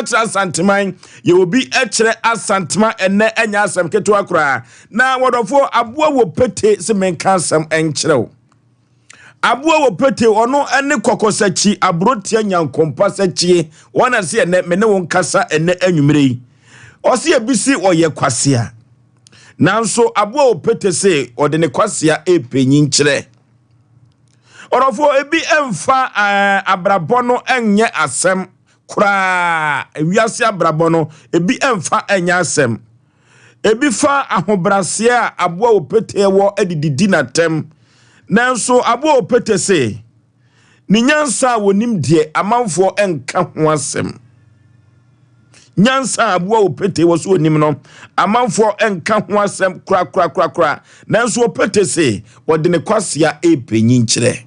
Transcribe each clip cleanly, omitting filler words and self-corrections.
catch asanteman ye obi echere asantema enne enya asem keto akra na wodofo aboa wo pete se menka asem enkyerɛw aboa wo pete ono ene kokosachi abrotia nyankompa sachi wona se ene me ne won kasa ene anwumere ose ebisi oye kwasea nanso aboa wo pete se ode ne kwasea epenyin kyerɛ orofo ebi emfa abrabono enye asem kura wiase abrabono ebi emfa enye asem ebi fa ahobrase a aboa wo pete wo edididi na tem nanso aboa wo pete se ni nyansa wonim de amanfo enka ho asem nyansa aboa wo pete wo so onim no amanfo enka ho asem kura nanso wo pete se wode ne kwasea epenyin kyerɛ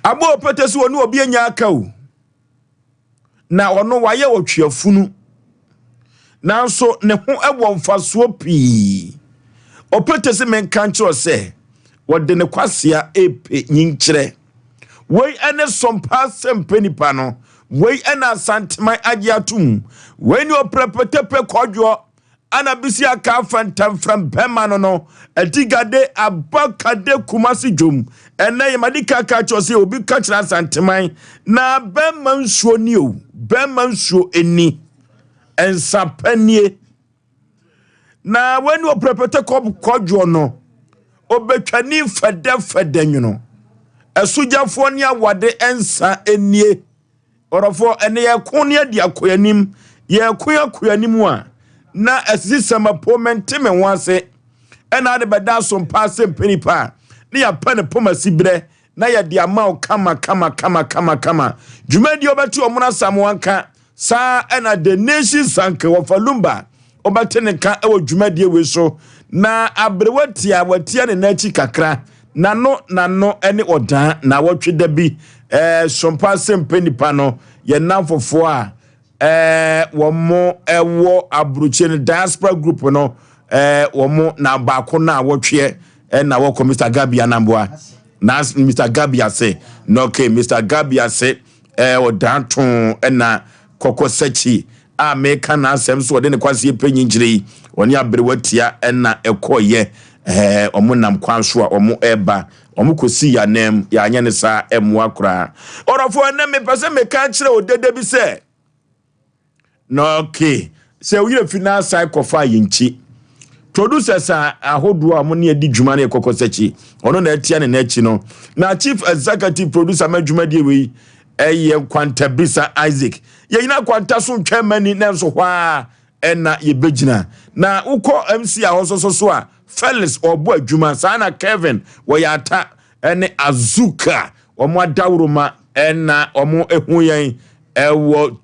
aboa pete se woni obi anya aka o na ono waye otweafunu nanso ne ho ewo mfaso pii opete se menka nkyerɛ se wode ne kwasea epenyin kyerɛ wei ene Sompa Asem Mpe Nipa no wei ena santeman agye atum wei ni oprepetepe kodwo ana bisi aka fantam from bema no atigade abakade kumasi dwom ene yemadika ka chose obi ka kira santeman na bema nsuo ni o bema nsuo eni ensapanie na wei ni oprepete kodwo no obetwani fede nwuno esujafo ni awade ensa enie orofo ene ye konia di akoyanim ye koyanim a na asisama pomentime wanse ena de beda Sompa Asem Mpe Nipa na ya pane pomasi bre na ya di ama kama dwumadi obati omuna samwanka sa ena the nation sanke wofalumba obate ne ka ewo dwumadi we so na abrewatia watia ne nachi kakra nano ene odan na wotwe da bi Sompa Asem Mpe Nipa no ye namfofo a womo ewo abruche ne diaspora group no womo na baako na wotwe na wo Mr. Gabia namboa na Mr. Gabia say no okay Mr. Gabia say odanton na kokosachi a meka na asem so de ne kwase penyinkire woni abrewatia na ekoye omo nam kwanso a omo eba omo kosi ya nem ya anya ne sa emwa kra orofo na me pese me ka kire odede bi se no okay se we finance cycle fa yinchi producers ahodo amo ne edi dwuma ne kokosachi ono na atia ne nachi no na chief executive producer madwuma die we eye kwanta bisa Isaac ye yina kwanta so ntwamani na nso hwa ena ye begina na uko MC a hososo a Felix obo adwuma sana Kevin wo yata ene Azuka omo adawroma ena omo ehu yen ewo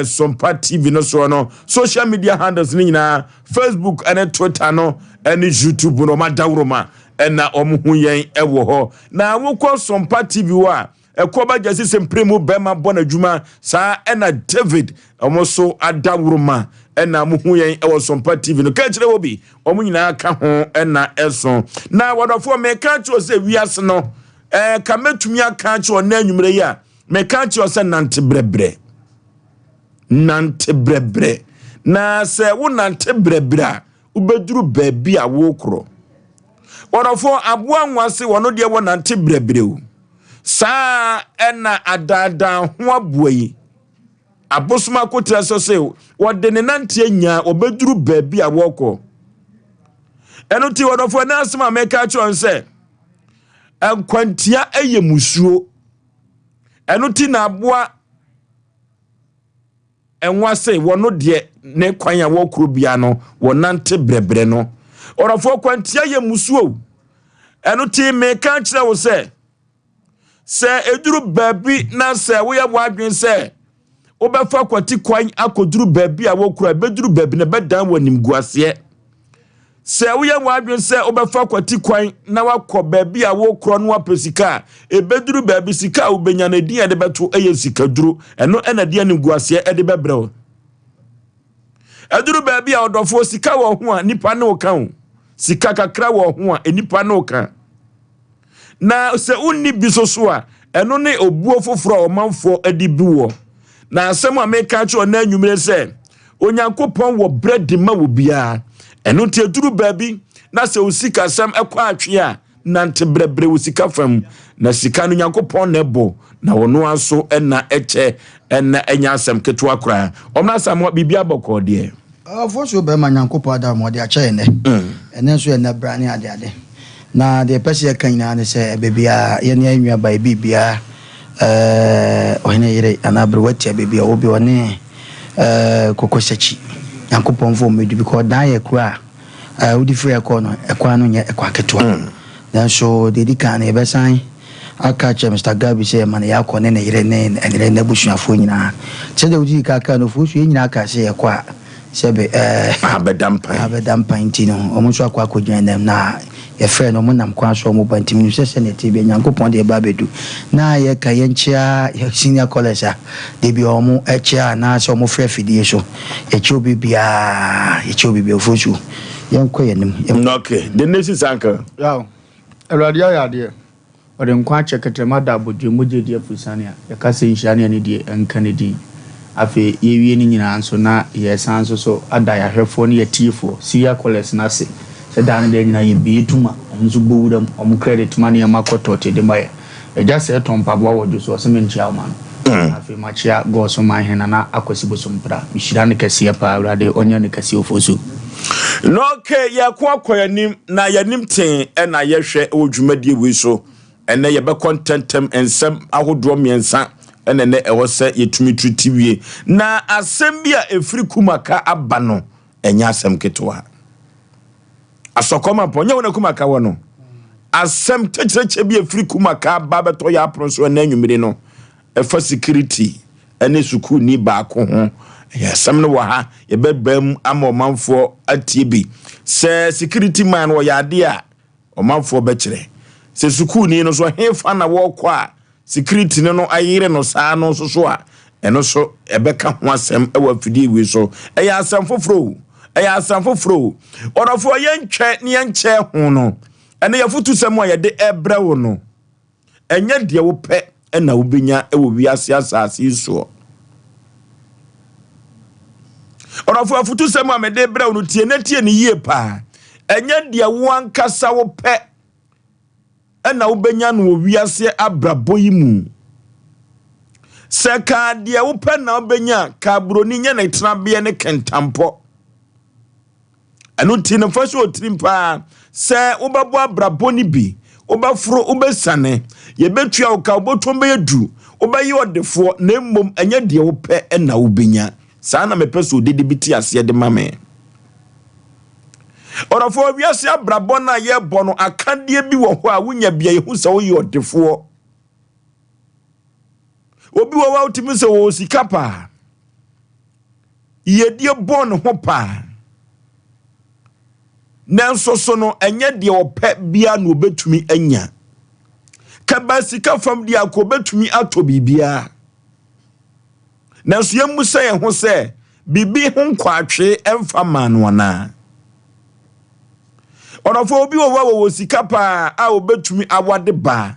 Sompa TV no so no social media handles ni nyina Facebook and Twitter no ene YouTube no madawroma ena omo hu yen ewo ho na wokọ Sompa TV wa ekoba jasi sempremu bema bona adwuma sa ena David omo so adawroma ena muhu yen ewo Sompa TV no ka kire obi omo nyina aka ho ena eso na wadofo me ka kire se wiase no ka metumi aka kire na anwumre ya me ka kire se nante brebre na se wo nante brebre ubeduru baabi a wo kro wadofo aboa nwase wono de wo nante brebre o sa ena adada ho aboyi abosuma kotra so se wode ne nante anya obeduru baabi a woko eno ti wodofo na asema meka chon se enkwantia eyemusuo eno ti na aboa enwa se wono de ne kwan ya wokro bia no wonante brebre no orofo kwantia yemusuo eno ti meka kire wo se eduru baabi na se wo ye boadwen se obefa kwati kwan akoduru baabi a wokura beduru baabi na bedan wanim guase se wo ye boadwen se obefa kwati kwan na wakọ baabi a wokura no apesika ebeduru baabi sika obenya na din ade beto eye sika duru eno ena dia nim guase ede bebrɛ eduru baabi a odofo sika wo ho a nipa ne okan sika kakra wo ho a enipa ne okan na se unni bisoso a eno ne obuo foforo o manfo adi biwo na asem a meka cho na anwumre se onyankopon wo bread ma wo bia eno tie duru baabi na se osika sam ekwa atwe a nante brebre osika fam na sika no nyankopon na ebo na wono aso na eche na enya asem ketwa kra omna sam bibia bokọ de for so be ma nyankopon adam wo de a che ne ene so na brane ade na de pese kan na ne se bebia ye ne anwa ba bibia ohene yire anabro wati bebia obi one kokosechi nyankopon fo medu because dan ye kra udi free econo ekwa no nye ekwa ketwa then so de dika na ebesan aka che Mr. Gabi say man ya kone ne yire ne enire na busuafo nyina che de udi ka no fusu nyina aka se ekwa sebe abedampa ntino omuso akwa kodwan na ye frɛ no monam kwa so mo bantim ni sɛ ne tebe nyankopɔn de ba bedu na ye ka ye nchia ye senior college de bi omo echia na so mo frɛ fidie so ye chobi bia ofosu ye nkɔ ye nim okay the nation sanka yaw awradia ya de ode nkwa cheketema da bodwe mogye afusane a ye ka se nhia ne de enka ne di afi ye wie ni nyina nso na ye sanso so ada ya hwefo ne ye tiefo senior college na se dan de nyina ye bietuma omzo bowudam credit money amakoto te de maye eja se tompabo wojo so sementia ma afi machia go so man hena na akwasibo so mpra mishira ne kase pa awrade onya ne kase ofosu no okay ya kwa yanim na yanim ten na ye hwe odwumadie we so ene ye be contentem ensem ahodo miensa ene ne ewo se yetumi tritiwie na asem bia efri kumaka aba no enya asem ketwa asokoma ponye wona kumaka wono asem techeche bi efri kumaka ba beto ya pronso na anwumire no efa security ene suku ni ba ko ho ya sam no ha ye bebam ama omanfo atie bi se security man wo ya de a omanfo be kire se suku ni no so hefa na wo kwa security no ayire no saa no so a eno so ebeka ho asem e wa fidi wi so e ya asem foforo eya asanfofro orofo yentwe ne yenche ho no ene yafutu sem a yede ebre wo no enye de wo pe na wo benya e wo wiase asase so orofo afutu sem a mede ebre wo no tie ne yie pa enye de wo ankasa wo pe na wo benya no wo wiase abrabo yi mu seka de wo pe na wo benya ka broni nye na tnabe ne kentampo anu tinu faso otrimpa se ubabo abrabo ni bi ubafro ubesane ye betua oka obotom be edu ubayi odefo na mmom enye de wo pe na ubenya saa na mepeso dede biti ase de mame orofo wiase abrabo na ye bono akade bi wo ho a wunya bia ye hu se wo ye odefo obi wo wa utimi se wo sikapa ye die bono ho pa nanso so no enye de opɛ bia no obetumi anya kabasika fam dia ko obetumi ato bibia nanso yemu sɛ ye ho sɛ bibi ho nkwatwe emfa manu na onofo obi wo sika pa a obetumi awade ba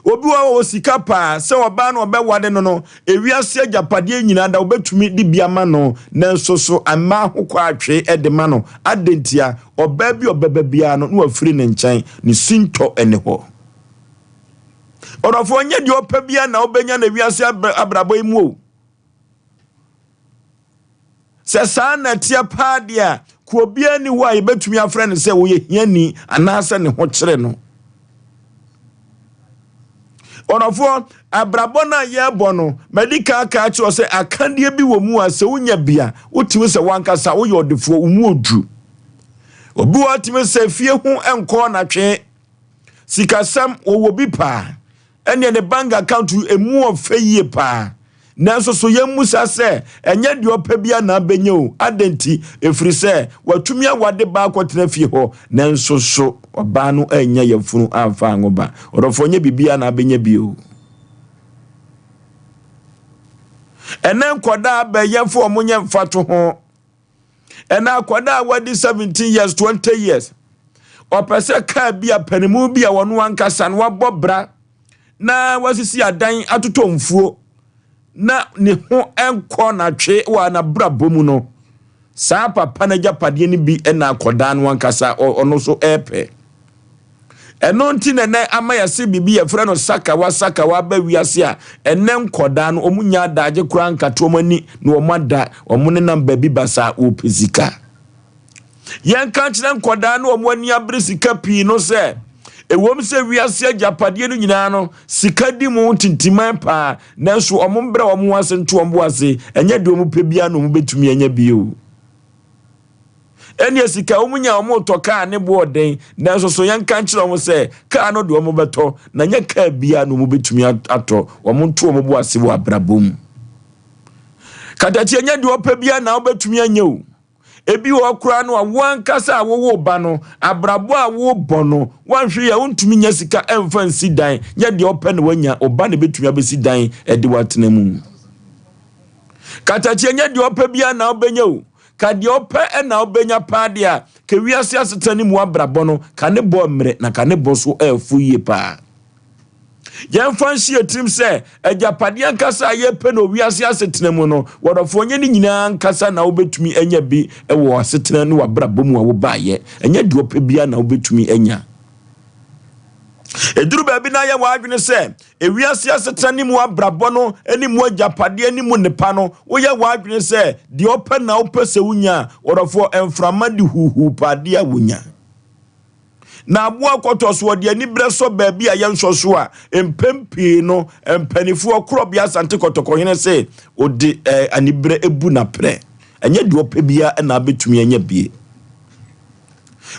obi wo sika pa se oba na obewade no ewiase agapade nyina da obetumi di biama no nanso so ama ho kwatwe edema no adentia oba bi obeba bia no na afiri ne nkyɛn ne sinto ene ho orofo nya di opa bia na obenya na ewiase abrabo imu o se sa na tia pa dia ko bia ni wa ebetumi afre ne se wo ye hiani anase ne ho kyere no onofo abrabo na ye bono medical ka cho se akandie bi wo mu a se unya bia utimi se wankasa wo ye odefo umu odu obi watimi se fie hu enko na twe sikasam wo bi pa ene ne bank account emu ofeyie pa nanso so yemusa se enye de opa bia na benye o adenti efiri se watumi awade ba akotena fie ho nanso so oba no anya yafunu amfa angoba orofo nye bibia na benye bio enen koda abeyefo omunye mfato ho ena koda wadi 17 years 20 years opese ka bia panimu bia wono ankasa no wabobra na wasisi adan atoto mfuo na ne ho enko na twe wa na brabo mu no saa papa na japade ni bi na akoda no ankasa ono so epe eno nti ne ama ya se bibi ya fra no saka wa ba wiase a ene nkoda no omunya adaje kura nkato omani na omada omune namba bi basa opezika yen kan kire nkoda no omani abresika pi no se ewom se wiase japade no nyina no sika di mu tintiman pa nanso omombre omo ase nto ombo ase enye de omo pebia no mo betumi anya bio eni esika omunya omo toka ne boden nanso so yan kan kire omo se ka no de omo beto na nya ka bia no mo betumi ato omo nto omo bo ase wo abrabom kadachi enya de opebia na obetumi anya o ebi wo kura no wan kasa wo ba no abrabo a wo bono wan hwe ya untumi nya sika emfa nsi dan nya de ope ne wanya oba ne betumi abesi dan e de watena mu kadachi enya de opebia na obenya o ka de ope na obenya padia ke wiase asetani mu abrabo no ka ne bo mre na ka ne bo so afu yie pa yan fancy etim se ajapade ankasa yepe no wiase asetena mu no wodofo nye ni nyina ankasa na obetumi anya bi ewo asetena no wabrabo mu a wo baaye enya de ope bia na obetumi anya eduru ba bi na ya wadwene se ewiase asetena ni mu abrabo no eni mu ajapade ni mu nepa no wo ya wadwene se de ope na ope se wunya wodofo emframa di huhu pade a wunya na aboa kotoso de ani breso ba bi a yensoso a empempi no empanifo okrobia asante kotoko hene se odi anibre ebu na pre enye de opebia na betumi anya bie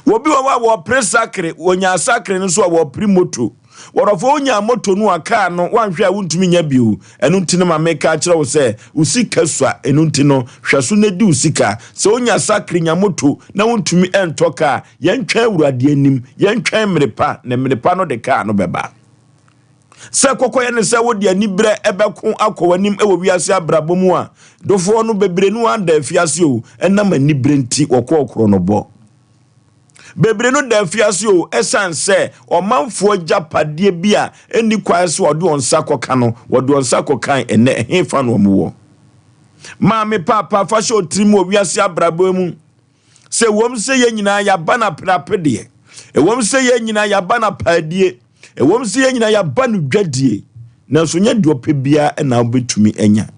wobi wo presakre wonya sakre no so wo primoto worofo wonya moto no aka no wanhwe a wontumi nya bio enu ntine ma meka kire wo se usika sua enu ntino hweso na di usika se wonya sakre nya moto na wontumi entoka yentwa awurade anim yentwa mrepa na mrepa no de ka no beba se kokoye ne se wodi anibre ebeko akowanim ewo wiase abrabo mu a dofo no bebre no anda afiase o enam anibre nti okokoro no bo bebre no da fiase o esanse omanfo japade bia eni kwaese wode onsa koka no wode onsa kokan ene hefa no mo maame papa fa sho trimo wiase abrabo mu se wom se ye nyina ya bana prapede wom se ye nyina ya bana padie wom se ye nyina ya banu dwadie na so nya de ope bia na obetumi anya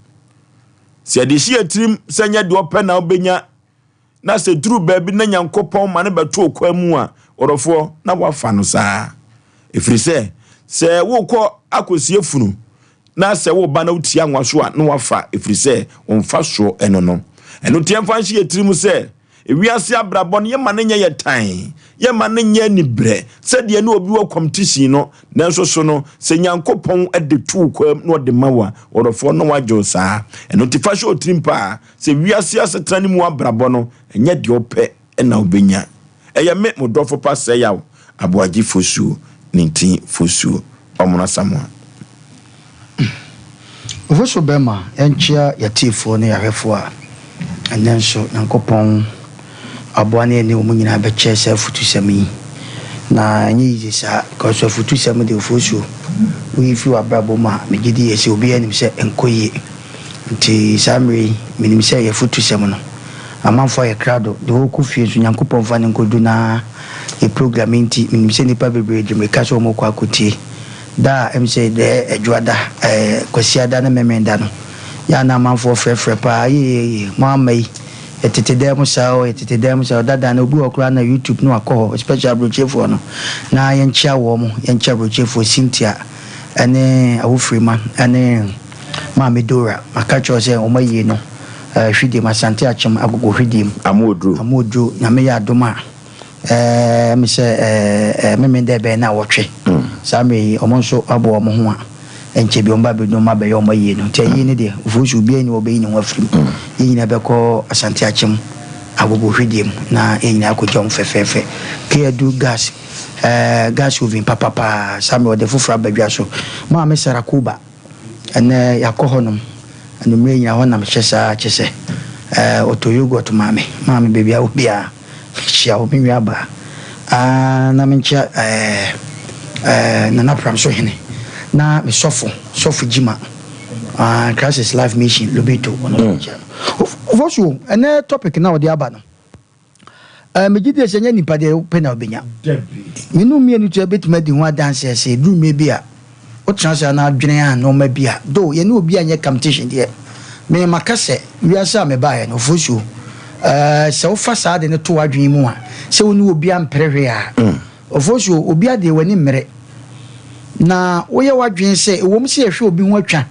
se de hie trim se nya de ope na obenya na se duru baabi na nyankopon ma ne beto okwamu a orofo na wafa no saa efrise se wo kọ akosie funu na se wo ba na utia nwaso a na wafa efrise onfa so eno no eno tiemfa nhye tirimu se ewiase abrabon ye ma ne nya ye tan ye ma ne nya ni bre se de ne obi wo competition no na so so no se nyankopon ade tu okwam no de mawa orofo no wajo saa eno tifa sho trimpa se wiase asetani mu abrabon no enya de ope na obenya eye me modofo pa se Yaw Aboagye Oforisuo nintin Oforisuo omuna samwa Oforisuo bema enchia yatifo ne yahefo a enenso nyankopon aboane ne omunyina be chese futusami na nyi yisa ko so futusami de Oforisuo we fi abrabo ma megidi yesi obi anim se enkoye nti samri minim se ye futusami no amanfo ye krado de woku fie so nyankopon fa ne nkodu na e programming ti minim se nipa bebre dweme ka so mo kwa kotie da emse de edwada kwasiada na memenda no ya na amanfo frefre pa ye mamai etitedem sao dada na obi okura na YouTube no akọ special brochefo no na yenchia wo mo yenchia brochefo Cynthia ene awofrima ene Mamedora makacho se o maye no hwide masante achem agogo hwidim amodro na me ya doma me se memende be na wotwe same omonso abo omo ho a enche bi omba be no ma be yo maye no te yi ne de Oforisuo bi ani obe yi ne wafrim yi na be ko asante achem agogo hwidim na yi na akojom fefefe ke do gas oven papa same o de fufra badwa so ma me sarakuba ene yakohonom anumre nya honam hyesa kyese otoyogo to mame baby a obia hia obi aba na mencha na pram so hene na me sofo jima crisis life mission lobito ono cha vosu ene topic na odi aba no me gidi esenya nipa de pe na obenya minu mi enu to betima di ho adanse ese du me bia o transfer na adwene a no ma bia do ye ne obi anye competition de me makase wiasa me ba ye no vosu se o fa sa de ne to adwene mu a se woni obi amprehwe a vosu obi ade wani mmere na woye wadwen se ewom se ehwe obi ho atwa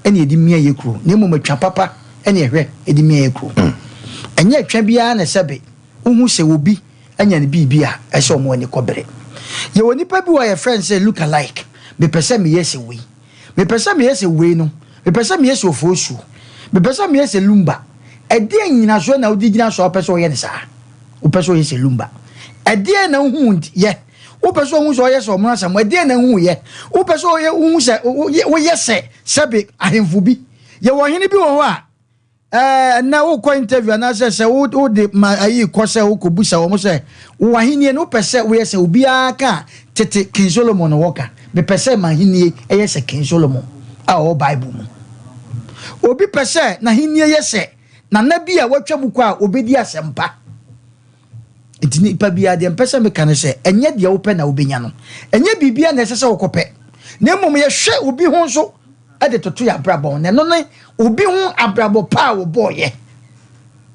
ene edi mia yekru na emu matwa papa ene ehwe edi mia yekru enye atwa bia na sebe uhu se obi anya ne bibia ese omo ani kobere ye woni pa bi wa ye friend say look alike me pese me yes we me pese me yes we no me pese me yes ofosu me pese me yes lumba ede nyina so na odi gina so pese o ye ne sa o pese o yes lumba ede na hu ye o pese hu so yes o mo asam ede na hu ye o pese o ye hu se o yes sebe ahemfu bi ye wo hene bi wo ho a na wo ko interview na se wo de ayi ko se wo ko busa wo mo se wo ahenie no pese wo yes obi aka tete King Solomon no woka be pese mahenie yes King Solomon a o Bible mu obi pese na henie yes na nabi a watwa buku a obedi asempa etini pa bia de pese me kan se enye de wo pe na obenya no enye bibia na se wo kope na mmom ye hwe obi ho so ade toto ya brabo ne no ne obi ho abrabo pa wo boye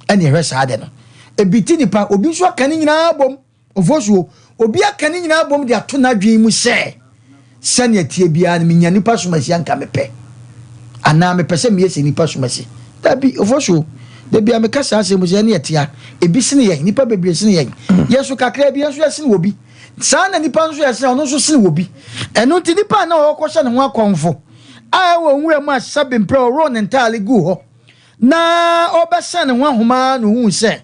ene hwe sa ade no ebiti nipa obi so aka ni nyina bom ofosuo obi aka ni nyina bom de ato na dwen mu se sane atie bia ne nya nipa somasi anka mepe ana me pese me yesi nipa somasi tabi ofosuo de bia me kasa asem je ne etia ebi sine ye nipa bebre sine ye yeso kakra bia so yesi ne obi sa na nipa nso yesi ono so sine obi eno ti nipa na o kwhye ne ho akonfo a wo nwura mu asabe mpre oro ne ntale gu ho na obesa ne ho ahoma no hu se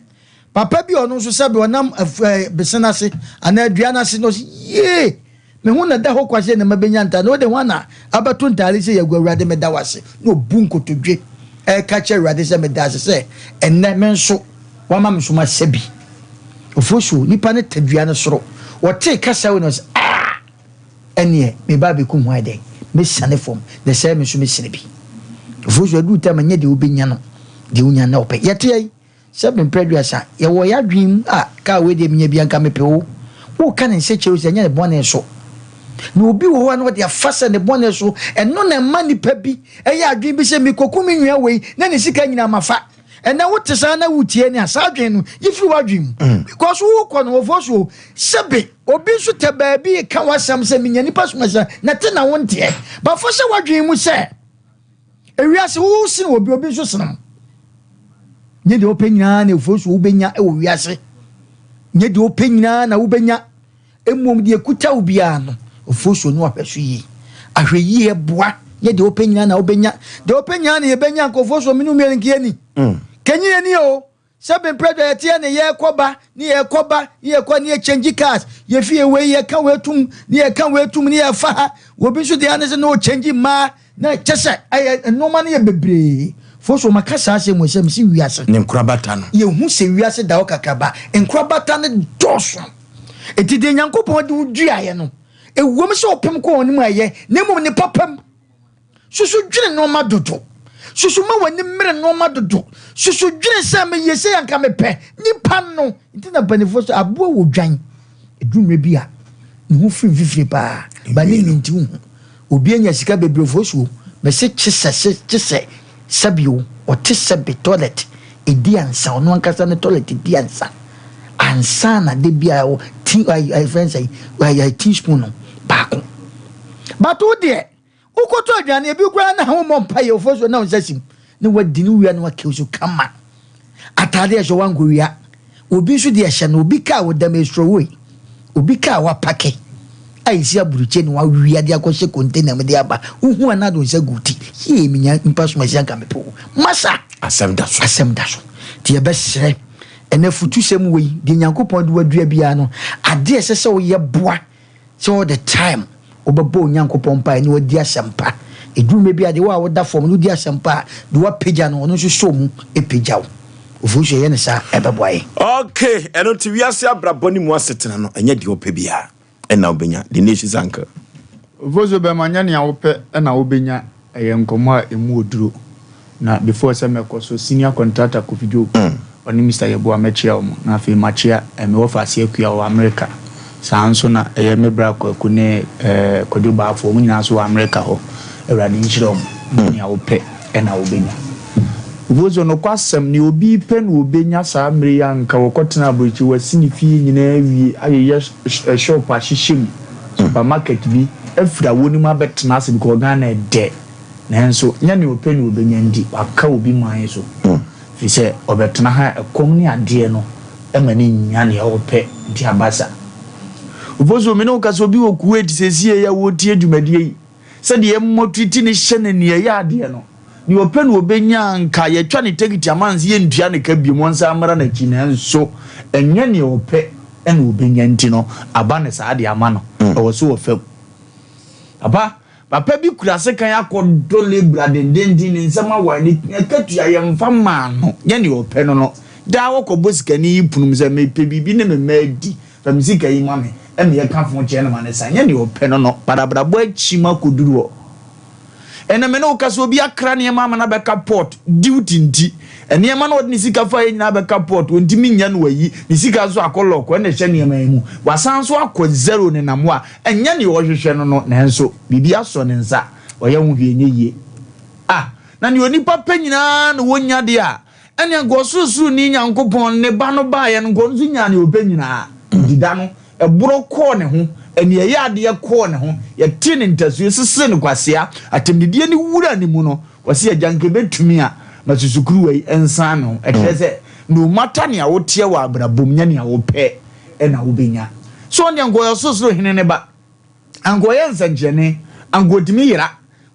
papa bi ono so sabe onam besena se ana aduana se no ye me hu na da ho kwahye ne mabenya nta no de ho na abato ntale se yagu awurade me da wase no bunko to dwe ka che awurade se me da se enne me nso wama me so ma sebi ofosu nipa ne taduana soro wote kasa we no se ene me ba be ku hu ade me sane fom de se me so me sine bi ofosu adu ta manya de obenya no de unya na ope yete yi se be preduasa ye wo ya dwim ka we de menya bi anka me pe wo ka ne se cheru se nya ne bone so no obi wo ho na de afasa ne bone so eno na ma nipa bi eya adwin bi se me kokumi nwia we na ne sika nyina mafa ena wo tesa na wutie ne asa adwin no yifiri wadwin because wo ko no ofosu sebe obi so te ba bi ka wasam se menya nipa so masa na te na wonte ba fo se wadwin mu se ewiase wo sin obi so senam nye de openya na ofosu wo benya e wo wiase nye de openya na wo benya emom de ekuta obia no ofosu no ahweso yi ahweyi eboa nye de openya na wo benya de openya na ye benya ko ofosu minu mielinki ani kenyi ani o sebe predo etie ne ye koba ni ye koba ye kwa ni change cars ye fie we ye kan wetum ni ye kan wetum ni ye fa obi so de anese no change ma na chese ay no ma ye bebre foso makasa ase mo se msi wiase ne nkrabata no ye hu se wiase da o kakaba nkrabata ne doso etide nyankopon de udua ye no ewom se opem ko onim aye ne mum ne papam susu dwene no ma dodo susu ma wani mmere no ma dodo susu dwene se me yese yanka me pe nipa no ntina banefo so abo wo dwan edumre bia ne hu fifiri pa ba ne minti hu obi anya sika bebrefo so me se chise sabio o tisebe toilet edi ansa ono ankasa ne toilet edi ansa na de bia o I friends I teaspoon baako but o de ukoto adwane ebi kura na ho mompa ye ofoso na onsasim ne wadi ne wia na wakeso kama atade so wango wia obi so de ehye na obi ka wodam estro we obi ka wa pake aisi aburuche ni wa wia de akose container me de aba uhu anado nsa guti ye minya mpaso ma sianka mepo masa asem daso ti ebesre ene futu sem we de nyankopon de wadua bia no ade esese wo ye boa so all the time obabo nyankopon pa ni wadi asempa edume bia de wa woda form no di asempa de wa pagya no no so so mu epagyaw ofuhye ye ne sa ebeboaye okay eno ti wiase abraboni mu asetena no enye de opebia ena obenya the nation zanka vozo be manya ne awope na obenya nkomo emu oduro na before say meko so senior contractor ko video oni Mr. Yebo amechia omo na afi machia me wo fa se akua wo America sanso na me bra kwaku ne kodu baafo mu nyina so America ho ewrade nchiro ni a wo pe na wo benya ubozo no kwasem ni obi pe na obenya sa amre ya nka wo kotena abrochi wasini fie nyina wi ayeye shop a hihim supermarket bi afira woni ma betena ase bi ko Ghana de nanso nya ni ope ni obenya ndi aka obi man so fi se obetena ha ekom ni ade no emani nya ne ope ndi abasa ubozo me no kaso obi wo Kuwait sesie ya wo tie dwumadie se de emotiti ni hyene ne ya ade no ni ope ni obenya nka ye twa ni tegiti amanzi ye ndua ne ka biemu nsa amara na chi nanso enya ne ope ena obenya nti no aba ne sa ade ama no wo so wo fam aba papa bi kurase kan akodo lebra dendendin ni nsama wani katu ya yemfa ma no nya ne ope no da wo ko bosika ni ipunum se me pe bibi ne me madi fam sika yi mame eme ye kan fo che na ma ne sa nya ne ope no parabra bo achima koduru ena me no kaso obi akra ne mama na beka port duty nti ene ma na odni sika fa nyina beka port onti minya no wayi ni sika so akolo ko ene hye ne ma mu wasan so akọ zero ne namo a enya ne wo hwehwe no nanso bibi aso ne nsa oye hu hwie nye na ne onipa pa nyina no wonya de a ene gosusuru ni nyankopon ne ba no ba ye no gonzu nya ne ope nyina dida no eburo ko ne ho eni ye ade ye ko ne ho ye tini ntasu sese ne kwasea atemdidie ne wura ne mu no wase ajanke betumi a masusukuru wei ensan no ekrese no matter ne awote wa abrabom nya ne awope na wobenya so ne ngoyo sosoro hene ne ba angoye nsanjene angodimi yira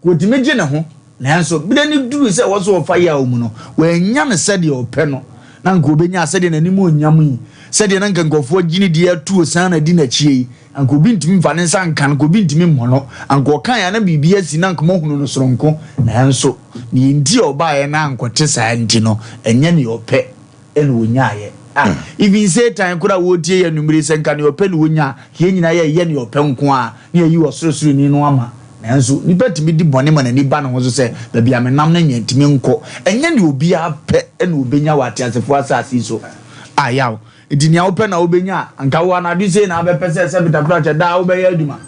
godimi je ne ho nanso bide ne duru se wo so ofa ya omu no wanya ne sede ope no na ngobenya sede na nimu onyam yi sede na ngangofo gini de atu sana di na chie anko bintimi mfa ne nsa nkan ko bintimi mmono anko kan ya na bibia si na nkomo hunu no soronko nanso ni ndi oba ye na ankote sa ndi no enya ne ope ene wonyaye even say time kura wodie ya numere senka ne ope ne wonya he nyina ye ne ope nko a ne yi osorosoro ni no ama nanso ni betimi di bone ma na ni ba no ho so se ba bia me nam na nyantimi nko enya ne obi ape ene obenya wate asefo asasi so ayaw edinia ope na obenya anka wo na dise na bepese se bitakura da obeya aduma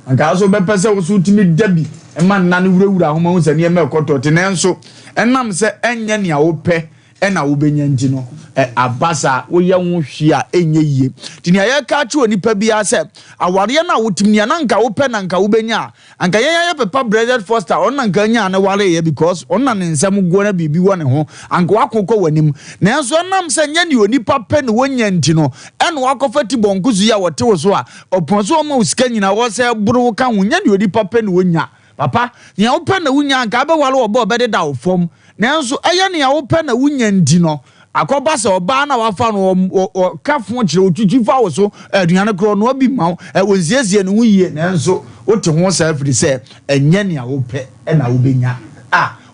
anka so bepese wo so timi dabi e man na ne wurawura homa hu se ne me koto te nanso enam se enya ne ope ena obenya nji no abasa wo ye hu hwia enye yie dinia ye ka chu onipa bia se aware na wotimnia na anka ope na anka obenya anka ye papa brother foster on anka nya na ware ye because on na nsem go na bibi wo ne ho anka wakokọ wanim nanso nam se nya ne onipa pe ne wonya nti no ena wakofati bonkuzu ya wote wo so a oponso o ma usika nyina wo se buru ka hu nya ne onipa pe ne wonya papa nya ope na wonya anka be wale obo be da ofom nanso eye ne ope na wonya ndi no akoba se oba na wafa no kafo kire otwitwi fa wo so aduane kro no abi ma wonziezie ne hu yie nanso wote ho sa afiri se enye ne ope na wobenya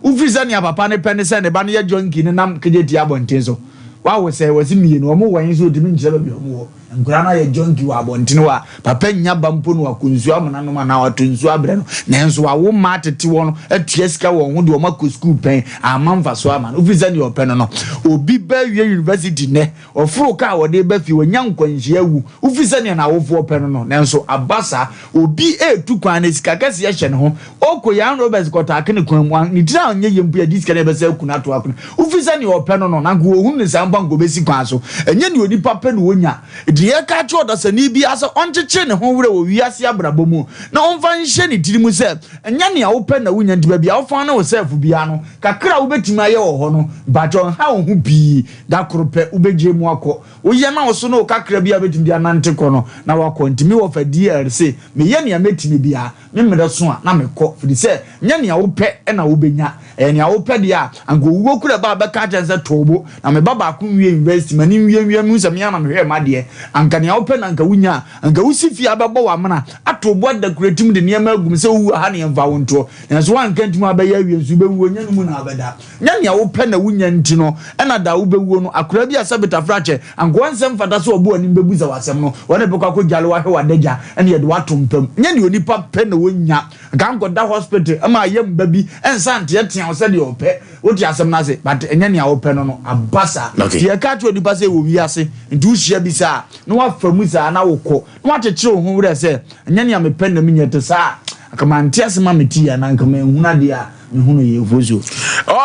ufisa ne papa ne pene se ne ba ne ye jonki ne nam kejeti abonten so wa wo se wasi mie no mo wan so dimi nkyere ba bi mo nkura na ye jonki wa abonten wa papa nya bampo no akonsu amana no ma na watonsu abre no nanso wa wo ma tete wo no atua sika wo ho de wo makọ school pen amamfa so ama no ufisa ne open no obi ba wie university ne ofuro ka wo de ba fi wo nya nkwanhia wu ufisa ne na wo fo open no nanso abasa obi etu kwan ne sika kase ye hye ne ho okoyan Robert kota akene kwan mu ni tira onye yempu ya diska ne be se kuna to akuna ufisa ne open no na go ohun ne samba ngo besi kwan so enye ne onipa pe ne wonya de ye ka cho da sani bi asa oncheche ne ho wure wo wiase abrabo mu na onfa nhye ne tiri mu se enya ne open na wonya ndiba bia ofa na wo self bia no kakra wo betimi aye wo ho no bajon ha wo hu bi da krope wo beje mu akọ wo ye na wo so no kakra bia betimi bia nante kọ no na wakọ ntimi wo fa DRC me ye ne ametimi bia me mede so a na me kọ fidi se nya ne wo pe na wo benya enya wo pede a anko wo kura ba be ka chanse tobo na me baba ko wie university mani wie mu se me ama me hwe ma de anka ne wo pe na anka wunya anka wusifi abebo wa mena atobo da kuratim de niam agum se wu ha ne mfa wo nto enso anka ntim abaya wie nsu be wu nya no mu na abeda nya ne wo pe na wunya nti no ena da wo be wu no akura bi asabeta frache anko wansem fata so obo ani bebuza wasem no wona be kwa jalo wa hwe wadagya ene ye de watompam nya ne onipa pe na wonya gango da hospital ama yem babi ensante etia wo se de ope woti asem na se but enya ne ope no abasa ye ka to onipa se wo wiase nti uhia bi sa no wa famu sa na wokọ no wa chechire ho wure se enya ne amepe na minyete sa akama ntiase ma meti ya na nkama ehuna de a ehunu ye vozo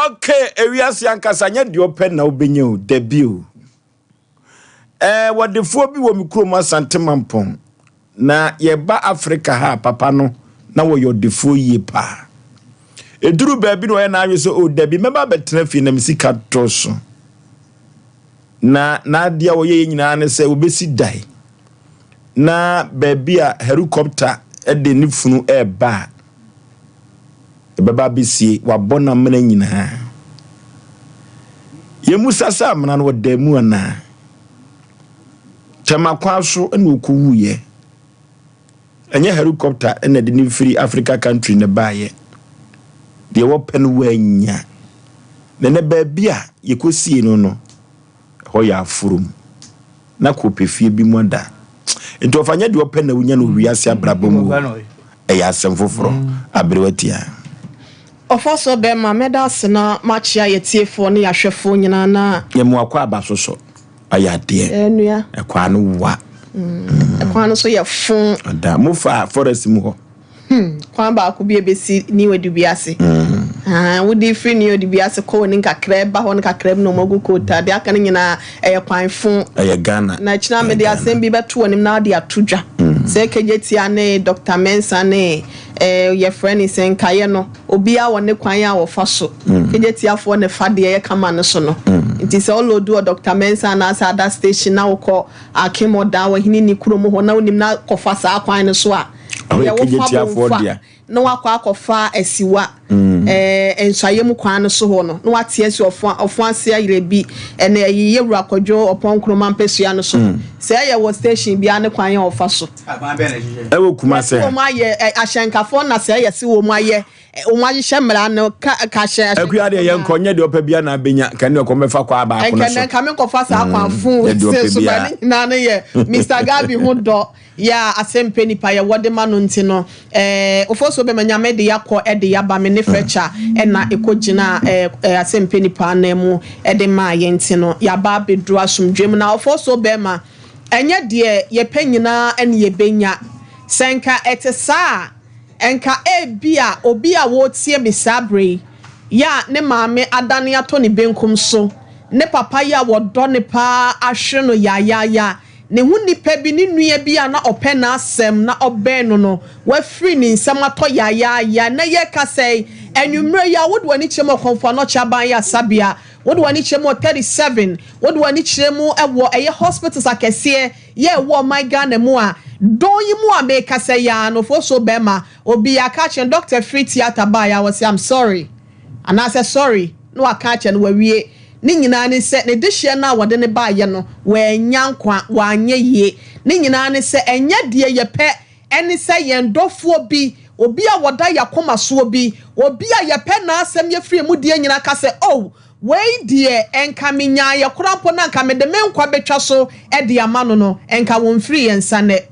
okay ewiase ankasa nya de ope na obenye o debut wadefo bi wo mikrom asante mampon na yeba Africa ha papa no na wo yodefo yie pa eduru baabi no na awe so o dabi meba betra fi na misika toso na dia wo ye nyina ne se obesi dai na baabi a helicopter de ni funu eba baba bisi wabona mena nyina ye musasa mena no damu ana tema kwaso ene okuwuye enye helicopter ene de ni free Africa country ne baaye de wo pen wanya ne baabia yekosie no ho ya afurum na kopefie bi moda ento ofanya de wo pen na wunya no wiase abrabom ya asem foforo abrewatia ofoso be ma medas na machia yetiefo ne yahwefo nyina na yemu akwa abasoso ayade enua ekwa no wa ekwa no so ye fun da mo fa forest mu ho kwa ba ko bi ebesi ni wadu biase wudi free ni wadu biase ko ni kakra ba ho ni kakra no mogu ko ta de aka nyina kwan fun Ghana na china me de asem bi beto onim na de atodwa se kejetia ne Dr. Mensa ne ye friend is en kaye no obi a wone kwan a wo fa so kejetia fo ne fa de ye kama no so no nti se olodu Dr. Mensa na sa that station na wo ko akimo da wo hini ni kuro mo ho na onim na kofa sa kwan no so a ya wo fa dia no akwa akofa asiwa ensayem kwan no so ho no no ate asi ofo ase ayire bi ene ye wura kodwo opon kroma mpesua no so se ye wo station bia ne kwan ye ofa so ewo kuma se o ma ye ahyenkafo na se ye se wo ma ye o ma ye hemra no ka hye akuya de ye nkonye de opa bia na benya kan de okomefa kwa ba ko no so kan ka me kofa sa kwan fun se so ba na ne ye Mr. Gabi ho do ya Asem Mpe Nipa ye wode ma no nti no ofoso be manyame de yakọ e de yaba me ne frecha e na ekogina Asem Mpe Nipa na mu e de ma ye nti no yaba bedru asomdwem na ofoso be ma enye de ye panyina ene ye benya senka etesa enka bia obi a wo tie misabre ya ne maame adane ato ne benkum so ne papa ya wodo ne pa ahwe no ya ne hu nipa bi ne nua bi a na ope na asem na obe no wa free ni nsam ato ya na ye ka sei enwumre ya wodo ani chemo konfa no chaban ya sabia wodo ani chemo 37 wodo ani chemo ewo eye hospitals akese ye wo my Ghana mu a don yi mu a me ka sei ya no fo so be ma obi aka chen Dr. Free Theater ba ya was I'm sorry and I said sorry no aka chen wa wie ni nyina ne se ne dehye na wode ne ba ye no wa nyankwa wa anye yie ni nyina ne se enye de ye pe eni se ye ndofo bi obi a woda yakoma so bi obi a ye pe na asem ye free mu de nyina ka se oh wei de enka menya ye korampo na nka me de menkwa betwa so e de amano no enka won free yensa ne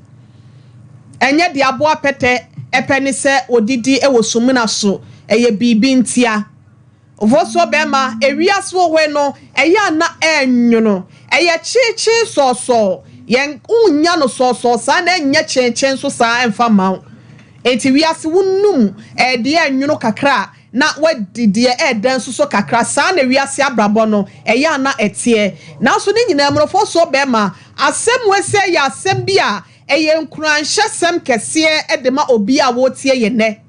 enye de abo apete epe ne se odidi e wosumuna so eye bibi ntia voso bema ewiaso hwe no eya na enwono eye chichi soso yen unya no soso sa na enya chenchen so sa emfa ma enti wiase wunum de enwono kakra na wadidie eden so kakra sa na wiase abrabo no eya na etie na so ni nyina mrofo so bema asem wese ya asem bia eye nkuranhye sem kese edema obi a wotie ye ne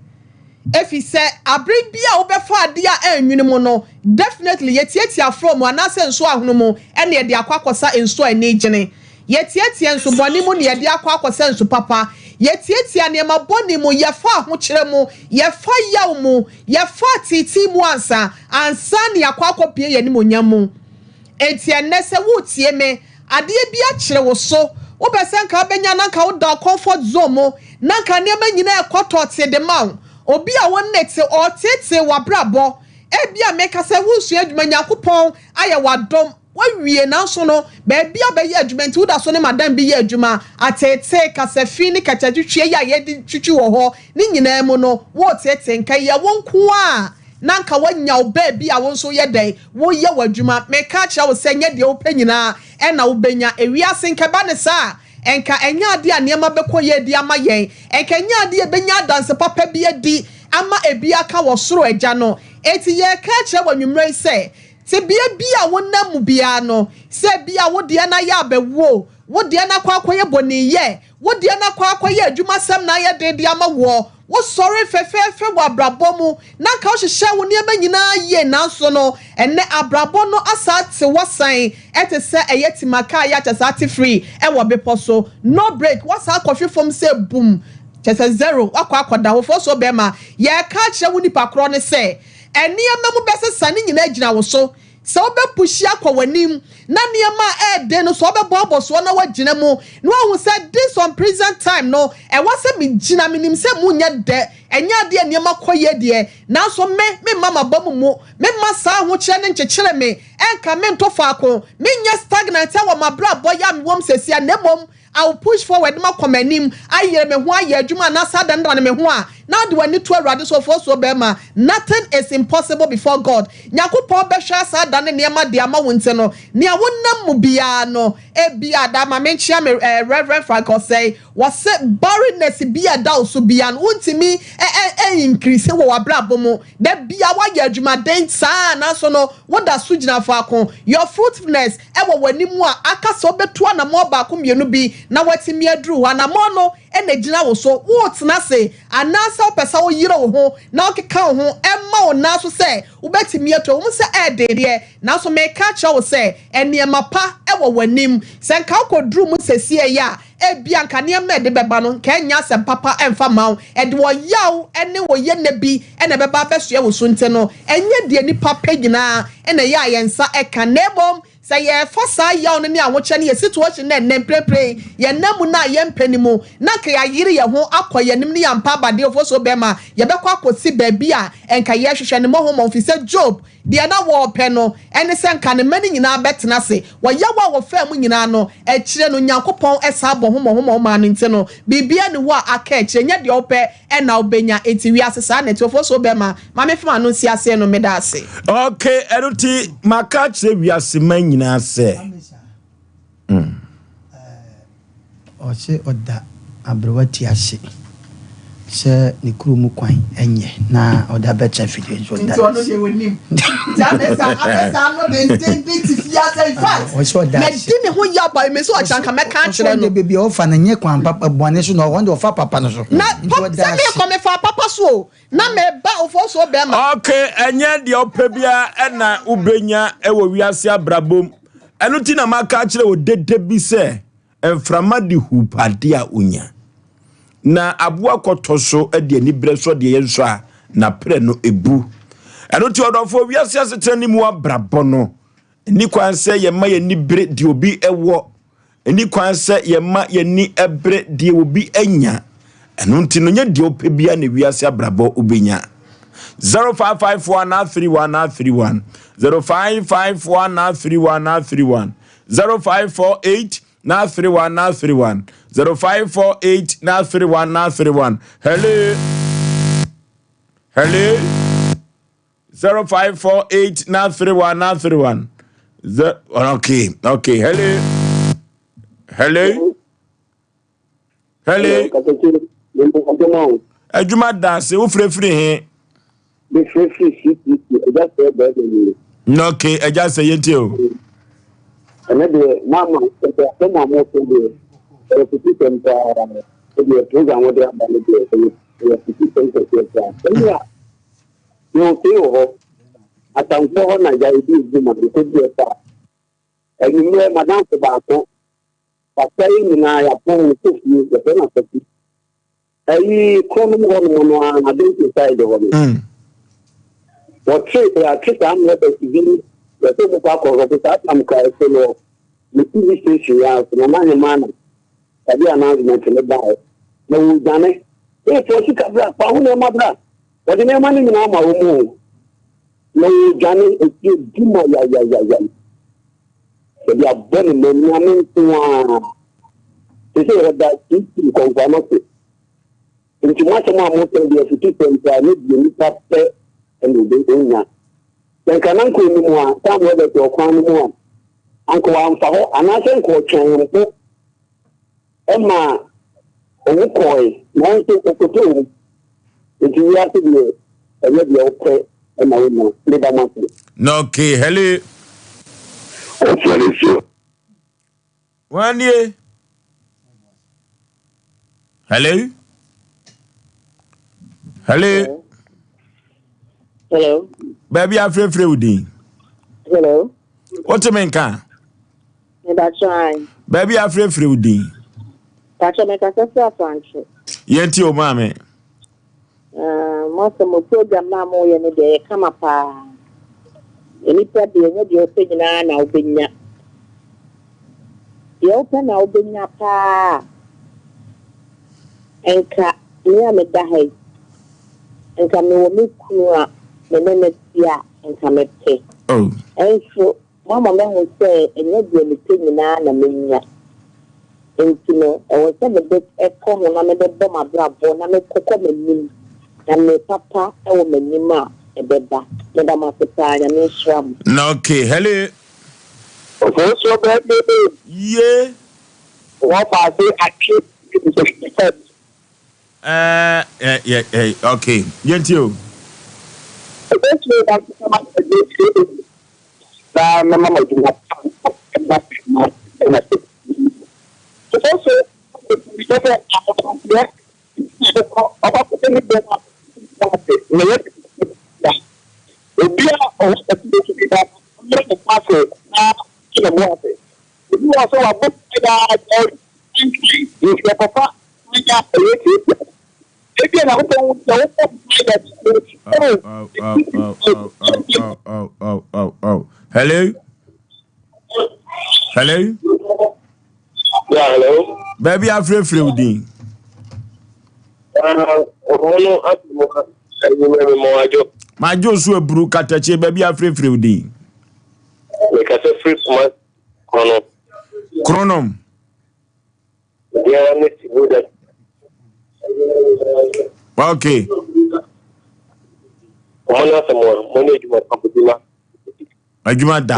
efi se abribia obefa ade a enwunu mu no definitely yetietia from anase nso ahunu mu ene ye de akwakosa enso anigene yetietia nso boni mu ne ye de akwakosa enso papa yetiatia nneema boni mu yefa ho kyere mu yefa yaw mu yefa titi mu ansa ne akwakopie ye ni monyamu enti enese wutie me ade bia kyere wo so wo besen ka benya na ka wo da comfort zone mo na ka nneema nyina ekotote de ma obi a won nete o tete wabrabo ebia meka se wusu adwuma Nyankopɔn aye wadom wawie na so no ba bia be ye adwuma nti woda so ne madam bi ye adwuma atete kasafi ni kachadwetwe ya ye di twitwi wo ho ni nyina mu no wo tete nka ye wonko a nanka wanya oba bi a won so ye den wo ye wadwuma meka kya wo se nye de wo panyina e na wo benya ewiase nka ba ne sa enka enya ade a niema bekoye di ama yen enka enya ade benya dance papa bi adi ama ebi aka wo soro agya no eti ye ka kya wanwumre se se bia wonam mu bia no se bia wo de na ya bewo wo de na kwakoye boni ye wo de na kwakoye adwuma sam na ye de ama wo sorry fefefe wa abrabɔ mu na ka wo hyehyɛ wo niema nyina ye na so no enne abrabɔ no asate wasan ete se eyetimaka ya chasate free e wo bepo so no break wasa coffee from say boom chese zero akwakoda wo fo so be ma ye ka kire wo nipa kro ne se eniema mu bese sane nyina agina wo so so be pushi akwa wanim na niema de no so be bobo so na wagina mu no hu said this on present time no e wase me gina minim se mu nya de enya de niema koye de na so me mama bamu mu me masa ho kire ne nkekere me enka me ntofa ako me nya stagnant wa mabra boya me wom sesia na mom I'll push forward ma komanim ayere me ho aye adwuma na sada ndra me ho a na de wani to awrade so for so be ma nothing is impossible before God Nyankopɔn be hwa sada ne niema de ama wonte no ne a wonnam mu bia no e bia da ma menchia me Reverend Frank Osei was barrenness bia da so bia no wontimi increase wo wabrabo mu da bia wa ye adwuma den saa na so no woda so gina fa akon your fruitfulness e wo wani mu a aka so beto na mo ba ko mienu bi na watimi aduru wa na mo no ene gina wo so wo tena se anasa opesa wo yire wo ho na okeka wo ho emma wo na so se wo betimi ato wo se de na so me ka cha wo se eniema pa e wo wanim se nka koduru mu sesie ya ebia nka niema de beba no ka nya se papa emfa mawo e de wo yaw ene wo ye nabi ene beba besua wo so nte no enye de nipa pagina ene ya yensa e ka nebom say ye fosa yaw ne awoche ne situation na nempre ye namu na ye mpanimu na ka ya yire ye ho akoye nim ne yampa bade ofo so bema ye bekwa akosi baabi a enka ye hwehwe ne mo ho fi se Job de na wo pe no ene se nka ne mani nyina betena se wo yawa wo fa mu nyina no e kire no Nyankopɔn esa bo ho ma no nte no bibia ne wo aka e kire nya de ope e na obenya enti wi asesa na ti ofo so bema ma me fema no si ase no meda ase okay eruti maka kire wi asema nyina se ose oda abrowati ase se ni kuru mu kwan enye na oda becha fidie so da nti ono ye wonim amesa no de tifia say fact na dine ho ya ba me so achanka me ka kire no bebi ofa na nye kwan papa bone so no wonder ofa papa no so na se me ko me fa papa so na me ba ofo so be ma okay enye de opebia na ubenya ewo wiase abrabom enu ti na maka kire o dede bi se emframa di hupade a unya na abua kotoso ade ani breso de yenso a na pre no ebu eno ti odofo wiase asetre ni mu abrabo no ni kwanse ye ma ye ni bre di obi ewo ni kwanse ye ma ye ni ebre di obi anya eno ti no nya di opebia na wiase abrabo obenya 0554931931 0554931931 0548 now 31 0548 now 31 hello 0548 now 31 okay hello Ajuma dance wo frefre he the frefre just okay I just say it o and the mama some more so the repetition the program what they are doing the repetition yeah you feel atanfo na ja ibi zuma ko bi eta enyi madam ko ba ko papa yi na ya pon ko fi e pe na pati I come on identify the woman. What trick I'm not a civilian, the people of the I'm crying for the TV station, no man, I be announcement in the bar. No, done it. If you can black, pound your mother, but the name in our home. No, Johnny, if you do my ya. So they are burning the woman to they say that it's confirmed. Into much more motor, the assistant, I need the new and the owner. Then can uncle anymore, some other to a crown more. Uncle Amfaho, and I think what you Emma, a Wukoi, 1982, if you have to be a little okay, and I will know, live monthly. No, okay, hello. Oforisuo. 1 year. Hello? Hello? Hello? Baby, I'm free Woody. Hello? What you mean, can? That's right. Baby, I'm free Woody. That's what make us a function. Yet, your mammy. Most of my program now more than a day come up. Any part the energy of opinion now being ya. You open now being ya pa. And cat near me die. And come no me cool. The minute ya and come at pay. Oh. And so, Mamma will say, and you'll be anything in Anna Minia. And you know, I was never bit at home when I made a bomb of bravo, and I made cocoa me, and my papa, I will make Nima, a beba, Madame Africa, and Miss Ram. No, okay, hello. What's your bad baby? Yeah. What I say, I keep okay. Yet you. Hello? Hello? Yeah, hello. Baby, I'm free Woody. My Joshua Brook at a baby, I'm free Woody. Like I said, free Chronom. Yeah, I need to do that. Okay. Ajuma da.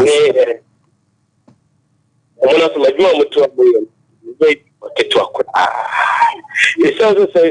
It sounds say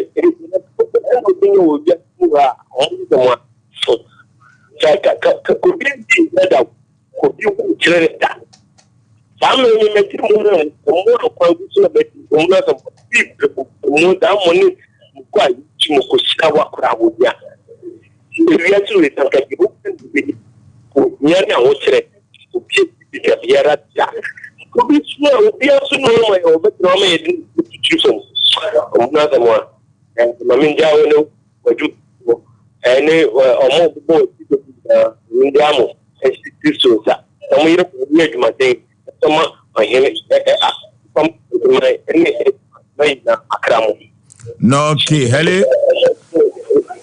No, okay, hello.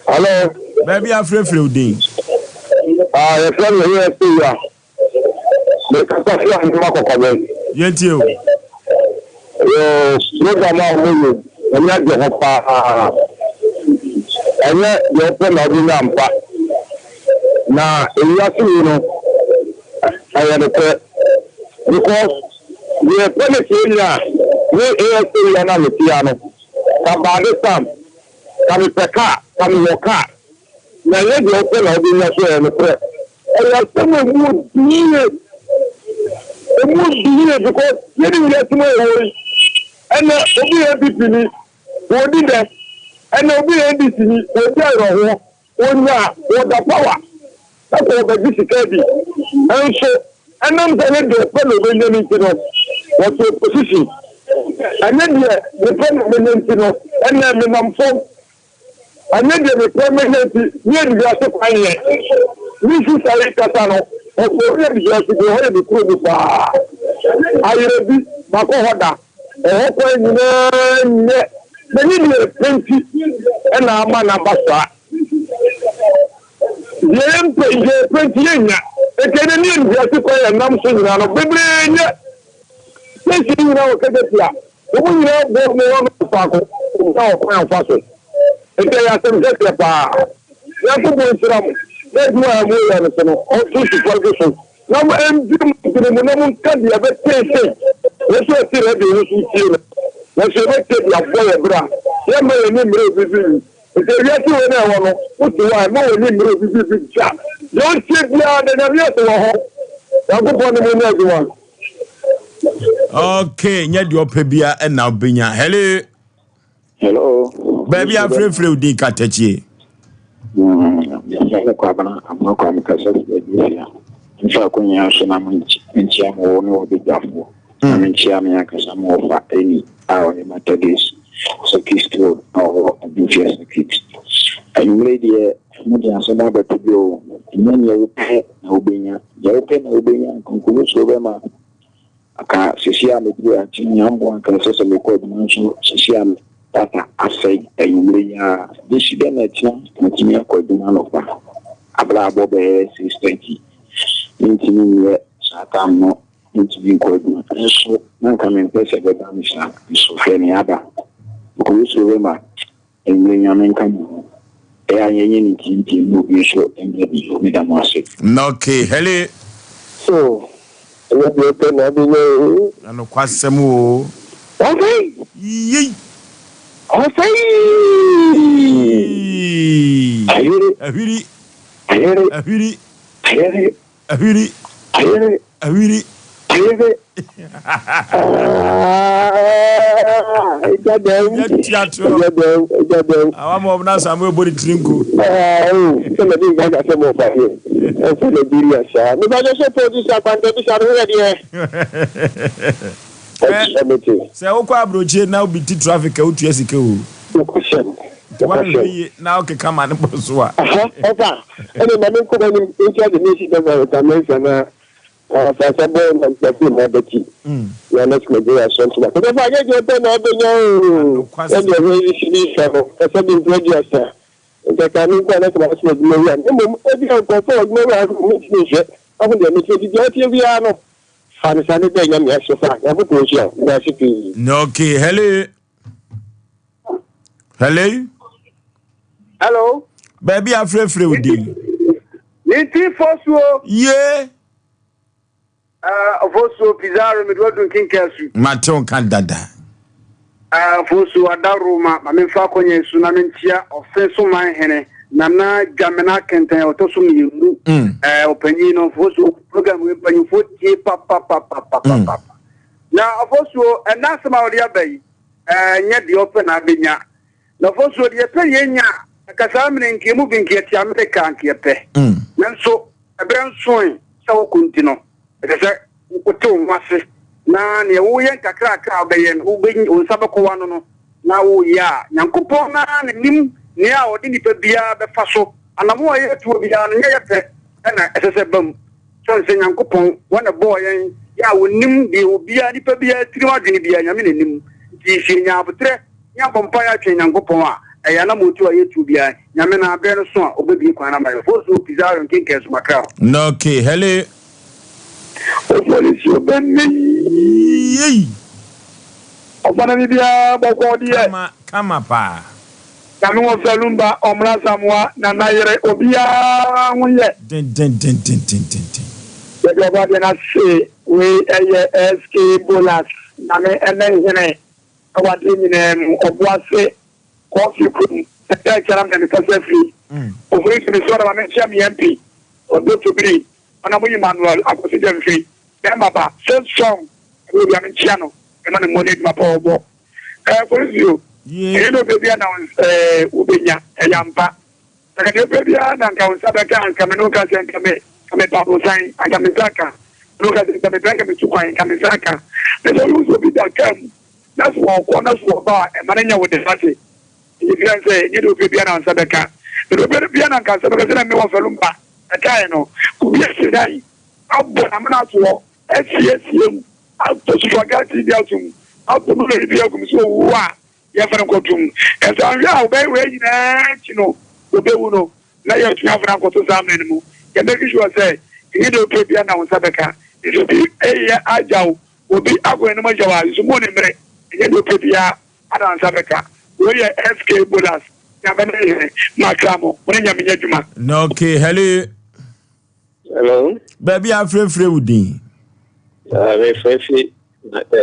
hello. Baby, I'm free Woody. Your friend here too, yeah. The Casafia and Marco Cabin. Yet you. Program of and not the Hoppa. And yet, your friend of the Nampa. Now, in your know, I had a prayer because we are going to see now. We are still on the piano. About this time, come with the car, come with your car. Now, let your friend of the prayer. And I someone would be it. It would be it because you didn't get to know. And Obi Ebitini, who did that? And Obi Ebitini, who died on the power. That's all the difficulty. And so, and I'm telling the fellow Benjamin, what's your position? And then the permanent, and then the number. And then the permanent, near the other quiet. This is a Catano, or already just to go ahead and prove it. I will be Macohada, the Indian 20 and our man ambassador. The Emperor 20 years, the Canadian just to call a number of Biblian. Let's see now, Cadetia. The woman of the Paco, now fashion. And they are some Jessica. That's why I'm here. Also, to Ferguson. Now, I'm doing the country of a station. Let's see the let's take your boy, bra. There may be no review. If they are doing that, what do I know? Review chat. Don't sit down and I'm here to home. I'll go on the next one. Okay, nyɛ deɛ ɔpɛ bia ɛna ɔbɛnya. Hello. Baby, I'm free di katachie. I'm not going to in fact, when you are so in Chiamo, no big duffo. I'm in Chiamia because I'm over any hour in my days. So, kiss to our abuse kids. I'm ready. Mudia Sonaba to go. And then you pay Obina, Yopen Obina, concludes Obama. I can't see I'm a good one can also record mention Siciam. Tata Asei Aboagye this then at continue called of Abla Bobe 620 into Satam into being called so non coming person with Amisha so Feniaba because remember and bring your men come there any team will be so and be okay, hello. So what do you think I know? I know quite some okay. Yee. Osei! Say, Oka Broche now be traffic out years ago. Now can come and Boswa. And then I could enter the nation of America. Fasabo and Mabati. You are not going to do a son. But if I get your pen, I'll be no. And you're really travel. That's something to register. The coming planet was with me. And every other person, no, I will meet you. I will meet you. We are not. Okay, hello. Hello. Hello. Baby, I'm free with you. Fosuo. Yeah. Fosuo Pizarro, Midwestern King Castle. Maton Candada. Fosuo Adaruma, Mamma Faconye, Sunamentia, or Fesoma Hene, Nana Jamana Kenten, or Tosumi, Openino, Fosuo program with Penny Papa. Now, Fosuo, and that's about the Abbey, and yet the open Abinia. Now, Fosuo, the Payena, a Casamin came moving here to America and Kiape. And so, a brand swing, so continue. Because I was na ne wo yen kakra kakra obeyen wo ben on sabako wano na wo ya nyankopon na ne nim ne a odi nipa bia be fa so anamo ye to bia no ye pe na esese bam so se nyankopon wana boy yen ya wo nim de obia nipa bia tiri wadwene bia nyame ne nim ti hye nya abotre nya bompa ya twen nyankopon a eya na motu a ye to bia nyame na abe no so a obebi kwan na mai fo so pizarro nkenke so makra no okay hello Oforisuo benni Ofana bibia bokodi e kama pa Kami wo felumba omra samwa na nayere obia hunye den Ye ba de na se we eye SK bonus na me enhene awade nyine obuase coffee kun e charam de kase free Oforisuo so na me chia mi MP odo to be Anamu Emmanuel Akosije Free. Baba, so strong. We be am channel. E na mo need ma pobo. Oforisuo. You know baby announce ubenya eyampa. Saka baby na nka usaba ka nka me no ka se nka me babo sign aka me saka. No ka se me drink me tukwan nka me saka. The solution be that come. That's one corner for bar and Marina with the party. You can say, you do be an answer the car. The be an answer because I know of a lumba. A kind could be yesterday. I'm not for SCSM. Out to Spaghetti Deltum. Out to the so what? You have go to. And so I'm very ready, you know, the Beluno. Now you have to go to some animal. You make sure say, you don't be an answer the car. It will be a agile. Will be up when the Majawa is more than me. You do prepare an answer the car. We are SK Bullets. Macamo, when you mean Juma. No, okay, hello. Hello. Baby, I'm free with you. Very free.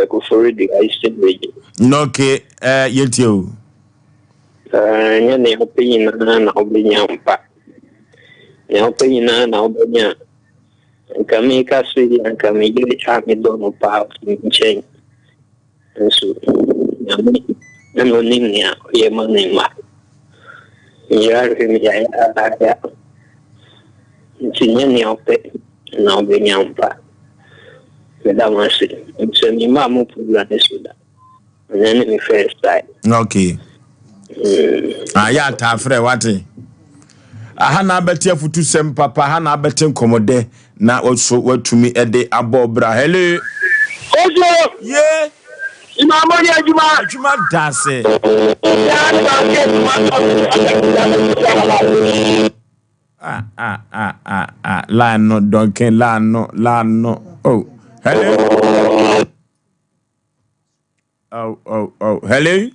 Go for it. I still wait. No, okay, yet you. Any opinion and I'll be Yampa. No opinion and I'll be Yam. And come make us see and come make it happy. Don't know power in change. And so, I'm no name now. You're my name. You are here. It's in any of it. Now be Yampa. Without my city. It's a new mamma put that is with that. And then in the first time. Okay. Ya tafre wate. Aha na betia futu sem papa, aha na betin komode na oso watumi ede abobra. Hello. Ojo. Yeah. Imamo ya Juma dase. La no donken la no. Oh. Hello. Oh. Hello.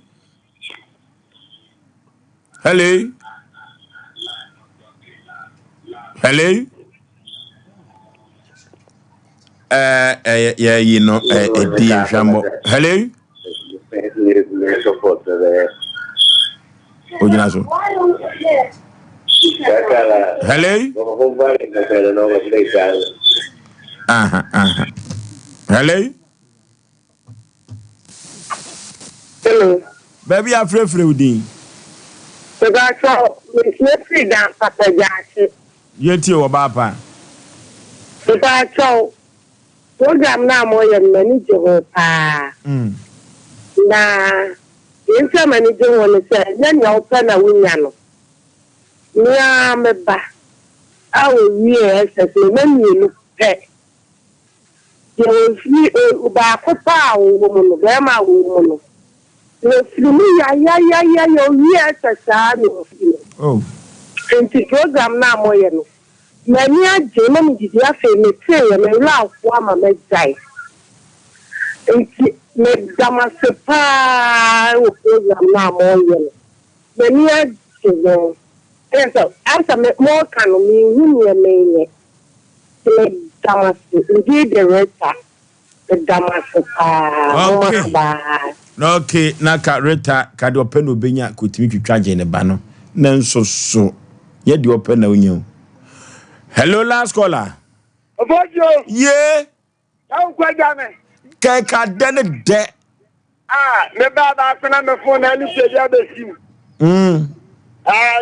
Hello. Hello. Yeah, you know, dear Shambo. Hello. Ojinaso. Hello. Hello. Hello. Baby, I'm free with you. So that's all. We're free down, Papa Jackson. Yet you, Papa. So that's all. Program now more than manageable. Na insa manager won say na nya open na wunyano nya meba awo wie sese na mienu pe ye fi ba ko pa wo mo no be ma wo mo no le filmi ya yo wie sese no oh enti program na moye no na ni aje na mi didi afa me tire ya me la afo ama me jai enti me damasepa o program na moye me ni aje so after me more can me hu me me damase ndi director me damasepa okay na ka reta ka de open obenya kotimi twitwaje ne ba no na nso ye de open na onye. Hello last caller. Aboagye. Yeah. How kwada me? Ka den de. Me baba fena me phone na ni se ya besim.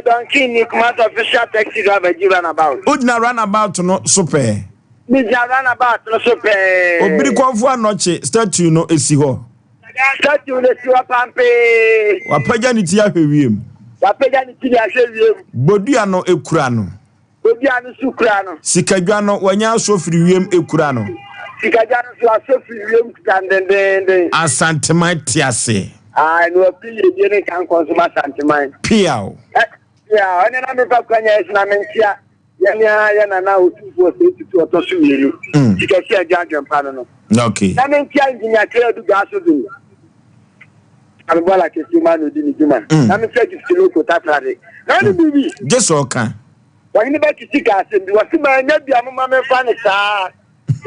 Don't kill come out official taxi driver run about. Udna run about no super. Me run about no super. Obiri kwamfo anoche statue no esi ho. Statue le tiwa pampe. Wapaja ni tia hwewiem. Wapaja ni tia hwewiem. Bodua no ekura no. Bodua no sukura no. Sikadwa no wanya so firi wiem ekura no. Sikadwa no so firi wiem kandendende. Asanteman tiase. No pili de kan consumer asanteman. Piao. Yeah, ene na me pa kwanya esi na mentia. Ya na otufu to to so yiri. Sikasi ajanjan pa no. Okay. Na mentia engineer kredu gaso do. Albola ke sima no di ni juma. Na me se kilo ko tatrade. Na ni bibi. Jeso kan. Wa ni ba kitika asembi wa sima nya bia mama me fa ne saa.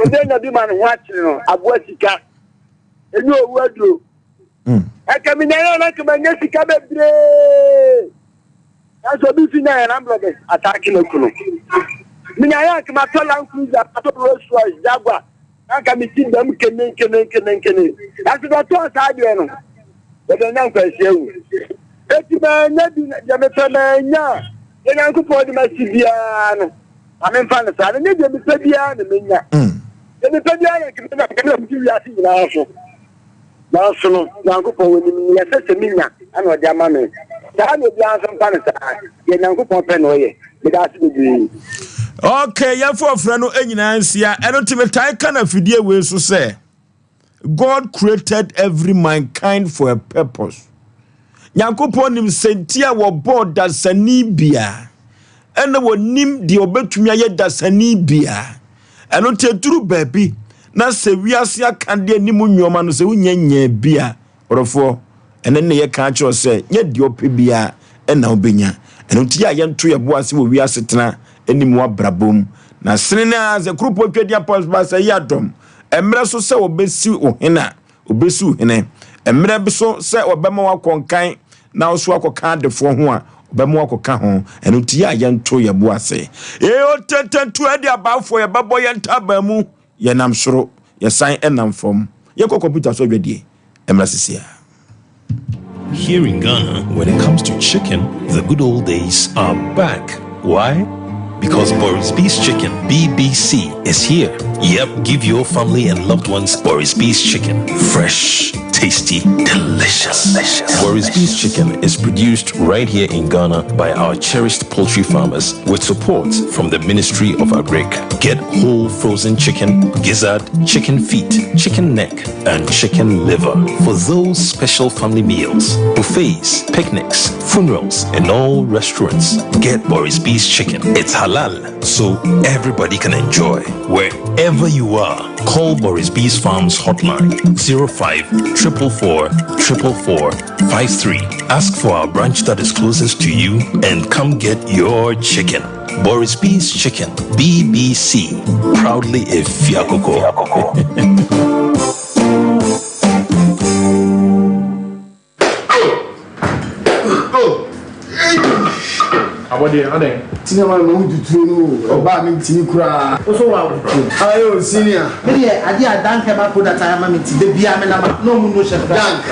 Ode na bi man ho akire no aboa sika. Eni owu aduro. Akamina na kamanya sika bebre. Aso bi fina na mbloge attack no kuno. Minya ya kama tola nkuza to Rolls-Royce Jaguar. Aka mi ti dam kenen. Aso do to sa de no. Ode na kwase ewu. Eti ma nya bi ya me tana nya. Ya nku po di ma sibia no. Ame fa na sa ne de mi pebia na menya. De mi pebia ya kama na mi ti ya si na so. so no Nyankopɔn woni mi ya sese minya ana odi ama me da no bia so mpa ne sa ye Nyankopɔn pɛ no ye me da se bi okay ya for fra no enyina nsia eno timitai kana fidie we so say God created every mankind for a purpose. Nyankopɔn nim sentia wo board da sani bia ene wo nim de obetumi aye da sani bia eno teturu baabi na se wiase akande animu nyoma no se wunyanya bia orofo ene ne ye ka cho se nye de ope bia ena obenya eno ti ya ye nto ye boase wo wiase tena animu abrabom na sene as a group of twedia pos ba se yadom emre so se obesi ohena obesi ohene emre bi so se obema wakonkan na oso akoka defo ho a obema wakoka ho eno ti ya ye nto ye boase o tetentu ade abafo ye babo ye ntaba mu ye nam soro ye san enam fom ye ko computer so dwedie emra sisia. Here in Ghana, when it comes to chicken, the good old days are back. Why? Because Boris B's Chicken, BBC, is here. Yep, give your family and loved ones Boris B's Chicken. Fresh, tasty, delicious. Boris B's Chicken is produced right here in Ghana by our cherished poultry farmers with support from the Ministry of Agric. Get whole frozen chicken, gizzard, chicken feet, chicken neck, and chicken liver for those special family meals, buffets, picnics, funerals, and all restaurants. Get Boris B's Chicken. It's halal, so everybody can enjoy. Wherever you are, call Boris B's Farms hotline 05 444 444 53. Ask for our branch that is closest to you and come get your chicken. Boris B's Chicken, BBC, proudly a Fiakoko. Ade. Cinema no do tunu oba mi tini kura. So wa wutu. Ayo senior. Me ade adan Herbal product I am ti de bia me na no mu no chef. Dan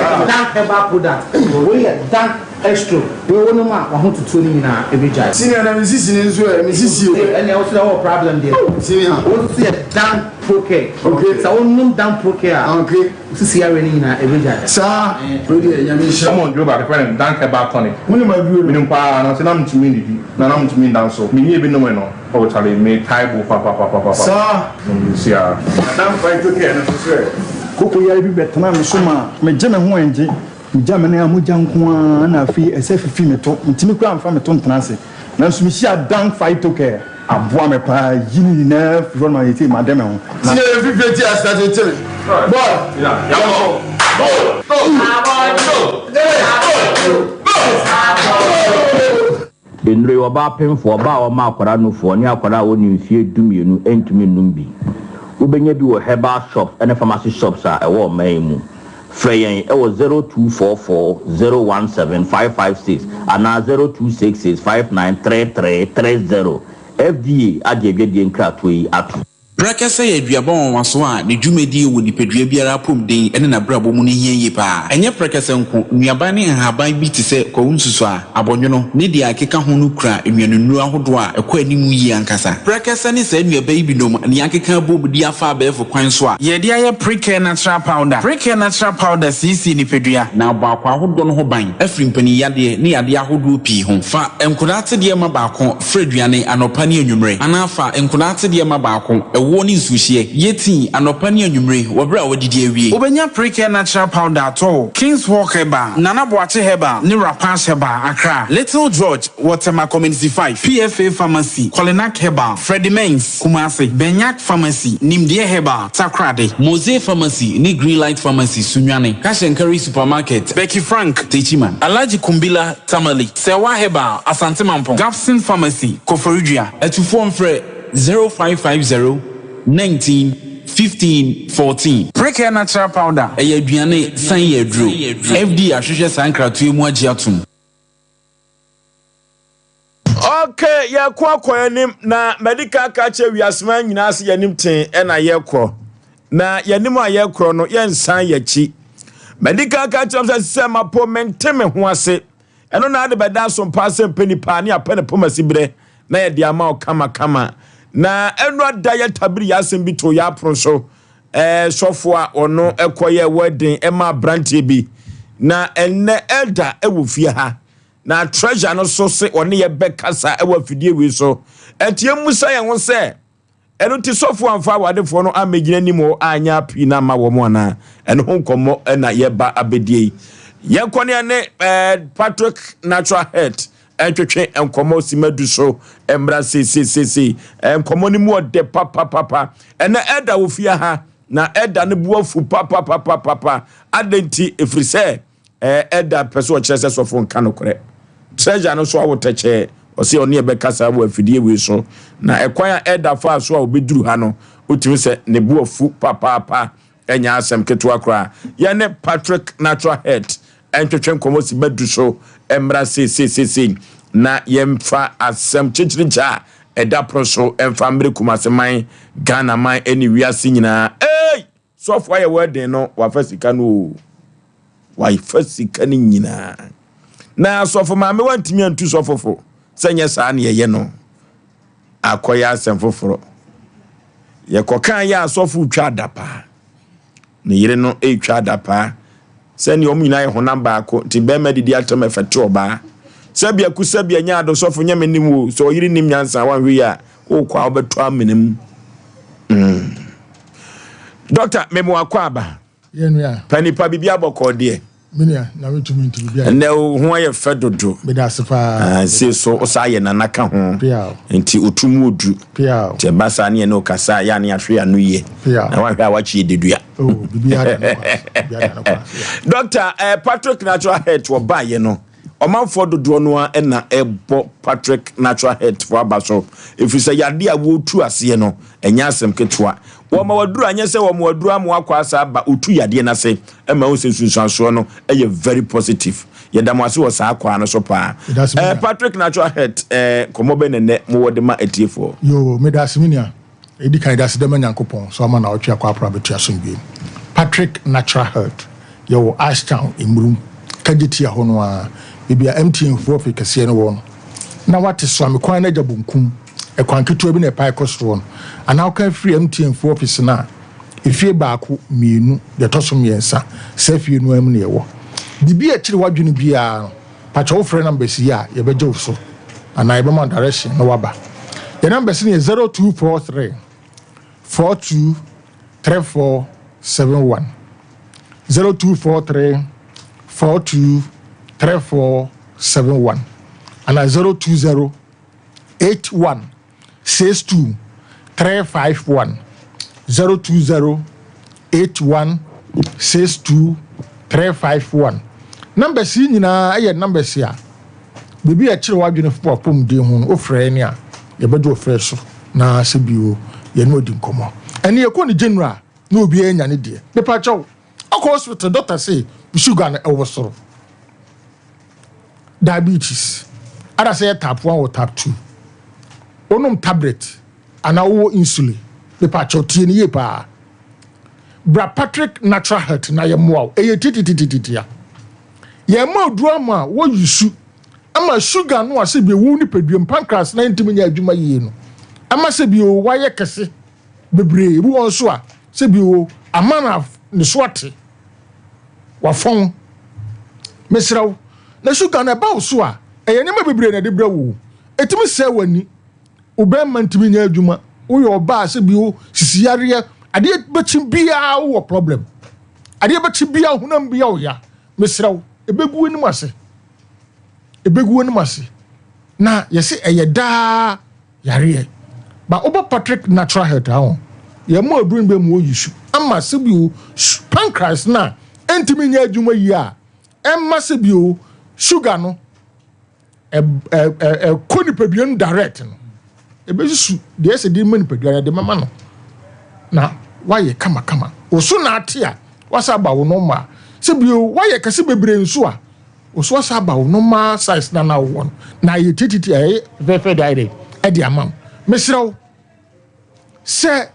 Herbal product. We dan extra. We wonu ma wa ho tutu ni na e be jai. Senior na mi sisi ni nso e mi sisi o. And there also no problem there. Senior. What see dan poke. Okay. So wonu dan poke a. Okay. Sisi are ni na e be jai. Sa. Really ya mi sha. Come on, global friend dan Herbal tonic. Muni ma bi o. Minum pa na se na mtumi ndi. Na mtumi ndan so. Mi ni ebi no me no. O chale me taibo pa. Sa. Sia. Dan fight okay na so sure. Koko ya bi betena me so ma me je me ho enje. Mujame na amuja nko na afi ese fifi meto ntimi kura amfa meto ntanase na nso mi hia dan fight okay aboa me pa yini na from my team madam ho na fifi ti asate tele boy Enre oba pemfo oba o ma akwara nufo ni akwara woni mfie dumienu entumi numbi ubenya bi wo Herbal shop and pharmacy shops a ewo man mu Freyen it was 0244 017 556 and now 0266 593330 FDA adjebedi nkratoi atu. Brakasa ya duabon waso a ne dwumedi wo nipadua biara pom den ene na brabo mu ne hiye pa enye brakasa nko nuaba ne haban bi te se ko nsusu a abonwono ne dia akeka ho no kura enwanunu ahodo a ekọ animu yi ankasa brakasa ne sa nuaba yi binom ne akeka bom di afa abefo kwan so a ye dia ye Precare natural powder sisi nipadua na abakwa ahodo no ho ban afrimpani yade ne yade ahodo pi ho fa enkodate de ma baako freduane anopa ne anwumre anafa enkodate de ma baako woni suhie yeti anopa ne anwumre wobra wodidi awie obenya Precare natural powder to King's Walk Herbal Nana Boache Herbal ne Rapash Herbal Accra Little George Waterma Community 5 PFA Pharmacy Kolinak Herbal Freddie Mains Kumasi Benyak Pharmacy Nimdie Herbal Takrade Mose Pharmacy ne Green Light Pharmacy Sunyane Cash and Carry Supermarket Becky Frank Techiman Alaji Kumbila Tamale Sewa Herbal Asante Mampong Gapson Pharmacy Koforidua Etufo mfre 0550 19 15 14 Precare natural powder aduane san yedro FD ahwehwe sankratu mu agiatum. Okay, ya kwa yanim na medical kache wiasman nyina ase yanim ten na yekro na yanim a yekro no yensan yachi medical kache am mapo menteme ho ase eno na ade beda Sompa Asem Nipa ne apene pomasi bre na ye dia ma kama na eno ada ya tabiri ya asem bi to ya pronso sofo a ono ekoye wedding ema brantie bi na enne elder ewufie ha na treasure no so se one ye bekasa ewafidie wi so entie musa ye ho se eno ti sofo amfa wadefo no amegina nimo anya pina ma wo mo na eno ho nkomo na ye ba abedie ye kone ne Patrick Natural Health entwetwe enkomo simadu so embra se enkomo ni mu ode papa ena elder wofie ha na elder ne buafu papa adenti efrise elder person chese sofo nka no kore treasure no so awoteche ose oni ebe kasa wo afidie wi so na ekwan elder fa so a obeduru ha no otimi se ne buafu papa enya asem keto akra ye ne Patrick Natural Health entwetwe nkomo simadu so embra se na yemfa asem chichiricha eda proso emfa mbre kumaseman Ghana man eni wiase nyina so for your wedding no wa fasika no wa fasika ni nyina na so for ma me wantimi antu so fofo senye sa na ye no akoya asem foforo ye kokan ya so fu twa dapa ne yire no twa dapa seni omu nyina ye honam ba ko ti be medidi atom efete oba sabia ku sabia nya ado so fo nya menim wo so yire nim nyansa wan wi ya wo kwa obeto amenem Doctor memo akwaba yenua panipa bibia boko de minia na wetumi nti bibia ne ho ye fedodo me da sefa se so osaye na naka ho pia nti otumu odu pia te basa ne no kasa ya ne ahwe anu ye na wa hwa wachi dedua bibia da no kwa Doctor Patrick Natural Health wo ba ye no omanfo dodo no a na ebo Patrick Natural Health for abaso efisa yade a wo tu ase no enya asem ketwa wo ma waduru anya se wo ma waduru am akwasa ba otu yade na se e ma wo se sunsanso no e very positive yedam ase wo sa akwa no so pa Patrick Natural Health komo be ne mo wode ma etiefo yo me da seminia edi kan da se dem nyankopon so ama na otwe akwa apra betu asombi Patrick Natural Health yo Ashtown imrum kageti ho no a bibia MTN for Africa no won na wate so amekwan na jabunkum ekwan keto bi na pai kostro no ana ka free MTN for office na efie baako mienu de toso miensa safie no am na yewo bibia kire wadwene bia pacha wo free number si ya ye beje so ana ye be ma direction no waba the number si 0243 42 3471 0243 42 3471 and 020 81 62 351 020 81 62 351 number si nyina aye number si a bibi a kire wadwene fo pom de hu ofre ni a ye bedo ofre so na se bio ye no di nkomo ene ye ko ni general na obi anya ne de me pa chaw akọ hospital doctor say sugar na e wo soro diabetes ada say type 1 or type 2 onum tablet ana wo insulin le pa chotie ni ye pa bra Patrick Natural Health na ye mo e ye tititititia ye ma oduama wo yusu ama sugar no ase bi wo ni peduem pancreas na ntimi nya adwuma yie no ama se bi o waye kese bebre bu won so a se bi o amana ne soate wa fon mesraw na sugar na ba so a eye nyama bebre na de bra wo etimi se wani obemma ntimi nya adwuma wo yo ba se bi o sisiyare ade bechim bia wo problem ade bechim bia hunam bia wo ya mesraw ebegu ni mase na yesi eye da yare ba obo Patrick Natural Health ha ye mo adun be mo yisu ama se bi o pancreas na entimi nya adwuma yi a emma se bi o sugar no koni peduan direct no ebesu de ese di mani peduan de mama no na waye kama oso na atia wasa ba wo no ma se bi o waye kase bebre nso a oso wasa ba wo no ma size na wo na ye tititi ve direct e di amam mesraw se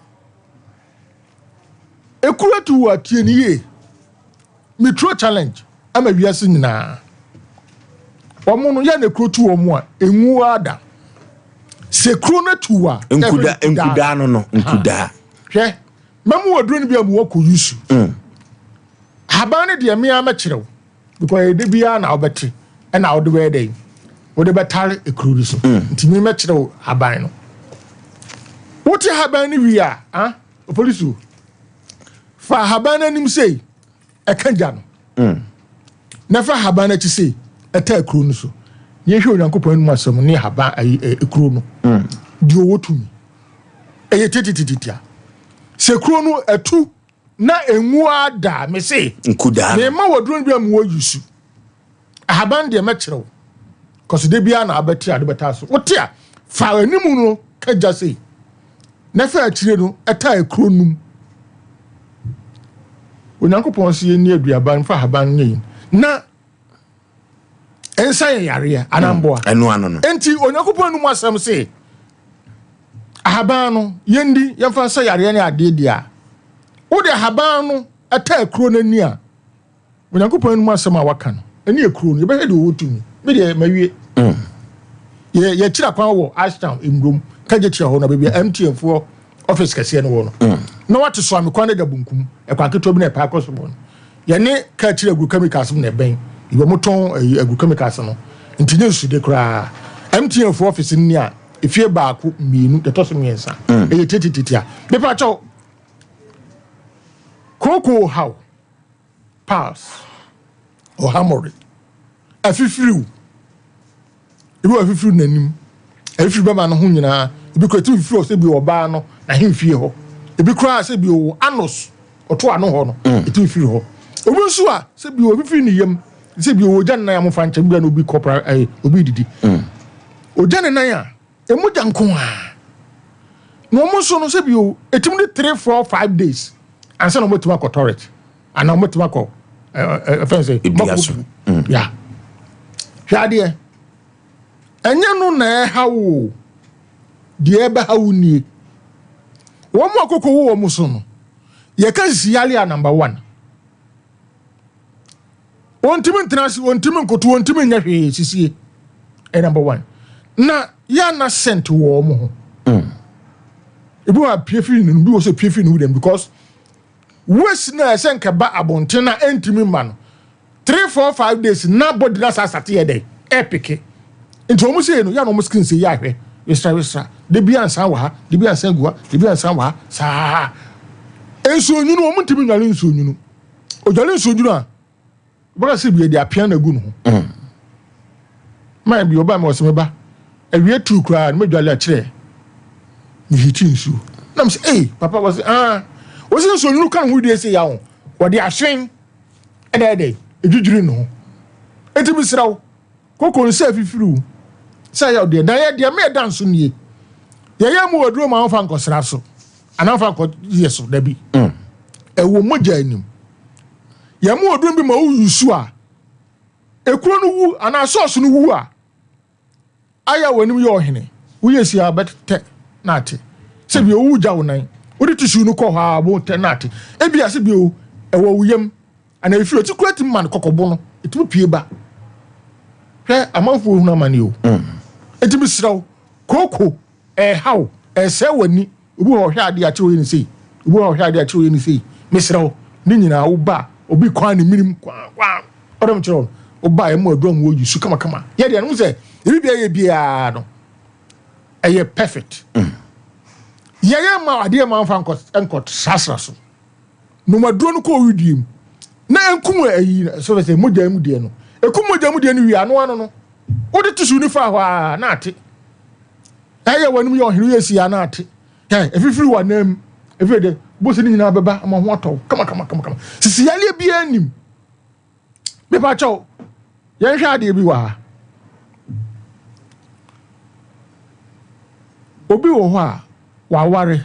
ekuratu wa tie ni ye metro challenge ama wiase nyina omo no ya na ekrotu omo a enwu ada se kro na tuwa nkuda no nkuda hwe mamu waduro ni bia mu wako yusu haban ne de me ama kyerɛw because de bia na obetri e na ode be dey ode betale ekuru so nti me kyerɛw haban no wote haban ni wi a police fa haban anim sei e kanja no na fa haban achi sei e ta ekuru no so ye hwe onyankopɔn anim asɛm ne haban ekuru no di owotumi eye titititia se kuro no atu na enwu ada me se nkuda me ma woduro bia mu yusu haban de me kyerɛw cause de bia na abeti ade beta so wotia fa animu no kaja sei na fa akyire no eta ekuro num onyankopɔn se ni aduaban fa haban nyi na ensa yare anamboa enu ano no enti onyankopɔn num asɛm se haban no yendi yemfa sa yare ne ade dia wo de haban no eta ekuro nani a onyankopɔn num asɛm a waka no eni ekuro no yebɛhɛ de wotumi me de mawie ye kira kwan wo Ashtown emrom kaje kira ho na bebia MTN fo office kase no wo no na wate so amekwan da bunkum ekwan keto bi na pa koso bo ye ne ka kira agru chemicals na ben ibo moton agru chemicals no ntinye su de kra MTN fo office ni a efie baako mienu de toso miensa eye titititia be pa cho koko how pass o hamori afifiriu ibi afifiriu nanim afifiriu be ma no ho nyina ibi ko ti fifiriu se bi oba no na hemfie ho ibi kura se bi o anos oto ano ho no ti fifiriu ho obi nso a se bi o fifiriu ni yam se bi o gyan na ya mo fa nche bi na obi corporate obi didi o gyan na ya emu janko a no mo so no se bi o etim ni 3 4 5 days ansa no motima ko torret ana motima ko offense ya hwade enya no na hawo de ebe hawo ni wo mo akoko wo mo so no ye ka siyale a number 1 ontimi ntrasi ontimi nkoto ontimi nya hwe sisie number 1 na ya na sent wo mo ho ebu a piefiri no bi wo so piefiri no dem because wes na esenka ba abonte na entimi ma no 3 4 5 days na body na sasate ye dey epic into omo say no ya no mo skin say ya hwe wisra de bia ansan wa ha de bia ansan gua de bia ansan wa sa enso onyunu omo ntimi nwale enso onyunu ojale enso onyunu a bora se bia de apia na gu no ma bi oba ma oseme ba awie tu kra na medwale a kire ni hiti nsu na me say papa was osi enso onyunu kan hu de say ya ho wo de ahwen ede ejujuri no etimi srawo koko nse afifiriu say ya de dan ya de me dance nie ya mu oduro ma fa nkosra so ana fa ko yeso da bi ewo moja anim ya mu oduro bi ma wo yusu a ekuro no wu ana source no wu a aya wanim ye ohene wo yesi abet te nati se bi owu ja wonan wo de tisu no ko ha bo te nati e bia se bi o ewo wuyam ana efiro ti kurati man kokobo no etumu pie ba hwe amanfo hu na mane o etimi sraw koko how se wani obi ho hwe ade a che wo ni sei obi ho hwe ade a che wo ni sei mesraw ni nyina wo ba obi kwan ni minim kwa odom chiro wo ba e mo adom wo yusu kama kama ye de no se ebi bia ye bia no eye perfect ye ma ade ma fa enkot sasra so no maduro no ko widiem na enkum ayi so say moja mu de no ekum moja mu de no wi ano ano no wo de tisu ni fa hwa na ate eye wanum ye ohiri ye sia na ate efifiri wanam efede bosi ni nyina beba ama ho atɔ kama sisi yale bi anim be pa chaw ye hwa ade bi wa obi wo ho a wa ware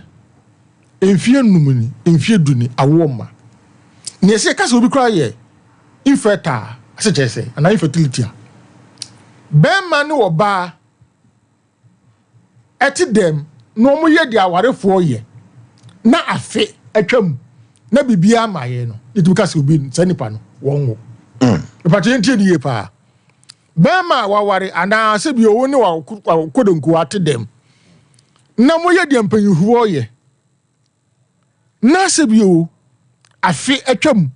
enfie numuni enfie duni awoma ne se kasa obi kra ye infertile ase chese ana infertility be ma ne oba eti dem no mo ye di awarefo ye na afe atwam na bibia amaye no etu kasa obi sanipa no wonwo pa tie ni ye pa be ma waware ana se bi owo ne wa kodonku ate dem na mo ye di ampanyihuo ye na se bio afi atwam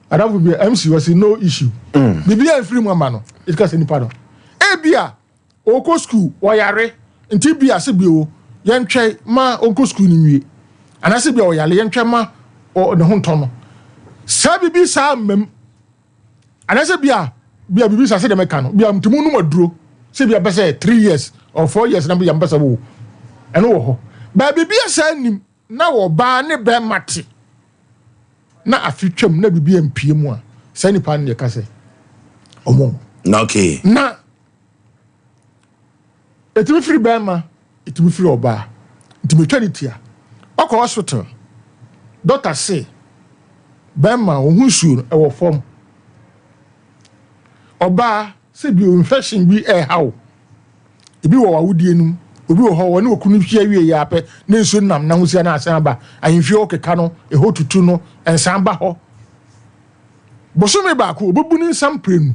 adafu bi MC was no issue bibia free mama no it ka se nipa no ebia oko school oyare nti bia se bio yentwe ma oko school ni wie anase bia oyale yentwe ma ne ho ntono sa bibi sa mem anase bia bibi sa se de meka no bia mtimu no maduro se bia bese 3 years or 4 years na bia mbesa wo eno wo ho ba bibia sa nim na wo ba ne be mate na afitwam na bibia mpie mu a sa nipa ne ka se omo okay na etimi free bema etimi free oba etimi twanitia okọ hospital doctor say bema ohun suo e wo form oba se bi infection bi e hawo ebi wo wawudie num obi wo ho woni okunu hwia wie ya pe na nso nam na hosia na asan ba ahemfie okeka no e hotutu no ensan ba ho bosome ba ko obubu ni nsam prenu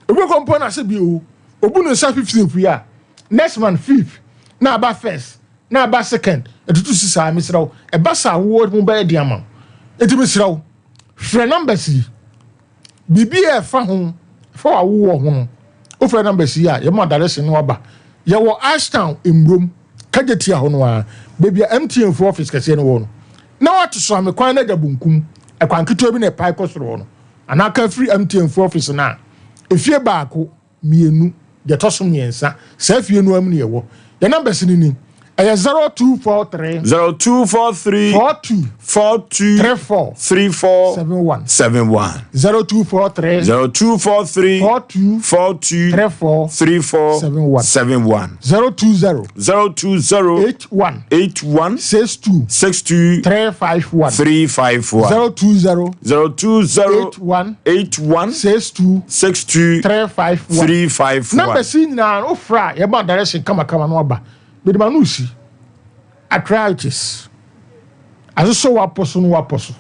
obi kompo na se bi o obu no nsa 15 fia next man 5th na aba first na aba second etutu sisa misrawo e ba sa wo mu ba di ama eti misrawo frɛ numbers bibi e fa ho fa wo ho o frɛ numbers ya ye mo direction no aba ye wo Ashtown emrom kagetia ho no a baby MTN for office kase no wo no na what so am kwan na gabunkum e kwan keto bi na pai kosoro no anaka free MTN for office na efie baako mienu de toso miensa sa fie no am ne ye wo ye numbers ni 0243 42 34 71 0243 42 34 71 020 81 62 351 020 81 62 351 number sin na ofra ye ba direction kama no aba Bidimanusi arthritis aso waposo no waposo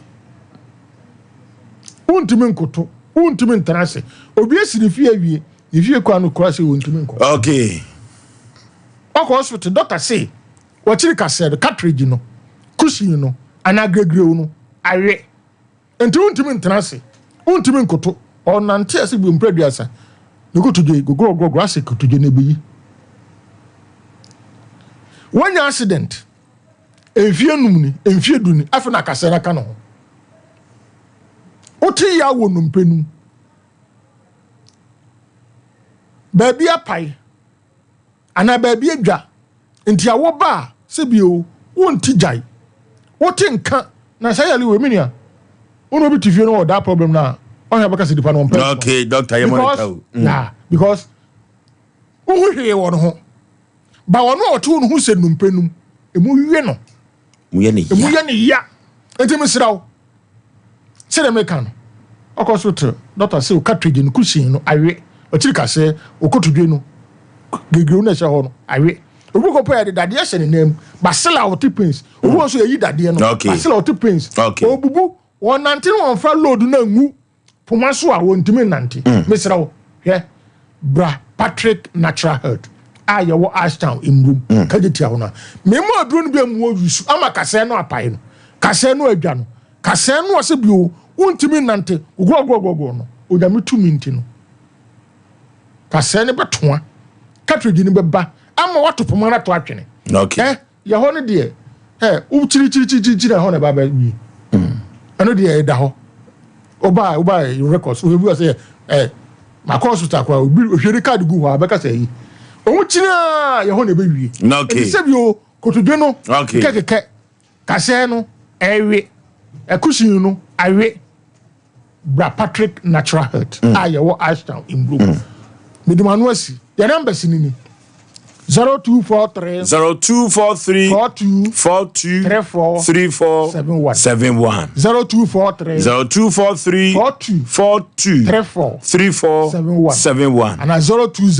untimi nkoto untimi ntanase obi esiri fie awie yefie kwa no kura se untimi nkoto okay oko hospital doctor say wachiri kasede cartridge no cushion no anagregre no awe enti untimi ntanase untimi nkoto onante ase bi mpraduasa nkotoje gogoro ase kotoje na beyi when your accident enfie numni enfie duni afa na kasera ka no oti ya wo numpenu baabi apai ana baabi adwa enti awo ba se bio wonti jai woti nka na say yale we minia uno bi tifie no that problem na on ya baka se dipa no mpe okay doctor yemonitor yeah because who hwe wo no ho ba wono otu no hu se numpenum emu wie no mu ye ne ya enti mesrawo se de meka no okoso to doctor say o cartridge no cushion no awe otiri ka se okotudwe no gegeu na se ho no awe obu ko pa de dade ya se ne nam basila otipins obu so yi dade no basila otipins obubu wonante no onfa load na ngu poma so a wontimi nante mesrawo hwe bra Patrick Natural Health aya wo Ashtown imrum kagetia ho na memo aduro no bi amu wisu ama kase no apai no kase no adwa no kase no ose bio wontimi nante ogogogogo no odame tumi nti no kase ne betoa cartridge ni beba ama watopoma na to atwene okay ya ho ne de u chiri na ho ne baba wi ano de da ho oba records we bi say ma course ta kwa obi ohwere card gu ho abeka say Omuchina ya ho na be wie. Okay. Sebio kotodwe no. Okay. Keke kase no ewe. Ekusin no awe. Bra Patrick Natural Health. Aye wo Ashtown in Blue. Medimanu asi. Ya number sinini. 0243 42 34 71 0243 42 34 71 and 020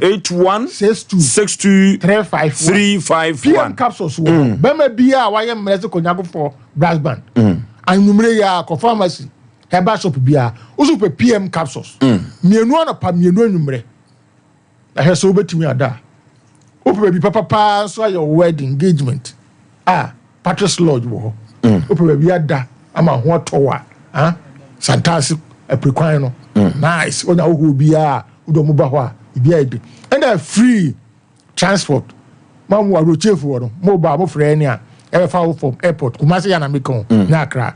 81 62 351 PM capsules wo bema bia wa ye mreze konyago for brass band and numere ya ko pharmacy Herbal shop bia usupe PM capsules mienu ana pa mienu anumere I hear so betimi ada. Open baby papa so your wedding engagement. Patrice Lodge wo ope baby ada ama ho towa Santasi aprikwan no nice onya wo bia udo mo ba ho a bia ide and free transport mamu wa rochefu no mo ba mo frɛ ni a e fa from airport Kumasi ya na mekon na Accra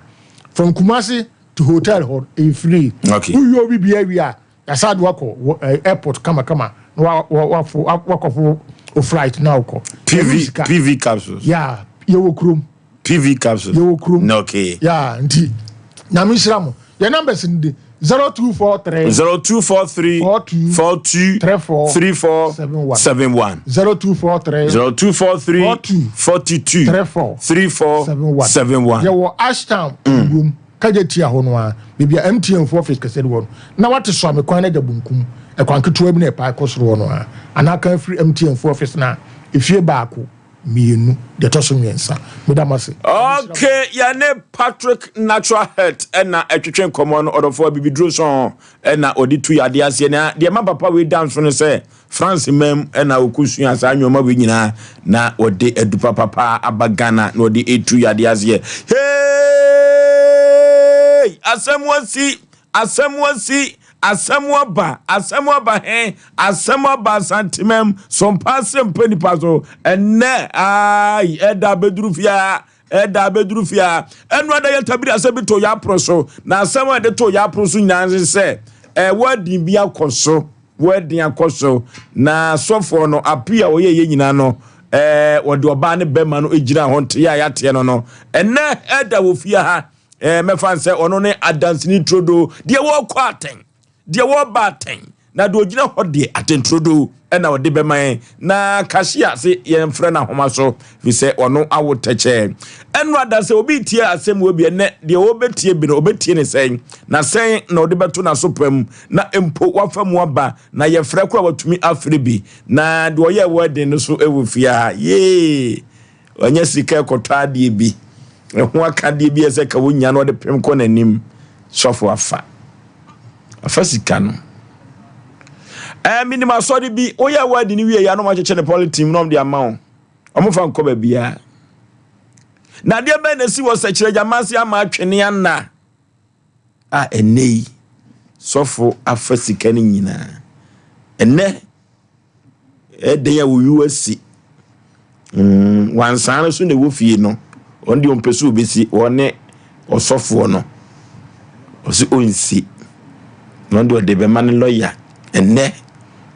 from Kumasi to hotel hall free okay uyo bi bia wi a ya sad wako airport kama wa flight now ko PV capsules yeah yewo krom PV capsules yewo krom okay yeah nti na misramo your numbers ndi 0243 42 34 71 0243 42 34 71 yewo ashtown room kaje tia ho no a bibia MTN for office kase wo na wate so me kwan na da bunkum e kwan keto abi na pa kosoro no a anaka free MTN for office na efie baako mienu de toso miensa medamase okay ya ne Patrick Natural Health na etwetwen common odofo bibidro so na oditu ya de ase na de ma papa we dance no say France mem na okusu asa anwoma we nyina na ode edupa papa abagana na ode etu ya de ase hey asemwaba asemwaba santimem Sompa Asem Mpe Nipa so enne ai eda bedurufia enu ada yetabiri asebi to ya proso na asem de to ya proso nyanze se wedding bia koso na sofo no apia oye nyina no wode oba ne bema no egira ho nte ya yate no enne eda wo fia ha mefa nse ono ne adansini trodo de wo kwaten de wo baten na do gina ho de atentrodo na wo de bema na kashia se ye mfre na homa so fi se ono awoteche enu adase obi tie asem wo bi ne de wo betie bi no obetie ne sen na sen na wo de beto na so pam na empo wafam waba na ye frɛ kura watumi afre bi na de wo ye wedding no so ewufia ye onye sika kotwa de bi ho aka de bi ese ka wonya no de pem ko nanim sofo afa sika no minima so de bi oya wadi ni wie ya no ma cheche ne politim no de ama omofa nko ba bia na de be na si wo sekire jamasi ama atwene anna enei sofo afa sika ni nyina enne de ya wo USC wansan so ne wo fie no on de ompesu obesi wone osofo no osi onsi no do de be man lawyer enne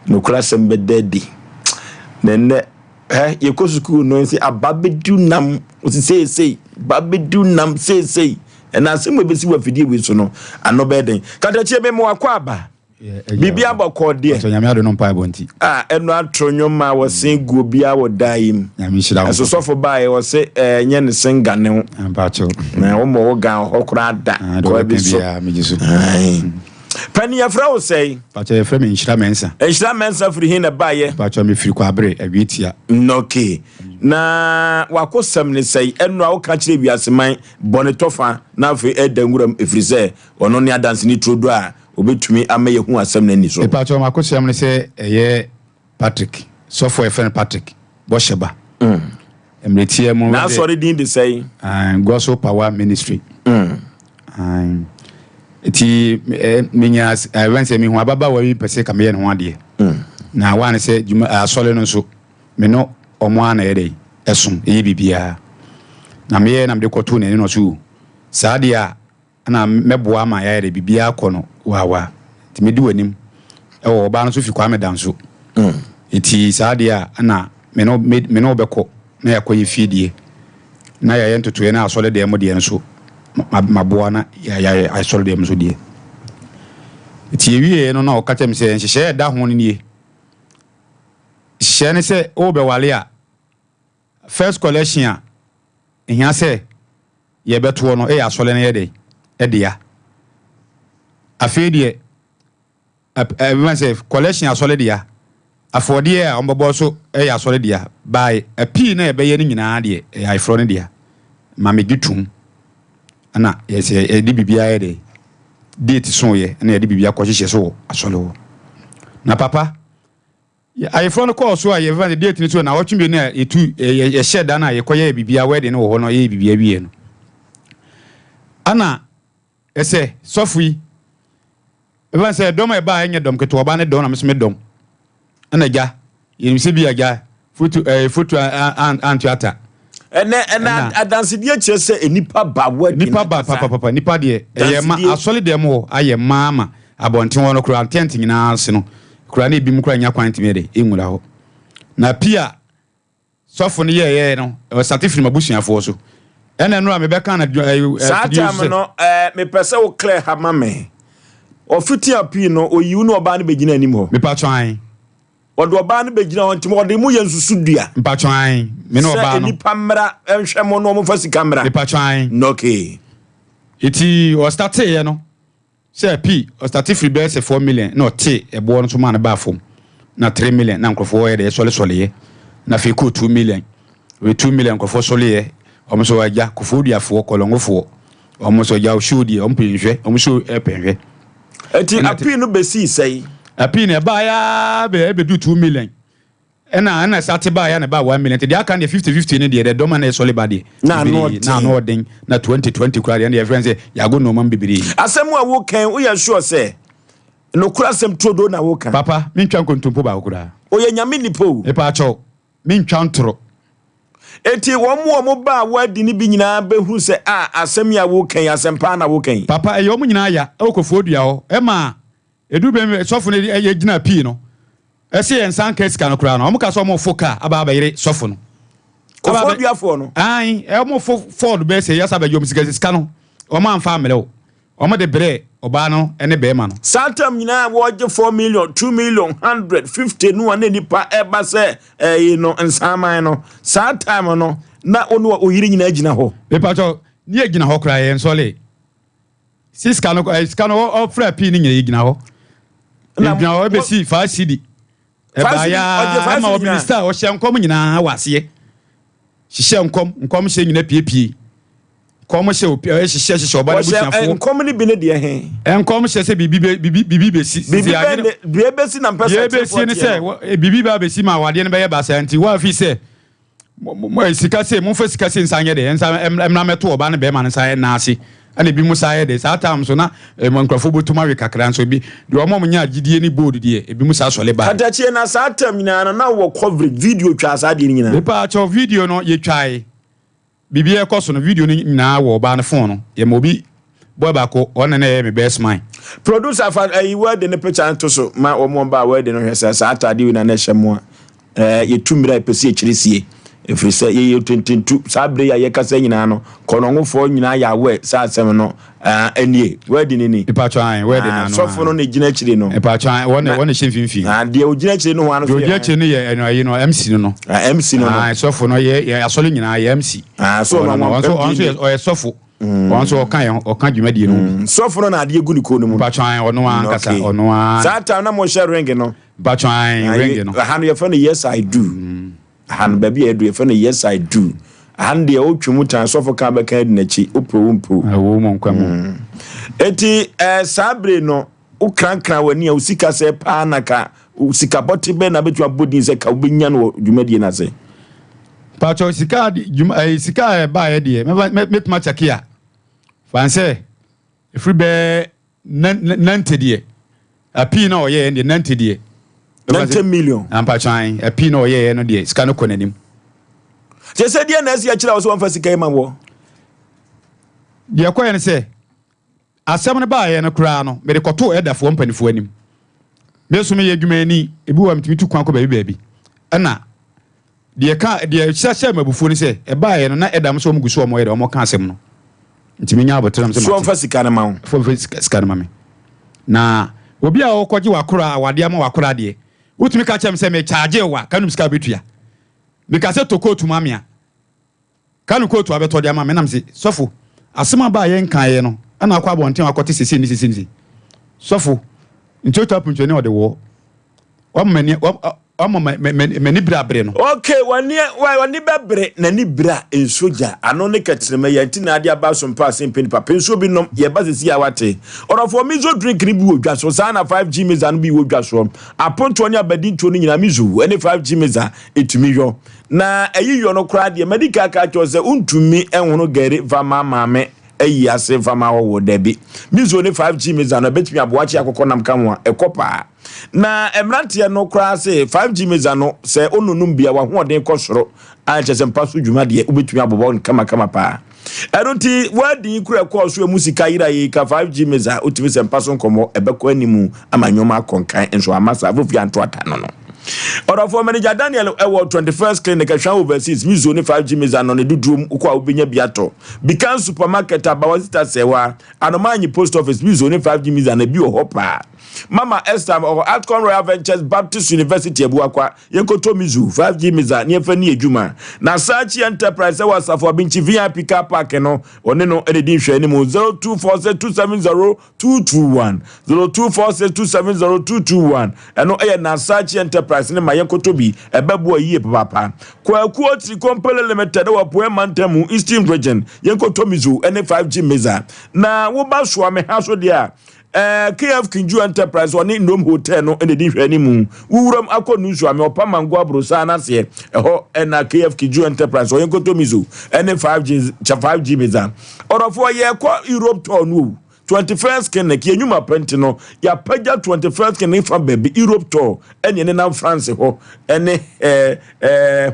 no klasem be dedi nenne ye ko school no si ababedu nam osi sei babedu nam sei ena asem obesi wa fidie we so no ano be den kadachie be mo akwa aba bibia bako de so nyame ado no mpa bonti enu atronyo ma wo sen guo bia wo daim nyame shira so sofo bae wo se nye ne sengane ho ampacho na wo mo wo gan ho kura da ko bi so mejisu pani afra wo sei pacho ye frame nshira mensa free hin na bae pacho me free kwa abre awietia okay na wakosam ne sei enu a wo ka kire biaseman bonetofa na afi edanguram efrise ono ne adanse ni trodo a obetumi amaye hu asem na ni so e pacho makosam ne se eye Patrick software friend Patrick bosheba emretie mo na sorry din de say gospel power ministry eti minyas when say mi hu ababa wa wi pese ka me ne ho ade na wa ne se asole no so me no omo ana yede esum eyi bibia na me na me koto ne no so saadia na meboa ma ya yede bibia kono wawa ti me di wanim e wo ba no so fi kwa me danso eti saadia na me no beko na yakoye fidie na ya yentoto ye na asole de mo de nso maboa na ya asole de mo so de eti ewie no na o kacha me se nhye da ho nie hye ne se o be wale a first collection a ehia se ye beto no e asole na ye de ya afedie everyone say collection asole de ya afodie a ombobo so e asole de ya by a p na e be ye ni nyina de e ifro ne de ya ma me gitum ana yes e di bibia ye de date so ye na ye di bibia ko hye so asole wo na papa I found a course where you have the date to now watching me near it to a shed and I acquire be a wedding or no a be. Anna, I say, Sophie. If I say, don't buy any dom to a banner don, I'm smith dom. And a guy, you see be a guy, foot and theatre. And I dance the chess say Nipa bad Nipa bad papa Nipa dear. I solid demo. I am mamma. About 1 o'clock tenting in our arsenal. Cranny be crying your quantity made in without. Na Pia soften ye no or certificate my bushing for so. And then I'm back on a me person clear her mammy. Or footy up pino or you know about the beginning anymore. Me patrying. What do a band begin on to more the Muyans Sudia? Patrying. Me no any pamera and shamon no first camera. Me patrying. No key. It was started, you know. Say P or certificate bears 4 million. No T a born to man a bathroom. Na 3 million. Now for a solely. Na fiku 2 million. With 2 million for solely. Almost a jack kufudia for colongo for. Almost a yaw shudi, almost a penny. A pin no be say. A pin a buyer be do 2 million. And I started by about 1 million. They can 50-50 in the dominant solid body. Now, no ding, not 20 crowd, and their friends say, Yago no man be. Asem Aboagye, we are sure say. No crasem todo na woka. Papa, min chan kontumpo ba okura. O ye nyame ni po. E pa cho. Min chan tro. Eti wo ba wadi ni bi nyina behu se Asem Aboagye Asem pa na wokan. Papa e yo mu nyina ya okofu odua ho. E ma edu be sofo ne ye gina pi no. Ese en san case kan okura no. Omo ka so mo foka aba yire sofo no. Kofu odua fo no. Ai e mo Ford be se yasa ba jom sika no. Omo amfa amele o. Omo de bre oba no ene be ma no. Santam nyina wo je 4 million, 2 million, 150 no ane nipa eba se no ensaman no. Santam no na onu oyiri nyina agina ho. Be pa cho ni agina ho kra ye nsole. Siska no ofra pi ni nyina agina ho. Na agina be si 5 cd. Eba ya ma minister o hye nkom nyina wase. Hye nkom hye nyina piepie. Como se o hye oba na busiafo. Nkom ni bi ne de he. Nkom hye se bibi be si. Bibi be si na mpesa. Bibi si ne se bibi ba be si ma wade ne be ye ba sa nti wa fi se mo sika se mo fa sika se nsanye de emna meto oba ne be ma ne sa na ase. Ana bi musa ye de sa tam so na nkrofo botuma we kakra nso bi de omo nya agidie ni board de e bi musa so le ba adachie na sa tam nyina na wo coverage video twa sa de nyina be pa cho video no ye twae bibi e koso no video ni nyina wo ba ne phone no ye mo bi boy ba ko on na ye me best mind producer fa word ne picture to so ma omo ba word no hwesa sa atade we na na hyemo ye tumira pese chirisie if say ye 22 sabre ya ye kasa nyina no konongofo nyina ya we sa asem no anie wadi ni ipa twan wadi na no sofo no ne gina chiri no ipa twan won shimfimfi de o gina chiri no wan so gina chiri ni ye no MC no MC no sofo no ye asole nyina ye MC so no o ye sofo so okan dwumadi no sofo no na ade egu ni ko no mu ipa twan ono an kasa ono an sa ta na mo share ring no ipa twan ring no hanu ye fa no yes I do han baby edu e fa no yes I do han de o twumu tan sofo ka ba kan na chi opro wo mo nkwam eti sabre no u krankran wani a usika se pa na ka usika boti be na betu abodin se ka obenya no dwumadi na se pacho sika sika ba ye de metuma chakia fanse free be nante de api na o ye de nante de 90 million ampa chan api na o ye no de sika no konanim je se de na esi akira wo so won fa sika ima wo de ko ye ne se asem ne ba ye no kra no me de koto edafo mpanifo anim me so me ye dwuma ani ebi wa mtimi tu kwan ko baabi ana de ka de hyahya mabufuo ni se e ba ye no na edam so omuguso omo ye de omo ka asem no ntimi nya abotram se so won fa sika na ma wo fo sika na ma me na obi a okoje wakora awade ama wakora de utumi ka chem se me charge wa kanum sika betua me ka se to kotu mamia kanu kotu abeto de ama me nam se sofo asema ba ye nkan ye no ana akwa bonten akote sisi ni sofo nti otu apuncho ne ode wo omo me bra bre no okay wani bebre na ni bra ensoja ano ne katrema yanti na ade aba Sompa Asem Mpe Nipa penso bi nom ye basisi awate orofo mizo drink ni bi wodwa so sana 5G meza no bi wodwa so aponto ni abadinto ni nyina mizo ene 5G meza etumi yo na eyiyo no kra de medical ka chose untumi enwono gari vama mame eyi ase vama wo debi mizo ne 5G meza no betumi aboachi akokọ nam kanwa ekopa na emrantie no kra se 5G meza no se onunum bia wa hoden kosoro a chese mpaso dwuma de ubetumi abobo kama pa erunti wadi kura ko so musika yira yi ka 5G meza utumi se mpaso nkomo ebekọ animu amanyoma akonkan enso amasa vofi anto ata no Orafo manager Daniel ewo 21st clinic Yaw overseas mizo ne 5G meza no ne dudrum ukwa obenya biato Bikan supermarket abawasita sewa anomanyi post office mizo ne 5G meza na bi ohopa Mama Esther or Alcon Royal Ventures Baptist University Abuakwa yenkoto mizu 5G meza ni efa ni ejuma na Sachi Enterprise was for binchi VIP car park no one no edin hwe ni mo 0246270221 0246270221 eno na Sachi Enterprise ne mayenkoto bi ebebu ayi papa kwa kuoti company limited wa poema ntemu Eastern region yenkoto mizu ene 5G meza na wo ba so ame ha so dia KF Kinju Enterprise one Ndom Hotel no ene din hwani mu wuram akonu nsu ame opama ngo abrosa na se eho na KF Kinju Enterprise oyen kotomizu ene 5G meza orofo ye ko Europe tour no 21st clinic yenyuma penti no ya paja 21st clinic from baby Europe tour enye ne na France ho ene